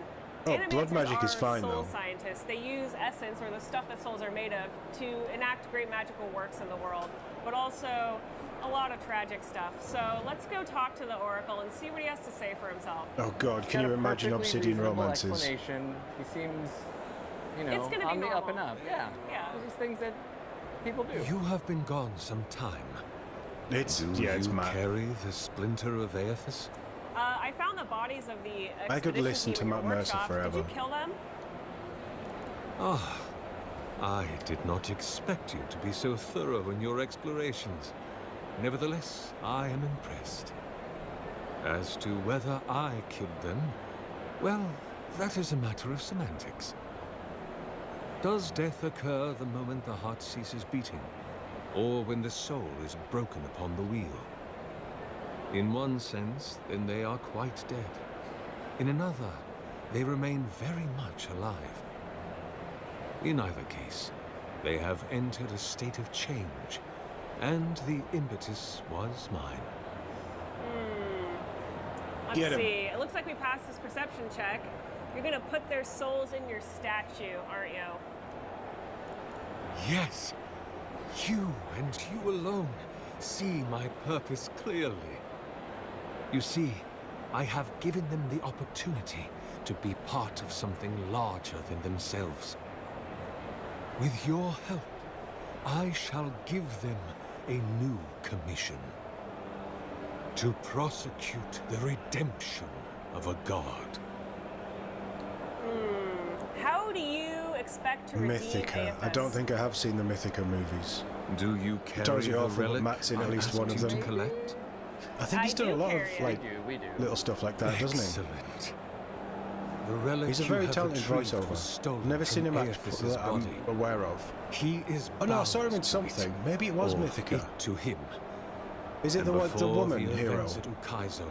Oh, blood magic is fine,
soul
though.
scientists. They use essence, or the stuff that souls are made of, to enact great magical works in the world, but also a lot of tragic stuff. So let's go talk to the Oracle and see what he has to say for himself.
Oh god,
He's
can
got
you
a
imagine
perfectly
Obsidian
reasonable
romances?
Explanation. He seems, you know,
It's gonna be
on the up and
normal.
up. Yeah. Those are things that people do.
You have been gone some time.
It's
Do
yeah, it's
you
mad.
carry the splinter of Aethys?
I found the bodies of the
I could
expedition
listen
team
to
in
Matt
your
Mercer
workshop.
forever.
Did you kill them?
Ah, I did not expect you to be so thorough in your explorations. Nevertheless, I am impressed. As to whether I killed them, well, that is a matter of semantics. Does death occur the moment the heart ceases beating, or when the soul is broken upon the wheel? In one sense, then they are quite dead. In another, they remain very much alive. In either case, they have entered a state of change, and the impetus was mine.
Let's
Get 'em.
see. It looks like we passed this perception check. You're gonna put their souls in your statue, aren't you?
Yes, you and you alone see my purpose clearly. You see, I have given them the opportunity to be part of something larger than themselves. With your help, I shall give them a new commission. To prosecute the redemption of a god.
How do you expect to redeem
Mythica. I
Aethys?
don't think I have seen the Mythica movies.
Do you carry
Tells you
the
awful, but
relic
Matt's in
I
at least
asked
one of
you to
them.
collect?
I think he's done a lot of like
We do.
little stuff like that, doesn't he?
Excellent. The relic
He's a
you
very
have
talented
retrieved was
voiceover.
stolen
Never seen
from
him act
Aethys'
that I'm
body.
aware of.
He is
Oh no, I
bound
saw him in
to it,
something. Maybe it was
or
Mythica.
it to him.
Is it
And
the
before
woman
the
hero?
events at Ukaizo,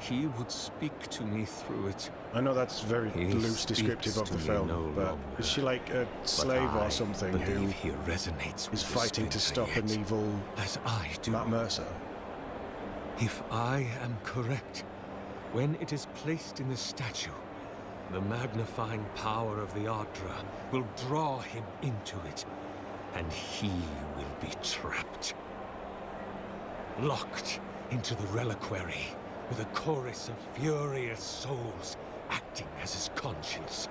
he would speak to me through it.
I know that's very
He
loose descriptive of
speaks
the
to me
film,
no
but
longer.
is she like a
But
slave
I
or something
believe
who
he resonates with
is
the
fighting to
splinter
stop an
yet,
evil
as I do.
Matt Mercer?
If I am correct, when it is placed in the statue, the magnifying power of the Ardra will draw him into it, and he will be trapped. Locked into the reliquary with a chorus of furious souls acting as his conscience.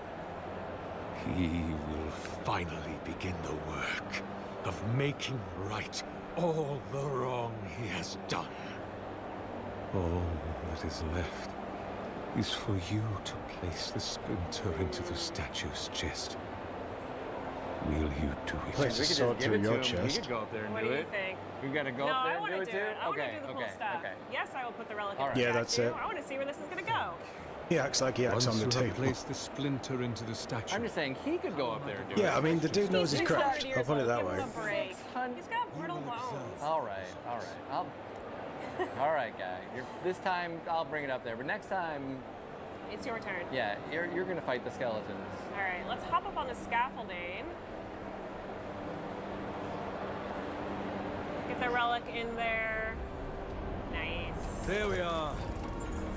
He will finally begin the work of making right all the wrong he has done. All that is left is for you to place the splinter into the statue's chest. Will you do it?
Place a sword through your
We
chest.
could go up there and
What
do
do you
it.
think?
We gotta go
No,
up there
I
and
want
do
to
it
do
too?
it. I want to
Okay,
do the cool
okay,
stuff.
okay.
Yes, I will put the relic
All
in
right.
the
Yeah, that's
statue.
it.
I want to see where this is going to go.
He acts like he acts
Once
on the
you have
table.
placed the splinter into the statue,
I'm just saying he could go up there and do it.
Yeah, I mean the dude knows his
He's
craft.
100 years
I'll put it
old.
that
Give
way.
him a break. He's got brittle bones.
All right. All right, guy. This time I'll bring it up there, but next time,
It's your turn.
yeah, you're gonna fight the skeletons.
All right, let's hop up on the scaffolding. the relic in there. Nice.
There we are.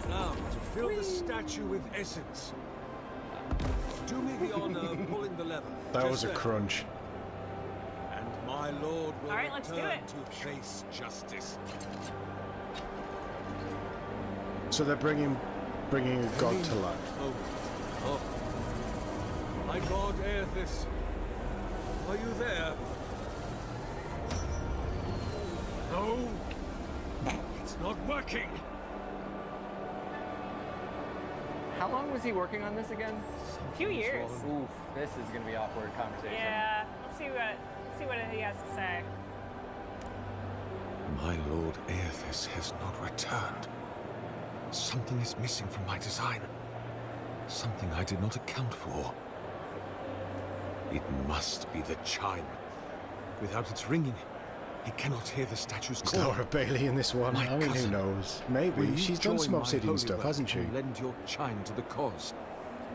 Now, to fill the statue with essence. Do me the honor of pulling the lever.
That was a crunch.
And my lord will
All right, let's do
return
it.
to face justice.
So they're bringing a god to life.
Oh. My god, Aethys. Are you there? No. It's not working.
How long was he working on this again?
A few years.
Oof, this is going to be awkward conversation.
Yeah, let's see what he has to say.
My lord Aethys has not returned. Something is missing from my design. Something I did not account for. It must be the chime. Without its ringing, he cannot hear the statue's
Is
call.
Laura Bailey in this one?
My
I mean, who
cousin,
knows?
will
Maybe.
you
She's done
join
some
my
Obsidian
holy
stuff,
work
hasn't she?
and lend your chime to the cause.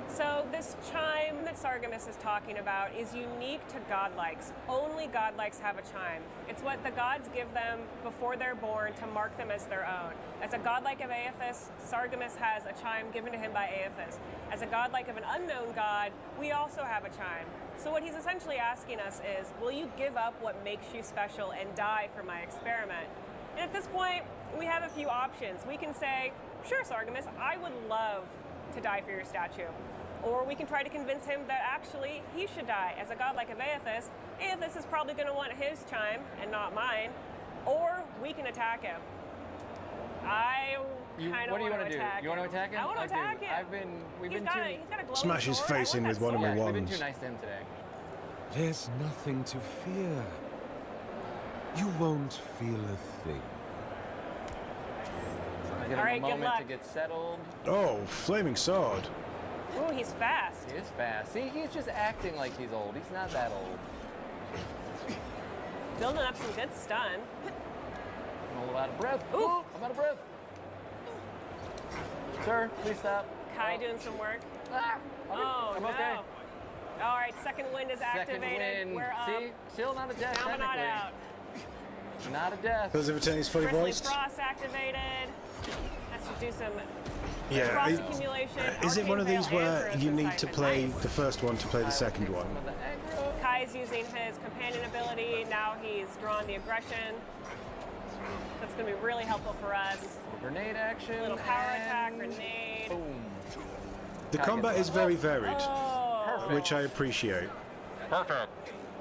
So this chime that Sargemus is talking about is unique to godlikes. Only godlikes have a chime. It's what the gods give them before they're born to mark them as their own. As a godlike of Aethys, Sargemus has a chime given to him by Aethys. As a godlike of an unknown god, we also have a chime. So what he's essentially asking us is, will you give up what makes you special and die for my experiment? And at this point, we have a few options. We can say, sure, Sargemus, I would love to die for your statue. Or we can try to convince him that actually he should die. As a godlike of Aethys, Aethys is probably going to want his chime and not mine. Or we can attack him. I kind of want to attack him.
You want to attack him?
I want to attack him.
We've
He's
been
got
too...
a glowing
Smash his
sword.
face in with one of my
We've been
wands.
too nice to him today.
There's nothing to fear. You won't feel a thing.
Give him a moment to get settled.
Oh, flaming sword.
Ooh, he's fast.
He is fast. See, he's just acting like he's old. He's not that old.
Building up some good stun.
I'm a little out of breath.
Ooh.
I'm out of breath. Sir, please stop.
Kai doing some work.
I'm
no.
okay.
All right, second wind is activated.
Second wind.
We're up.
See, still not a death.
Now we're not
technically.
out.
Not a death.
Does it is fully
Bristly
voiced?
Frost activated. Let's just do some
Yeah.
frost accumulation.
Is it one of these
Arcane Veil
where
and
you
Ferocious
need to
Incitement.
play
Nice.
the first one to play the second one?
Kai's using his companion ability. Now he's drawn the aggression. That's going to be really helpful for us.
Grenade action.
Little power attack, grenade.
Boom.
The combat is very varied,
Oh,
which I appreciate.
Perfect.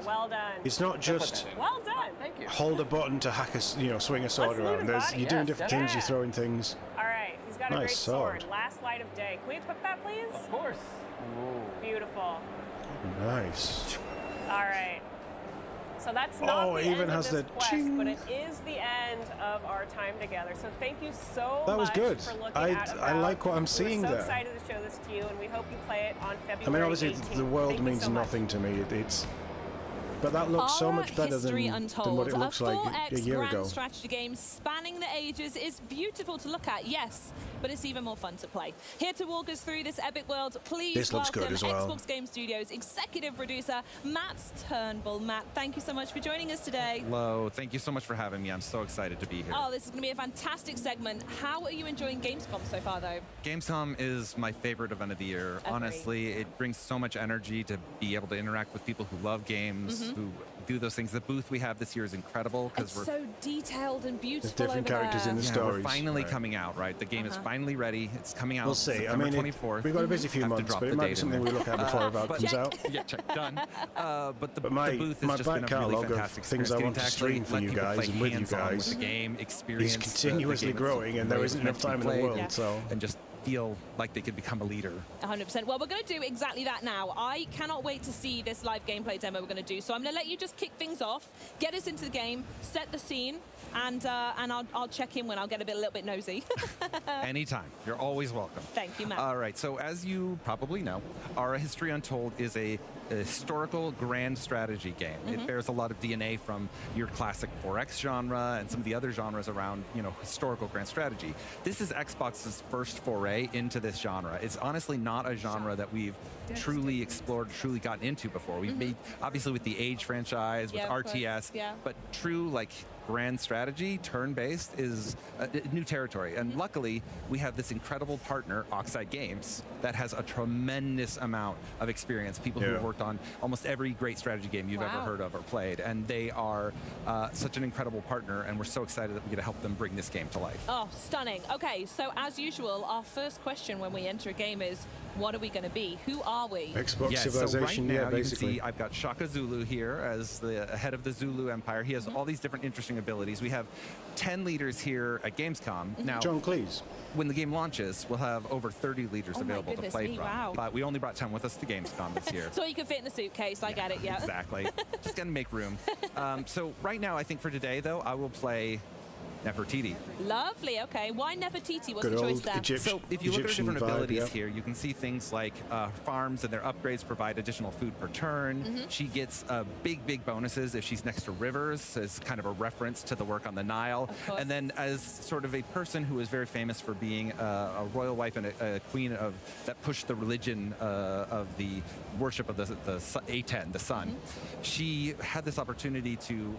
well done.
It's not just
Well done. Thank you.
hold a button to hack swing a sword
Let's loot
around.
his
You're
body.
doing
Yes,
different things, you're
yeah.
throwing things.
All right, he's got a
Nice
great sword.
sword.
Last light of day. Can we equip that, please?
Of course.
Beautiful.
Nice.
All right. So that's not
Oh,
the
it
end
even
of
has
this
the
quest,
ching.
but it is the end of our time together. So thank you so
That was
much
good.
for looking
I
at
I
Avowed.
like what I'm seeing
We're so
there.
excited to show this to you, and we hope you play it on February
I mean, obviously
18th.
the world
Thank you
means
so much.
nothing to me. But that looks so
Ara
much better
History
than
Untold,
what it looks
a
like
4X
a year
grand
ago.
strategy game spanning the ages is beautiful to look at, yes, but it's even more fun to play. Here to walk us through this epic world, please
This looks
welcome
good as well.
Xbox Game Studios executive producer Matt Turnbull. Matt, thank you so much for joining us today.
Hello, thank you so much for having me. I'm so excited to be here.
Oh, this is going to be a fantastic segment. How are you enjoying Gamescom so far, though?
Gamescom is my favorite event of the year.
Agreed.
Honestly, it brings so much energy to be able to interact with people who love games,
Mhm.
who do those things. The booth we have this year is incredible
It's
we're
so detailed and beautiful
different
over
characters
there.
in the
yeah,
stories.
we're finally
Right.
coming out, right? The game is finally ready. It's coming out
We'll see.
September
I mean,
24th.
we've got a busy few
Have to
months,
drop
but it
the
might be
date in
something
there.
we look at before Avowed comes out.
Yeah, check, done. But the
my
booth
my
has just been
back
a really
catalogue of
fantastic
things
experience.
I
Getting
want to
actually
stream for
let
you
people
guys
play
and with you
hands-on
guys
with the game, experience
is continuously
the
growing, and there
way
isn't
it's
enough
meant
time
to
in
be
the
played,
world. So
and just feel like they could become a leader.
100%. Well, we're going to do exactly that now. I cannot wait to see this live gameplay demo we're going to do. So I'm going to let you just kick things off, get us into the game, set the scene, and I'll check in when I'll get a little bit nosy.
Anytime. You're always welcome.
Thank you, Matt.
All right. So as you probably know, Ara History Untold is a a historical grand strategy game. It bears a lot of DNA from your classic 4X genre and some of the other genres around, historical grand strategy. This is Xbox's first foray into this genre. It's honestly not a genre that we've truly explored, truly gotten into before. We've made, obviously, with the Age franchise, with RTS, but true, grand strategy, turn-based, is new territory. And luckily, we have this incredible partner, Oxide Games, that has a tremendous amount of experience. People who have worked on almost every great strategy game you've ever heard of or played. And they are such an incredible partner, and we're so excited that we get to help them bring this game to life.
Oh, stunning. Okay, so as usual, our first question when we enter a game is, what are we going to be? Who are we?
Xbox
So right
Civilization,
now,
basically.
you can see I've got Shaka Zulu here as the head of the Zulu Empire. He has all these different interesting abilities. We have 10 leaders here at Gamescom. Now,
John Cleese.
When the game launches, we'll have over 30 leaders available to play from.
Wow.
But we only brought 10 with us to Gamescom this year.
So you can fit in the suitcase, I get it, yeah.
Exactly. Just gonna make room. So right now, I think for today, though, I will play Nefertiti.
Lovely, okay. Why Nefertiti? What's
Good
the choice
old
there?
So if you look at her different
vibe,
abilities here, you can see things like farms and their upgrades provide additional food per turn. She gets big bonuses if she's next to rivers, as kind of a reference to the work on the Nile. And then as sort of a person who is very famous for being a royal wife and a queen that pushed the religion of the worship of the Aten, the sun, she had this opportunity to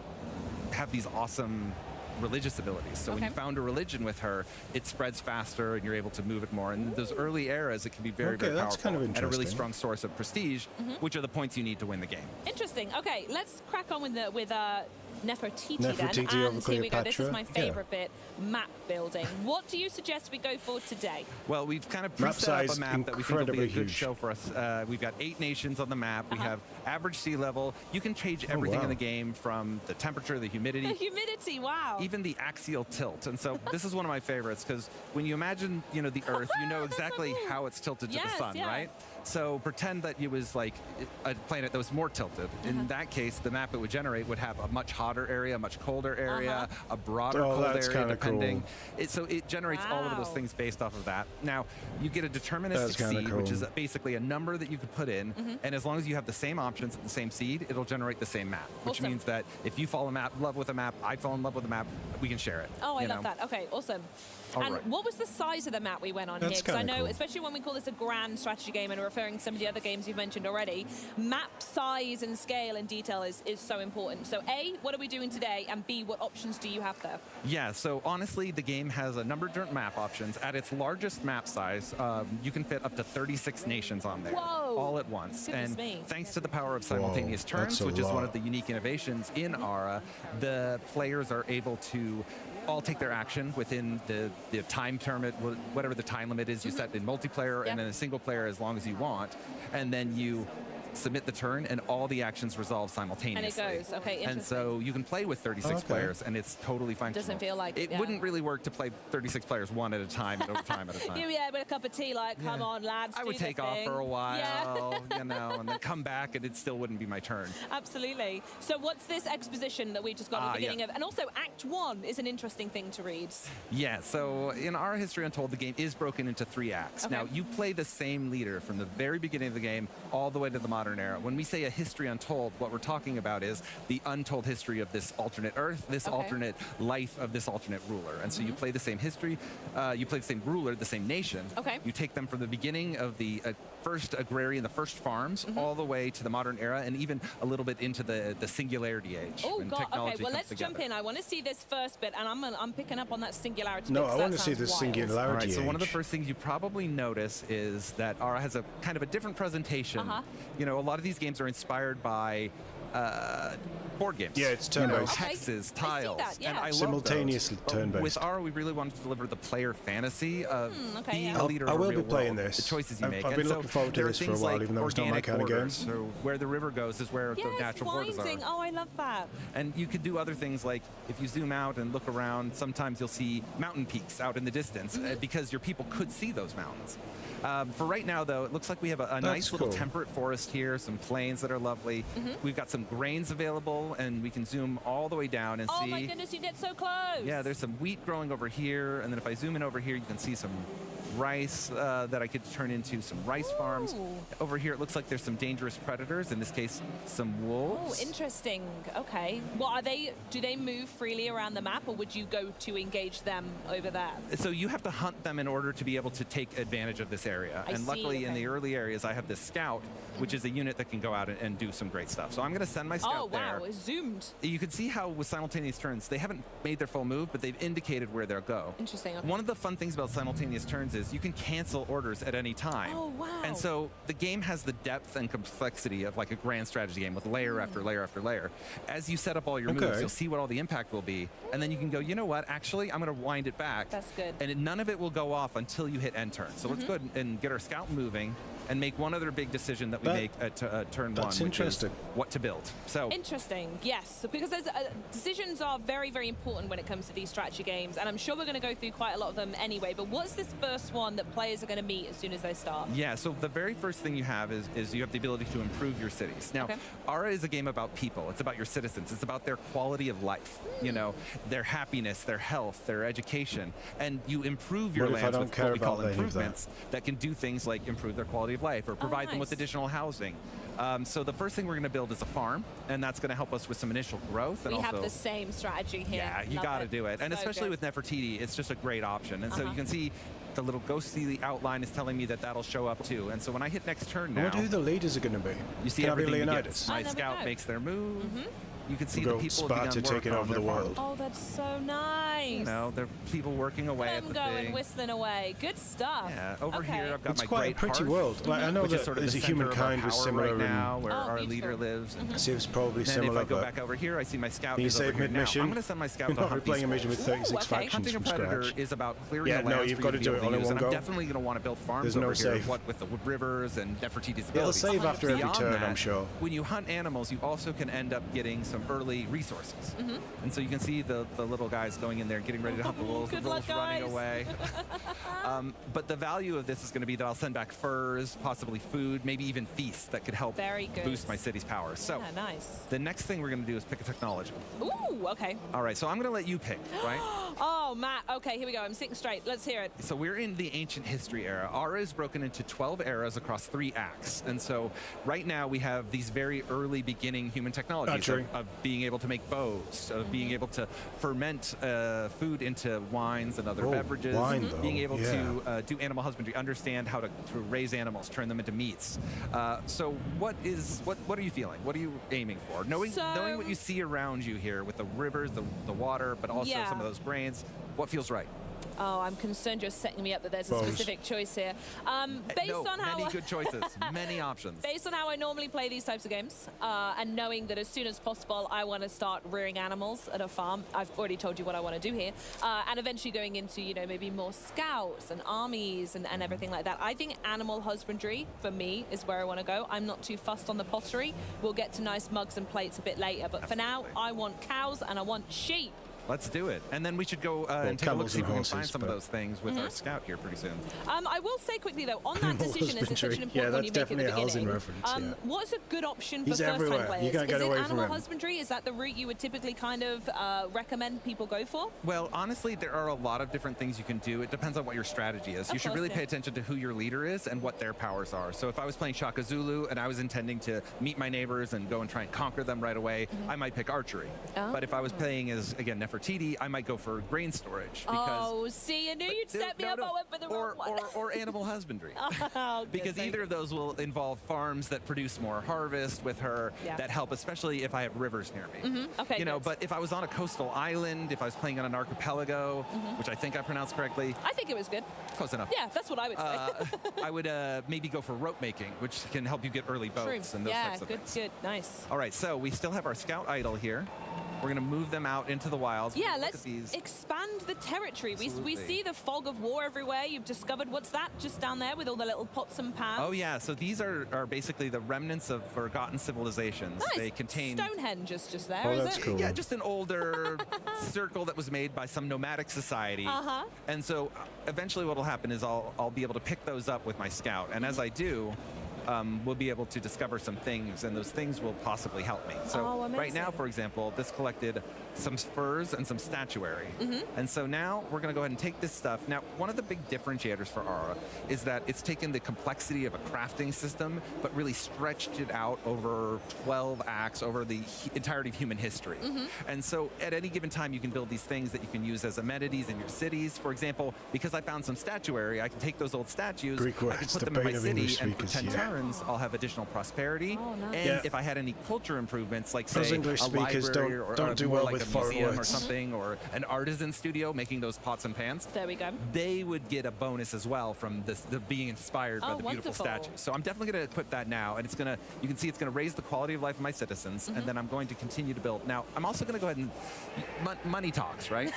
have these awesome religious abilities. So when you found a religion with her, it spreads faster and you're able to move it more. And in those early eras, it can be very, very powerful
kind of
and a really strong source of prestige, which are the points you need to win the game.
Interesting. Okay, let's crack on with Nefertiti then.
Nefertiti
And
over
here we go. This is
Cleopatra.
my favorite bit, map building. What do you suggest we go for today?
Well, we've kind of
Map
pre-set up
size
a map that we think will be a
incredibly
good
huge.
show for us. We've got 8 nations on the map. We have average sea level. You can change everything in the game, from the temperature, the humidity.
The humidity, wow.
Even the axial tilt. And so this is one of my favorites, because when you imagine, the Earth, you know exactly how it's tilted to the sun, right? So pretend that it was like a planet that was more tilted. In that case, the map it would generate would have a much hotter area, a much colder area, a broader cold area, depending. So it generates all of those things based off of that. Now, you get a deterministic seed, which is basically a number that you could put in, and as long as you have the same options at the same seed, it'll generate the same map, which means that if you fall in love with a map, I fall in love with a map, we can share it.
Oh, I love that. Okay, awesome. And what was the size of the map we went on here? Because I know, especially when we call this a grand strategy game and referring to some of the other games you've mentioned already, map size and scale and detail is so important. So A, what are we doing today? And B, what options do you have there?
Yeah, so honestly, the game has a number of different map options. At its largest map size, you can fit up to 36 nations on there, all at once.
Goodness
and
me.
thanks to the power of simultaneous turns, which is one of the unique innovations in Ara, the players are able to all take their action within the time term, whatever the time limit is you set in multiplayer, and then a single player as long as you want, and then you submit the turn, and all the actions resolve simultaneously.
And it goes, okay, interesting.
And so you can play with 36 players, and it's totally functional.
Doesn't feel like
it wouldn't really work to play 36 players one at a time and over time at a time.
Yeah, with a cup of tea, come on, lads.
I would take off for a while, and then come back, and it still wouldn't be my turn.
Absolutely. So what's this exposition that we just got at the beginning of? And also, Act 1 is an interesting thing to read.
Yeah, so in Ara History Untold, the game is broken into 3 acts. Now, you play the same leader from the very beginning of the game all the way to the modern era. When we say a history untold, what we're talking about is the untold history of this alternate Earth, this alternate life of this alternate ruler. And so you play the same history, you play the same ruler, the same nation. You take them from the beginning of the first agrarian, the first farms, all the way to the modern era, and even a little bit into the singularity age.
Oh,
when
God.
technology
Okay, well,
comes
let's jump in. I want to see this first bit, and I'm picking up on that singularity
No,
bit,
I want to see the
wild.
singularity
All right, so one of the
age.
first things you probably notice is that Ara has a kind of a different presentation. You know, a lot of these games are inspired by board games.
Yeah, it's turn-based.
Hexes, tiles, and I love
Simultaneously
those. But
turn-based.
With Ara, we really wanted to deliver the player fantasy of being a leader
I
of a
will
real
be playing
world,
this.
the choices you make.
I've been
And so
looking forward to
there are
this for a
things
while,
like
even though it's not my
organic
kind of game.
borders, or where the river goes is where the natural borders are.
Winding. Oh, I love that.
And you could do other things like, if you zoom out and look around, sometimes you'll see mountain peaks out in the distance because your people could see those mountains. For right now, though, it looks like we have a nice little temperate forest here, some plains that are lovely. We've got some some grains available, and we can zoom all the way down and see.
Oh my goodness, you get so close.
Yeah, there's some wheat growing over here, and then if I zoom in over here, you can see some rice that I could turn into some rice farms. Over here, it looks like there's some dangerous predators, in this case, some wolves.
Oh, interesting. Okay. Well, do they move freely around the map, or would you go to engage them over there?
So you have to hunt them in order to be able to take advantage of this area.
I
and
see,
luckily, in
okay.
the early areas, I have this scout, which is a unit that can go out and do some great stuff. So I'm going to send my scout there.
Oh, wow, it's zoomed.
You can see how with simultaneous turns, they haven't made their full move, but they've indicated where they'll go.
Interesting. Okay.
One of the fun things about simultaneous turns is you can cancel orders at any time.
Oh, wow.
And so the game has the depth and complexity of like a grand strategy game with layer after layer after layer. As you set up all your moves, you'll see what all the impact will be, and then you can go, you know what, actually, I'm going to wind it back.
That's good.
And none of it will go off until you hit end turn. So let's go ahead and get our scout moving and make one other big decision that we make at turn one, which is what to build. So
interesting, yes, because there's decisions are very, very important when it comes to these strategy games, and I'm sure we're going to go through quite a lot of them anyway. But what's this first one that players are going to meet as soon as they start?
Yeah, so the very first thing you have is you have the ability to improve your cities. Now, Ara is a game about people. It's about your citizens. It's about their quality of life, you know, their happiness, their health, their education, and you improve your lands with what we call improvements that can do things like improve their quality of life or provide them with additional housing. So the first thing we're going to build is a farm, and that's going to help us with some initial growth. And
we
also,
have the same strategy here.
yeah, you got to do it. And
So
especially
good.
with Nefertiti, it's just a great option. And so you can see the little ghostly outline is telling me that that'll show up too. And so when I hit next turn now,
I wonder who the leaders are going to be.
you see
Can I be
everything
Leonidas?
My scout makes their move. You can see
We'll
the
go
people
Sparta
have begun
taking
work on
over
their
the
farm.
world.
Oh, that's so nice.
You know, there are people working away at the
going
thing.
whistling away. Good stuff.
Yeah, over here I've got
It's
my
quite
great
a pretty
hearth,
world. Like, I know
which
that
is sort of
there's
the
a
center of our
humankind who's
power
similar
right now,
in-
where our leader lives.
Seems probably
Then
similar,
if I go
but
back over here, I see my scout
Can you
is
save
over here now.
mid-mission?
I'm going to send my scout
You're
to
not
hunt
replaying a
these
mission with
wolves.
36 factions
Hunting a
from
predator
scratch.
is about clearing
Yeah,
the
no,
lands
you've
for
got
you
to
to
do
be
it
able
all
to
in
use.
one
And I'm
go.
definitely going to want to build farms
There's no
over here
save.
with the rivers and Nefertiti's
It'll
abilities.
save after every
Beyond
turn,
that,
I'm sure.
when you hunt animals, you also can end up getting some early resources. And so you can see the little guys going in there, getting ready to hunt the wolves.
Good
The wolves
luck,
running
guys.
away. But the value of this is going to be that I'll send back furs, possibly food, maybe even feasts that could help
Very good.
boost my city's power. So
Yeah, nice.
the next thing we're going to do is pick a technology.
Ooh, okay.
All right, so I'm going to let you pick, right?
Oh, Matt. Okay, here we go. I'm sitting straight. Let's hear it.
So we're in the ancient history era. Ara is broken into 12 eras across 3 acts. And so right now we have these very early beginning human technologies of being able to make bows, of being able to ferment food into wines and other beverages,
wine, though.
being able
Yeah.
to do animal husbandry, understand how to raise animals, turn them into meats. So what are you feeling? What are you aiming for? Knowing what you see around you here with the rivers, the water, but also some of those grains, what feels right?
Oh, I'm concerned you're setting me up that there's a
Bows.
specific choice here. Based
No,
on how
many good choices, many options.
Based on how I normally play these types of games, and knowing that as soon as possible I want to start rearing animals at a farm, I've already told you what I want to do here, and eventually going into, you know, maybe more scouts and armies and everything like that. I think animal husbandry, for me, is where I want to go. I'm not too fussed on the pottery. We'll get to nice mugs and plates a bit later, but for now, I want cows and I want sheep.
Let's do it. And then we should go and take a look, see if we can find some of those things with our scout here pretty soon.
I will say quickly, though, on that decision, as it's such an important
Yeah,
one you
that's
make at the
definitely a housing
beginning,
reference, yeah.
what's a good option for
He's
first-time
everywhere.
players?
You can't get
Is
away
it
from
animal
him.
husbandry? Is that the route you would typically kind of recommend people go for?
Well, honestly, there are a lot of different things you can do. It depends on what your strategy is. You should really pay attention to who your leader is and what their powers are. So if I was playing Shaka Zulu and I was intending to meet my neighbors and go and try and conquer them right away, I might pick archery. But if I was playing as, again, Nefertiti, I might go for grain storage. Because
See, I knew you'd set me up. I went for the wrong one.
or animal husbandry.
Oh, good,
Because
thank
either
you.
of those will involve farms that produce more harvest with her that help, especially if I have rivers near me.
Okay,
you know,
good.
but if I was on a coastal island, if I was playing on an archipelago, which I think I pronounced correctly,
I think it was good.
close enough.
Yeah, that's what I would say.
I would maybe go for rope making, which can help you get early boats and those types of things.
Good, nice.
All right, so we still have our scout idol here. We're going to move them out into the wilds.
Yeah,
Look
let's
at these.
expand the territory. We
Absolutely.
see the fog of war everywhere. You've discovered, what's that just down there with all the little pots and pans?
Oh yeah, so these are basically the remnants of forgotten civilizations.
Nice.
They contain
Stonehenge is just there,
Oh,
is
that's
it?
cool. Yeah, just an older circle that was made by some nomadic society.
Uh-huh.
And so eventually what will happen is I'll be able to pick those up with my scout. And as I do, we'll be able to discover some things, and those things will possibly help me. So right now, for example, this collected some furs and some statuary. And so now we're going to go ahead and take this stuff. Now, one of the big differentiators for Ara is that it's taken the complexity of a crafting system, but really stretched it out over 12 acts, over the entirety of human history. And so at any given time, you can build these things that you can use as amenities in your cities. For example, because I found some statuary, I can take those old statues, I can put them in my city, and for 10 turns, I'll have additional prosperity. And if I had any culture improvements, like say
English
a
speakers
library or
don't do well
like
with
a
foreign
museum or
words.
something, or an artisan studio making those pots and pans,
there we go.
They would get a bonus as well from this, the being inspired by the beautiful statues. So I'm definitely going to put that now, and it's going to, you can see it's going to raise the quality of life of my citizens, and then I'm going to continue to build. Now, I'm also going to go ahead and, money talks, right?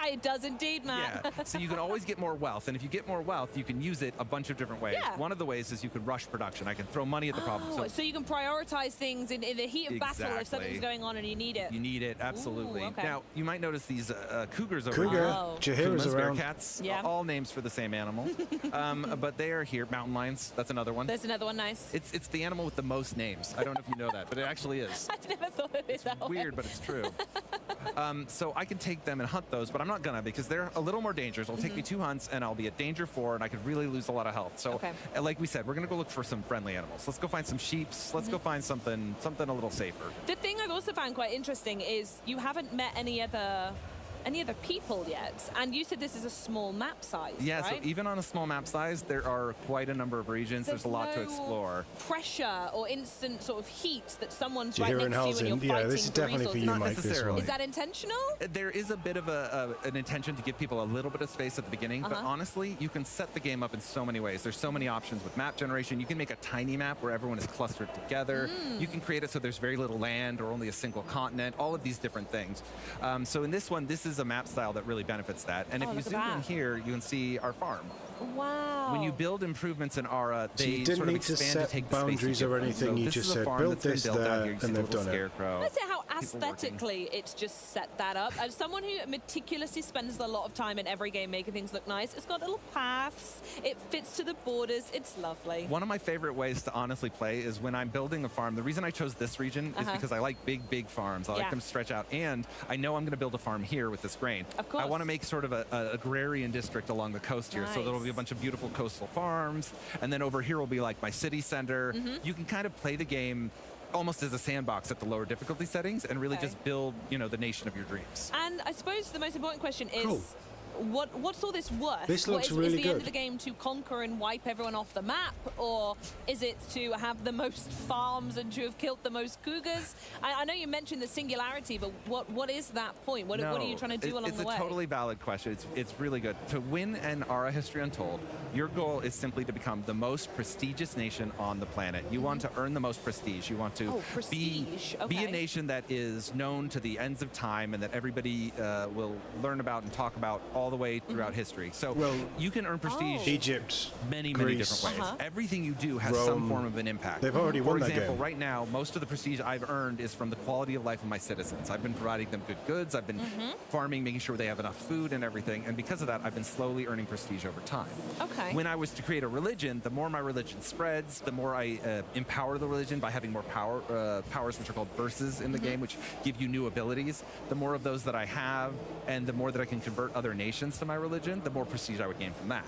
It does indeed, Matt.
Yeah, so you can always get more wealth, and if you get more wealth, you can use it a bunch of different ways. One of the ways is you can rush production. I can throw money at the problem.
So you can prioritize things in the heat of battle if something's going on and you need it.
You need it, absolutely.
Ooh, okay.
Now, you might notice these cougars over
Cougar.
here.
Jahira's around.
Bearcats, all names for the same animal. But they are here. Mountain lions, that's another one.
There's another one, nice.
It's the animal with the most names. I don't know if you know that, but it actually is.
I never thought of it that way.
Weird, but it's true. So I can take them and hunt those, but I'm not gonna, because they're a little more dangerous. It'll take me 2 hunts, and I'll be at danger 4, and I could really lose a lot of health. So, like we said, we're gonna go look for some friendly animals. Let's go find some sheeps. Let's go find something a little safer.
The thing I've also found quite interesting is you haven't met any other people yet, and you said this is a small map size.
Yeah,
right?
So even on a small map size, there are quite a number of regions. There's a lot to explore.
Pressure or instant sort of heat that someone's right next to you and you're fighting
this is definitely for you,
Not
Mike.
necessarily.
Is that intentional?
There is a bit of an intention to give people a little bit of space at the beginning, but honestly, you can set the game up in so many ways. There's so many options with map generation. You can make a tiny map where everyone is clustered together. You can create it so there's very little land or only a single continent, all of these different things. So in this one, this is a map style that really benefits that. And if you zoom in here, you can see our farm.
Wow.
When you build improvements in Ara,
So
they
you didn't
sort of
need to
expand
set
to take the
boundaries
space you
or
give them.
anything.
So
You
this
just
is a
said,
farm
build
that's been
this
built out
there,
here. You
and
see the
they've
little
done it.
scarecrow.
Let's say how aesthetically it's just set that up. As someone who meticulously spends a lot of time in every game making things look nice, it's got little paths, it fits to the borders, it's lovely.
One of my favorite ways to honestly play is when I'm building a farm. The reason I chose this region is because I like big farms. I like them to stretch out, and I know I'm going to build a farm here with this grain.
Of course.
I want to make sort of an agrarian district along the coast here, so there'll be a bunch of beautiful coastal farms, and then over here will be like my city center. You can kind of play the game almost as a sandbox at the lower difficulty settings and really just build, the nation of your dreams.
And I suppose the most important question is, what's all this worth?
This looks
is
really
the
good.
end of the game to conquer and wipe everyone off the map, or is it to have the most farms and to have killed the most cougars? I know you mentioned the singularity, but what is that point? What are you trying to do along the way?
It's a totally valid question. It's really good. To win an Ara History Untold, your goal is simply to become the most prestigious nation on the planet. You want to earn the most prestige. You want to be a nation that is known to the ends of time and that everybody will learn about and talk about all the way throughout history. So you can earn prestige
Egypt,
many
Greece,
different ways. Everything you do has
Rome.
some form of an impact.
They've already won that
For example,
game.
right now, most of the prestige I've earned is from the quality of life of my citizens. I've been providing them good goods. I've been farming, making sure they have enough food and everything. And because of that, I've been slowly earning prestige over time.
Okay.
When I was to create a religion, the more my religion spreads, the more I empower the religion by having more powers, which are called verses in the game, which give you new abilities. The more of those that I have, and the more that I can convert other nations to my religion, the more prestige I would gain from that.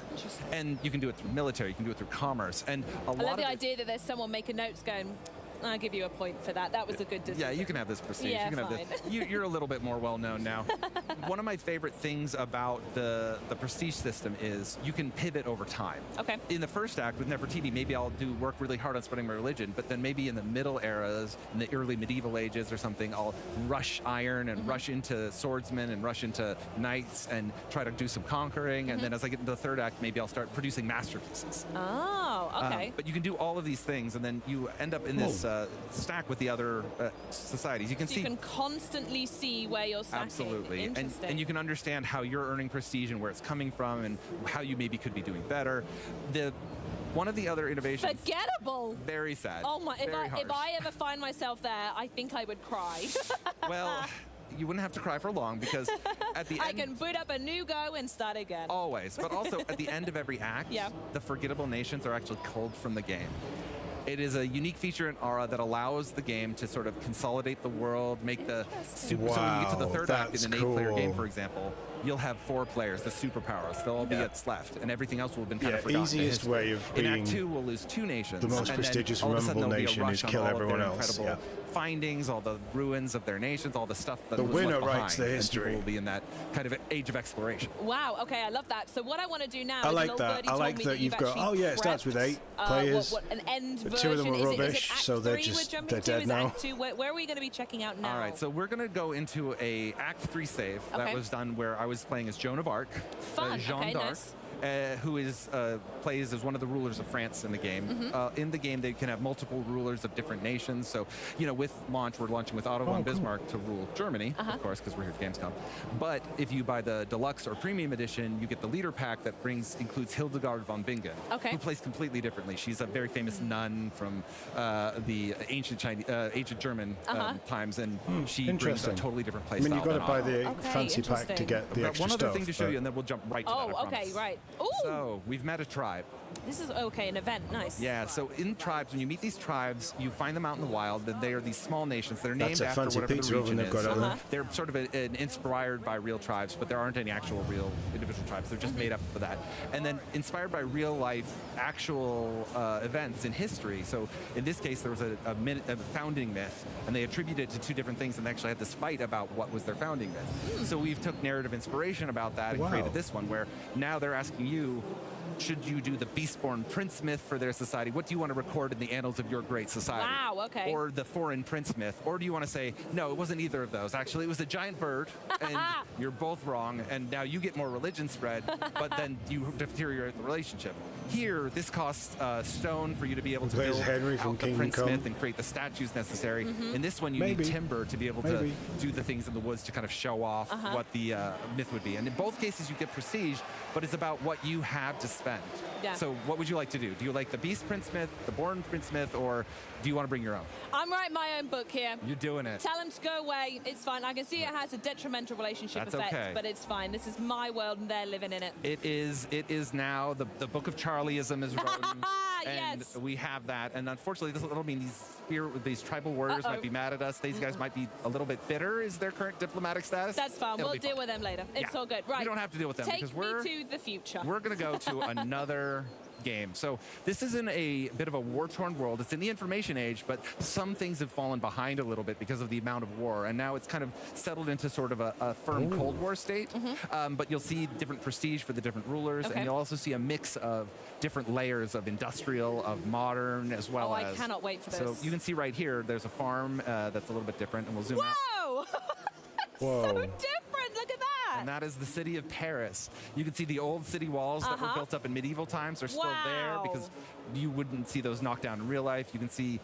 And you can do it through military, you can do it through commerce, and
I love the idea that there's someone making notes going, I'll give you a point for that. That was a good decision.
Yeah, you can have this prestige.
Yeah,
you can have this. You're a little bit more well known now. One of my favorite things about the prestige system is you can pivot over time.
Okay.
In the first act with Nefertiti, maybe I'll work really hard on spreading my religion, but then maybe in the middle eras, in the early medieval ages or something, I'll rush iron and rush into swordsmen and rush into knights and try to do some conquering. And then as I get into the third act, maybe I'll start producing masterpieces.
Oh, okay.
But you can do all of these things, and then you end up in this stack with the other societies. You can see.
You can constantly see where you're stacking.
Absolutely,
Interesting.
and you can understand how you're earning prestige and where it's coming from, and how you maybe could be doing better. One of the other innovations.
Forgettable.
Very sad.
Oh my! If
Very harsh.
I ever find myself there, I think I would cry.
Well. You wouldn't have to cry for long, because at the end...
I can boot up a new go and start again.
Always. But also, at the end of every act, the forgettable nations are actually culled from the game. It is a unique feature in Ara that allows the game to sort of consolidate the world, make the super. So when you get to the third act in an 8-player game, for example, you'll have 4 players, the superpowers. They'll all be what's left, and everything else will have been kind of forgotten.
Easiest way of being
in Act 2, we'll lose 2 nations.
The most prestigious and memorable nation is kill everyone else.
Findings, all the ruins of their nations, all the stuff that
the
was
winner
left
writes the
behind,
history.
And will be in that kind of age of exploration.
Wow. Okay, I love that. So what I want to do now
I
is
like that. I like that you've got. Oh yeah, it starts with 8 players.
An end version.
2 of them are rubbish,
is it
so they're
3
just
we're
they're dead
is
now.
Act 2? Where are we going to be checking out now?
All right, so we're going to go into a Act 3 save that was done where I was playing as Joan of Arc,
Fun.
Jeanne d'Arc.
Nice.
Who is plays as one of the rulers of France in the game. In the game, they can have multiple rulers of different nations. So, with launch, we're launching with Otto von Bismarck to rule Germany, of course, because we're here at Gamescom. But if you buy the deluxe or premium edition, you get the leader pack that includes Hildegard von Bingen, who plays completely differently. She's a very famous nun from the ancient German times, and she brings a totally different play style.
I mean, you've got to buy the fancy pack to get the extra
stuff. One other thing to show
but...
you, and then we'll jump right to that.
Oh, okay, right. Ooh.
So we've met a tribe.
This is an event. Nice.
Yeah. So in tribes, when you meet these tribes, you find them out in the wild. And they are these small nations. They're named after whatever the region is. They're sort of inspired by real tribes, but there aren't any actual real individual tribes. They're just made up for that. And then inspired by real life, actual events in history. So in this case, there was a founding myth, and they attributed it to 2 different things, and they actually had this fight about what was their founding myth. So we've took narrative inspiration about that and created this one, where now they're asking you, should you do the Beastborn Prince myth for their society? What do you want to record in the annals of your great society?
Wow, okay.
Or the Foreign Prince myth? Or do you want to say, no, it wasn't either of those. Actually, it was a giant bird, and you're both wrong, and now you get more religion spread, but then you deteriorate the relationship. Here, this costs stone for you to be able to build
Henry from
out the Prince myth and create the statues necessary. In this one, you need timber to be able to do the things in the woods to kind of show off what the myth would be. And in both cases, you get prestige, but it's about what you have to spend.
Yeah.
So what would you like to do? Do you like the Beast Prince myth, the Born Prince myth, or do you want to bring your own?
I'm writing my own book here.
You're doing it.
Tell him to go away. It's fine. I can see it has a detrimental relationship effect, but it's fine. This is my world, and they're living in it.
It is now. The Book of Charlieism is written. And we have that. And unfortunately, this will mean these tribal warriors might be mad at us. These guys might be a little bit bitter, is their current diplomatic status.
That's fine. We'll deal with them later. It's all good. Right.
We don't have to deal with them because
Take me to the future.
We're going to go to another game. So this is in a bit of a war-torn world. It's in the information age, but some things have fallen behind a little bit because of the amount of war, and now it's kind of settled into sort of a firm Cold War state. But you'll see different prestige for the different rulers, and you'll also see a mix of different layers of industrial, of modern, as well as...
I cannot wait for this.
So you can see right here, there's a farm that's a little bit different, and we'll zoom out.
Whoa! So different. Look at that.
And that is the city of Paris. You can see the old city walls that were built up in medieval times are still there because you wouldn't see those knocked down in real life. You can see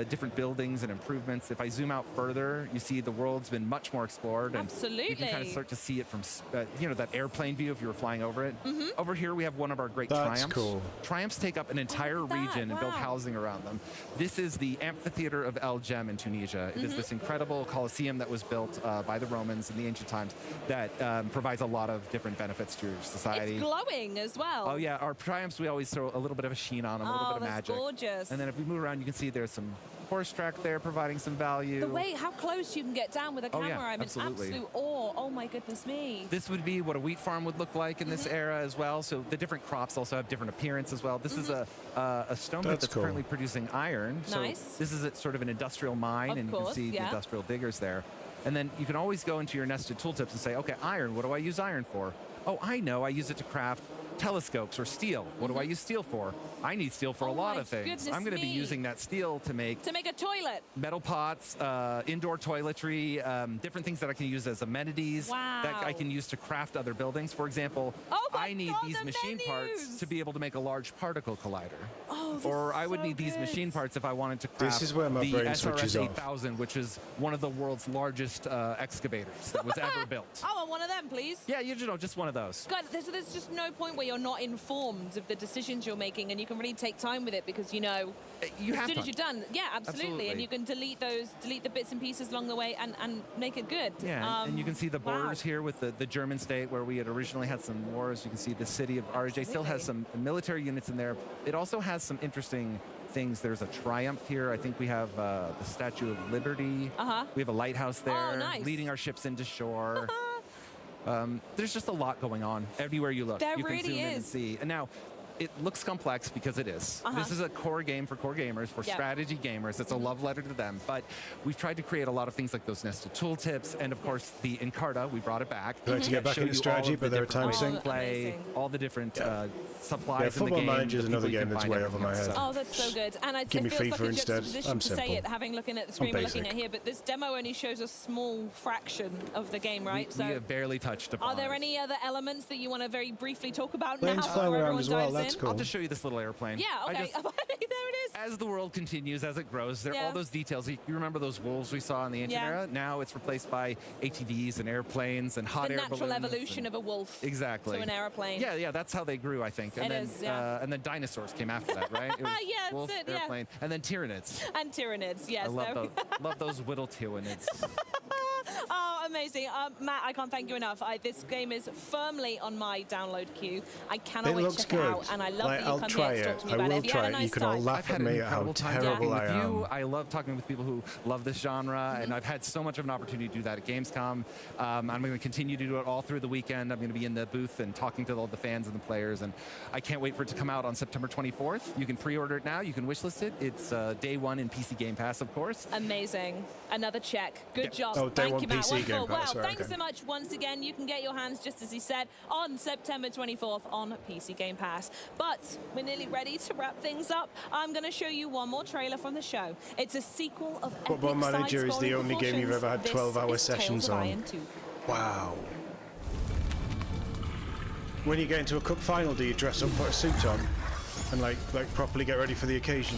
different buildings and improvements. If I zoom out further, you see the world's been much more explored. And you can kind of start to see it from, that airplane view if you were flying over it. Over here, we have one of our great triumphs.
Cool.
Triumphs take up an entire region and build housing around them. This is the amphitheater of El Jem in Tunisia. It is this incredible Colosseum that was built by the Romans in the ancient times that provides a lot of different benefits to your society.
It's glowing as well.
Oh yeah, our triumphs, we always throw a little bit of a sheen on them, a little bit of magic.
That's gorgeous.
And then if we move around, you can see there's some horse track there providing some value.
The way, how close you can get down with a camera, I'm in absolute awe. Oh my goodness me.
This would be what a wheat farm would look like in this era as well. So the different crops also have different appearance as well. This is a stone pit that's currently producing iron.
Nice.
So this is sort of an industrial mine, and you can see the industrial diggers there. And then you can always go into your nested tooltips and say, okay, iron, what do I use iron for? Oh, I know, I use it to craft telescopes or steel. What do I use steel for? I need steel for a lot of things. I'm going to be using that steel to make
a toilet.
Metal pots, indoor toiletry, different things that I can use as amenities that I can use to craft other buildings. For example, I need these machine parts to be able to make a large particle collider. Or I would need these machine parts if I wanted to craft the SRS 8000, which is one of the world's largest excavators that was ever built.
I want one of them, please.
Yeah, just one of those.
God, so there's just no point where you're not informed of the decisions you're making, and you can really take time with it because you know
as
soon as you're done. Yeah, absolutely. And you can delete the bits and pieces along the way and make it good.
Yeah, and you can see the borders here with the German state where we had originally had some wars. You can see the city of RJ still has some military units in there. It also has some interesting things. There's a triumph here. I think we have the Statue of Liberty. We have a lighthouse there leading our ships into shore. There's just a lot going on everywhere you look.
There
you can
really
zoom in and
is.
see. And now, it looks complex because it is. This is a core game for core gamers, for strategy gamers. It's a love letter to them. But we've tried to create a lot of things like those nested tooltips, and of course the Encarta. We brought it back.
I'd like to get back into strategy, but there are times
to play all the different supplies.
Yeah,
in
Football
the game,
Manager is another game that's way over my head.
Oh, that's so good. And it
Give me
feels
FIFA
like a
instead.
juxtaposition
I'm
to say
simple.
it, having looking at the screen
I'm
we're looking
basic.
at here, but this demo only shows a small fraction of the game, right?
We have barely touched upon
are there
it.
any other elements that you want to very briefly talk about
Planes
now
flying
before
around
everyone
as well,
dives
that's
in?
cool.
I'll just show you this little airplane.
Yeah, okay. There it is.
As the world continues, as it grows, there are all those details. You remember those wolves we saw in the ancient era? Now it's replaced by ATVs and airplanes and hot
The
air
natural
balloons
evolution of a wolf
exactly.
to an aeroplane.
Yeah, that's how they grew, I think. And
It
then,
is, yeah.
and then dinosaurs came after that, right? It was
Yeah, that's
wolf,
it, yeah.
airplane, and then Tyranids.
And Tyranids, yes.
I love those whittle Tyranids.
Oh, amazing. Matt, I can't thank you enough. This game is firmly on my download queue. I cannot
It
wait
looks
to check it
good.
out, and I love that
I'll
you come
try
here to
it.
talk to me
I
about
will
it. Have you
try
had a
it.
nice
You can all
time?
laugh
I've had
at
an
me at how
incredible time talking
terrible
with
I am.
you. I love talking with people who love this genre, and I've had so much of an opportunity to do that at Gamescom. I'm going to continue to do it all through the weekend. I'm going to be in the booth and talking to all the fans and the players, and I can't wait for it to come out on September 24th. You can pre-order it now. You can wishlist it. It's day one in PC Game Pass, of course.
Amazing. Another check. Good job.
Oh, day
Thank
one
you, Matt.
PC
Wonderful.
Game Pass.
Wow,
Right,
thanks
okay.
so much once again. You can get your hands, just as he said, on September 24th on PC Game Pass. But we're nearly ready to wrap things up. I'm going to show you one more trailer from the show. It's a sequel of
Football
epic
Manager is the
side-scrolling
only game you've ever had
proportions.
12-hour
This is
sessions
Tales of
on.
Iron 2.
Wow. When you get into a cup final, do you dress up, put a suit on, and like properly get ready for the occasion?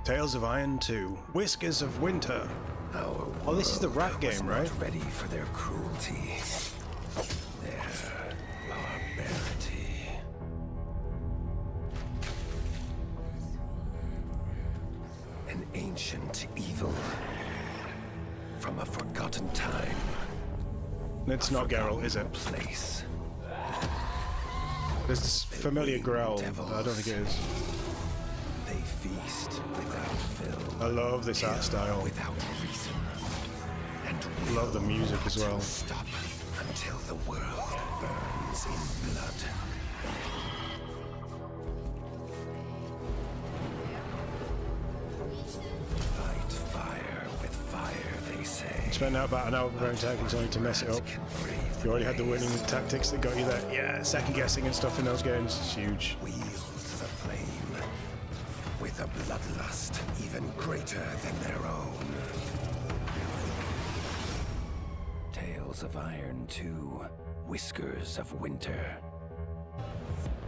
Tales of Iron 2, Whiskers of Winter. Oh, this is the rat game, right?
Ready for their cruelty, their barbarity. An ancient evil from a forgotten time.
It's not Geralt, is it?
Place.
There's this familiar growl. I don't think it is.
They feast without fill.
I love this art style.
Without reason. And
love the music as well.
Stop until the world burns in blood. Fight fire with fire, they say.
Spent out about an hour preparing tactics only to mess it up. You already had the winning tactics that got you there. Yeah, second guessing and stuff in those games is huge.
Wield the flame with a bloodlust even greater than their own. Tales of Iron 2, Whiskers of Winter.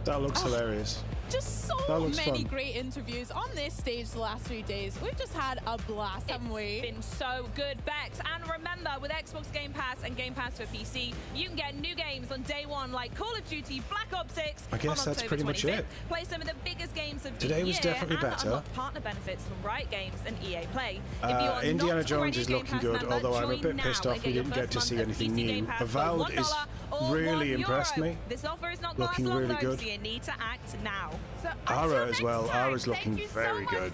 That looks hilarious.
Just
That
so
looks
many
fun.
great interviews on this stage the last 3 days. We've just had a blast, haven't we? It's been so good, Bex. And remember, with Xbox Game Pass and Game Pass for PC, you can get new games on day one like Call of Duty Black Ops 6
I guess
on
that's
October
pretty much
25th.
it.
Play some of the biggest games of
Today
the
was
year
definitely
and
better.
unlock partner benefits from Riot Games and EA Play. If you are
Indiana
not
Jones
already
is
a Game
looking
Pass
good,
member,
although I'm a
join
bit
now
pissed
and
off we
get your
didn't get
first
to see
month of
anything
PC
new.
Game Pass for
Avowed is
$1 or
really
€1.
impressed me.
This offer is not going to last
Looking
long,
really
though,
good.
so you need to act now. So
Ara as well. Ara's looking very good.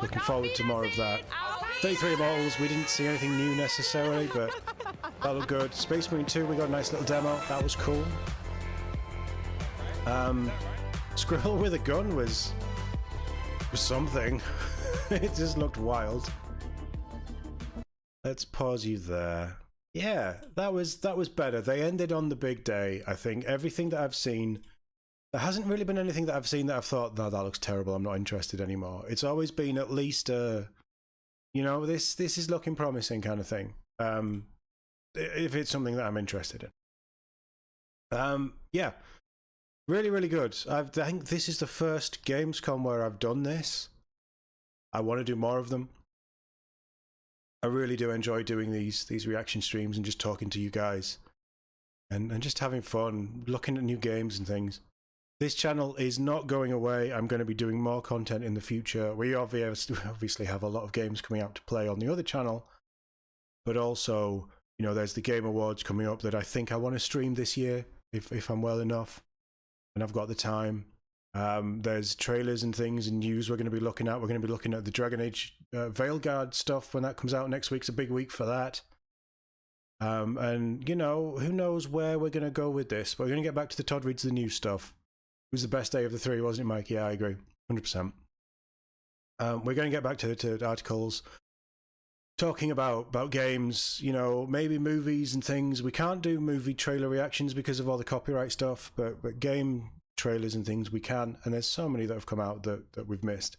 Looking forward to more of that. 33 Immortals, we didn't see anything new necessarily, but that looked good. Space Marine 2, we got a nice little demo. That was cool. Squirrel with a gun was something. It just looked wild. Let's pause you there. Yeah, that was better. They ended on the big day, I think. Everything that I've seen, there hasn't really been anything that I've seen that I've thought, no, that looks terrible, I'm not interested anymore. It's always been at least a, you know, this is looking promising kind of thing. If it's something that I'm interested in. Yeah, really, really good. I think this is the first Gamescom where I've done this. I want to do more of them. I really do enjoy doing these reaction streams and just talking to you guys. and just having fun, looking at new games and things. This channel is not going away. I'm going to be doing more content in the future. We obviously have a lot of games coming out to play on the other channel, but also, you know, there's the Game Awards coming up that I think I want to stream this year if I'm well enough and I've got the time. There's trailers and things and news we're going to be looking at. We're going to be looking at the Dragon Age Veilguard stuff when that comes out next week's a big week for that. And, you know, who knows where we're going to go with this, but we're going to get back to the Todd Reads the News stuff. It was the best day of the 3, wasn't it, Mike? Yeah, I agree. 100%. We're going to get back to articles talking about games, you know, maybe movies and things. We can't do movie trailer reactions because of all the copyright stuff, but game trailers and things we can. And there's so many that have come out that we've missed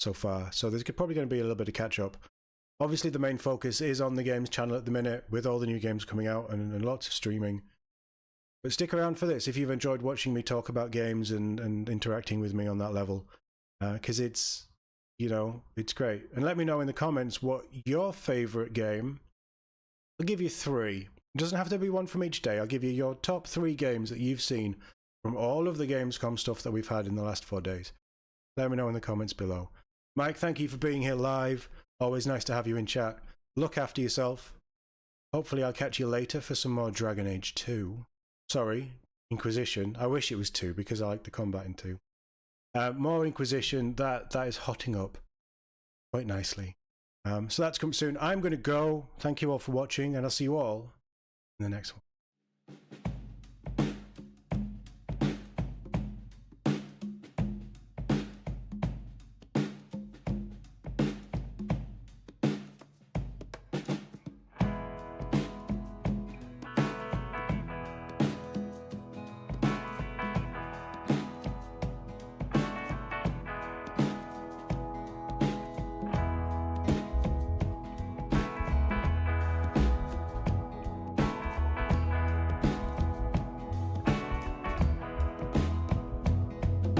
so far. So there's probably going to be a little bit of catch up. Obviously, the main focus is on the games channel at the minute with all the new games coming out and lots of streaming. But stick around for this if you've enjoyed watching me talk about games and interacting with me on that level, because it's, you know, it's great. And let me know in the comments what your favorite game. I'll give you 3. It doesn't have to be one from each day. I'll give you your top 3 games that you've seen from all of the Gamescom stuff that we've had in the last 4 days. Let me know in the comments below. Mike, thank you for being here live. Always nice to have you in chat. Look after yourself. Hopefully I'll catch you later for some more Dragon Age 2. Sorry, Inquisition. I wish it was 2 because I like the combat in 2. More Inquisition, that is hotting up quite nicely. So that's coming soon. I'm going to go. Thank you all for watching, and I'll see you all in the next one.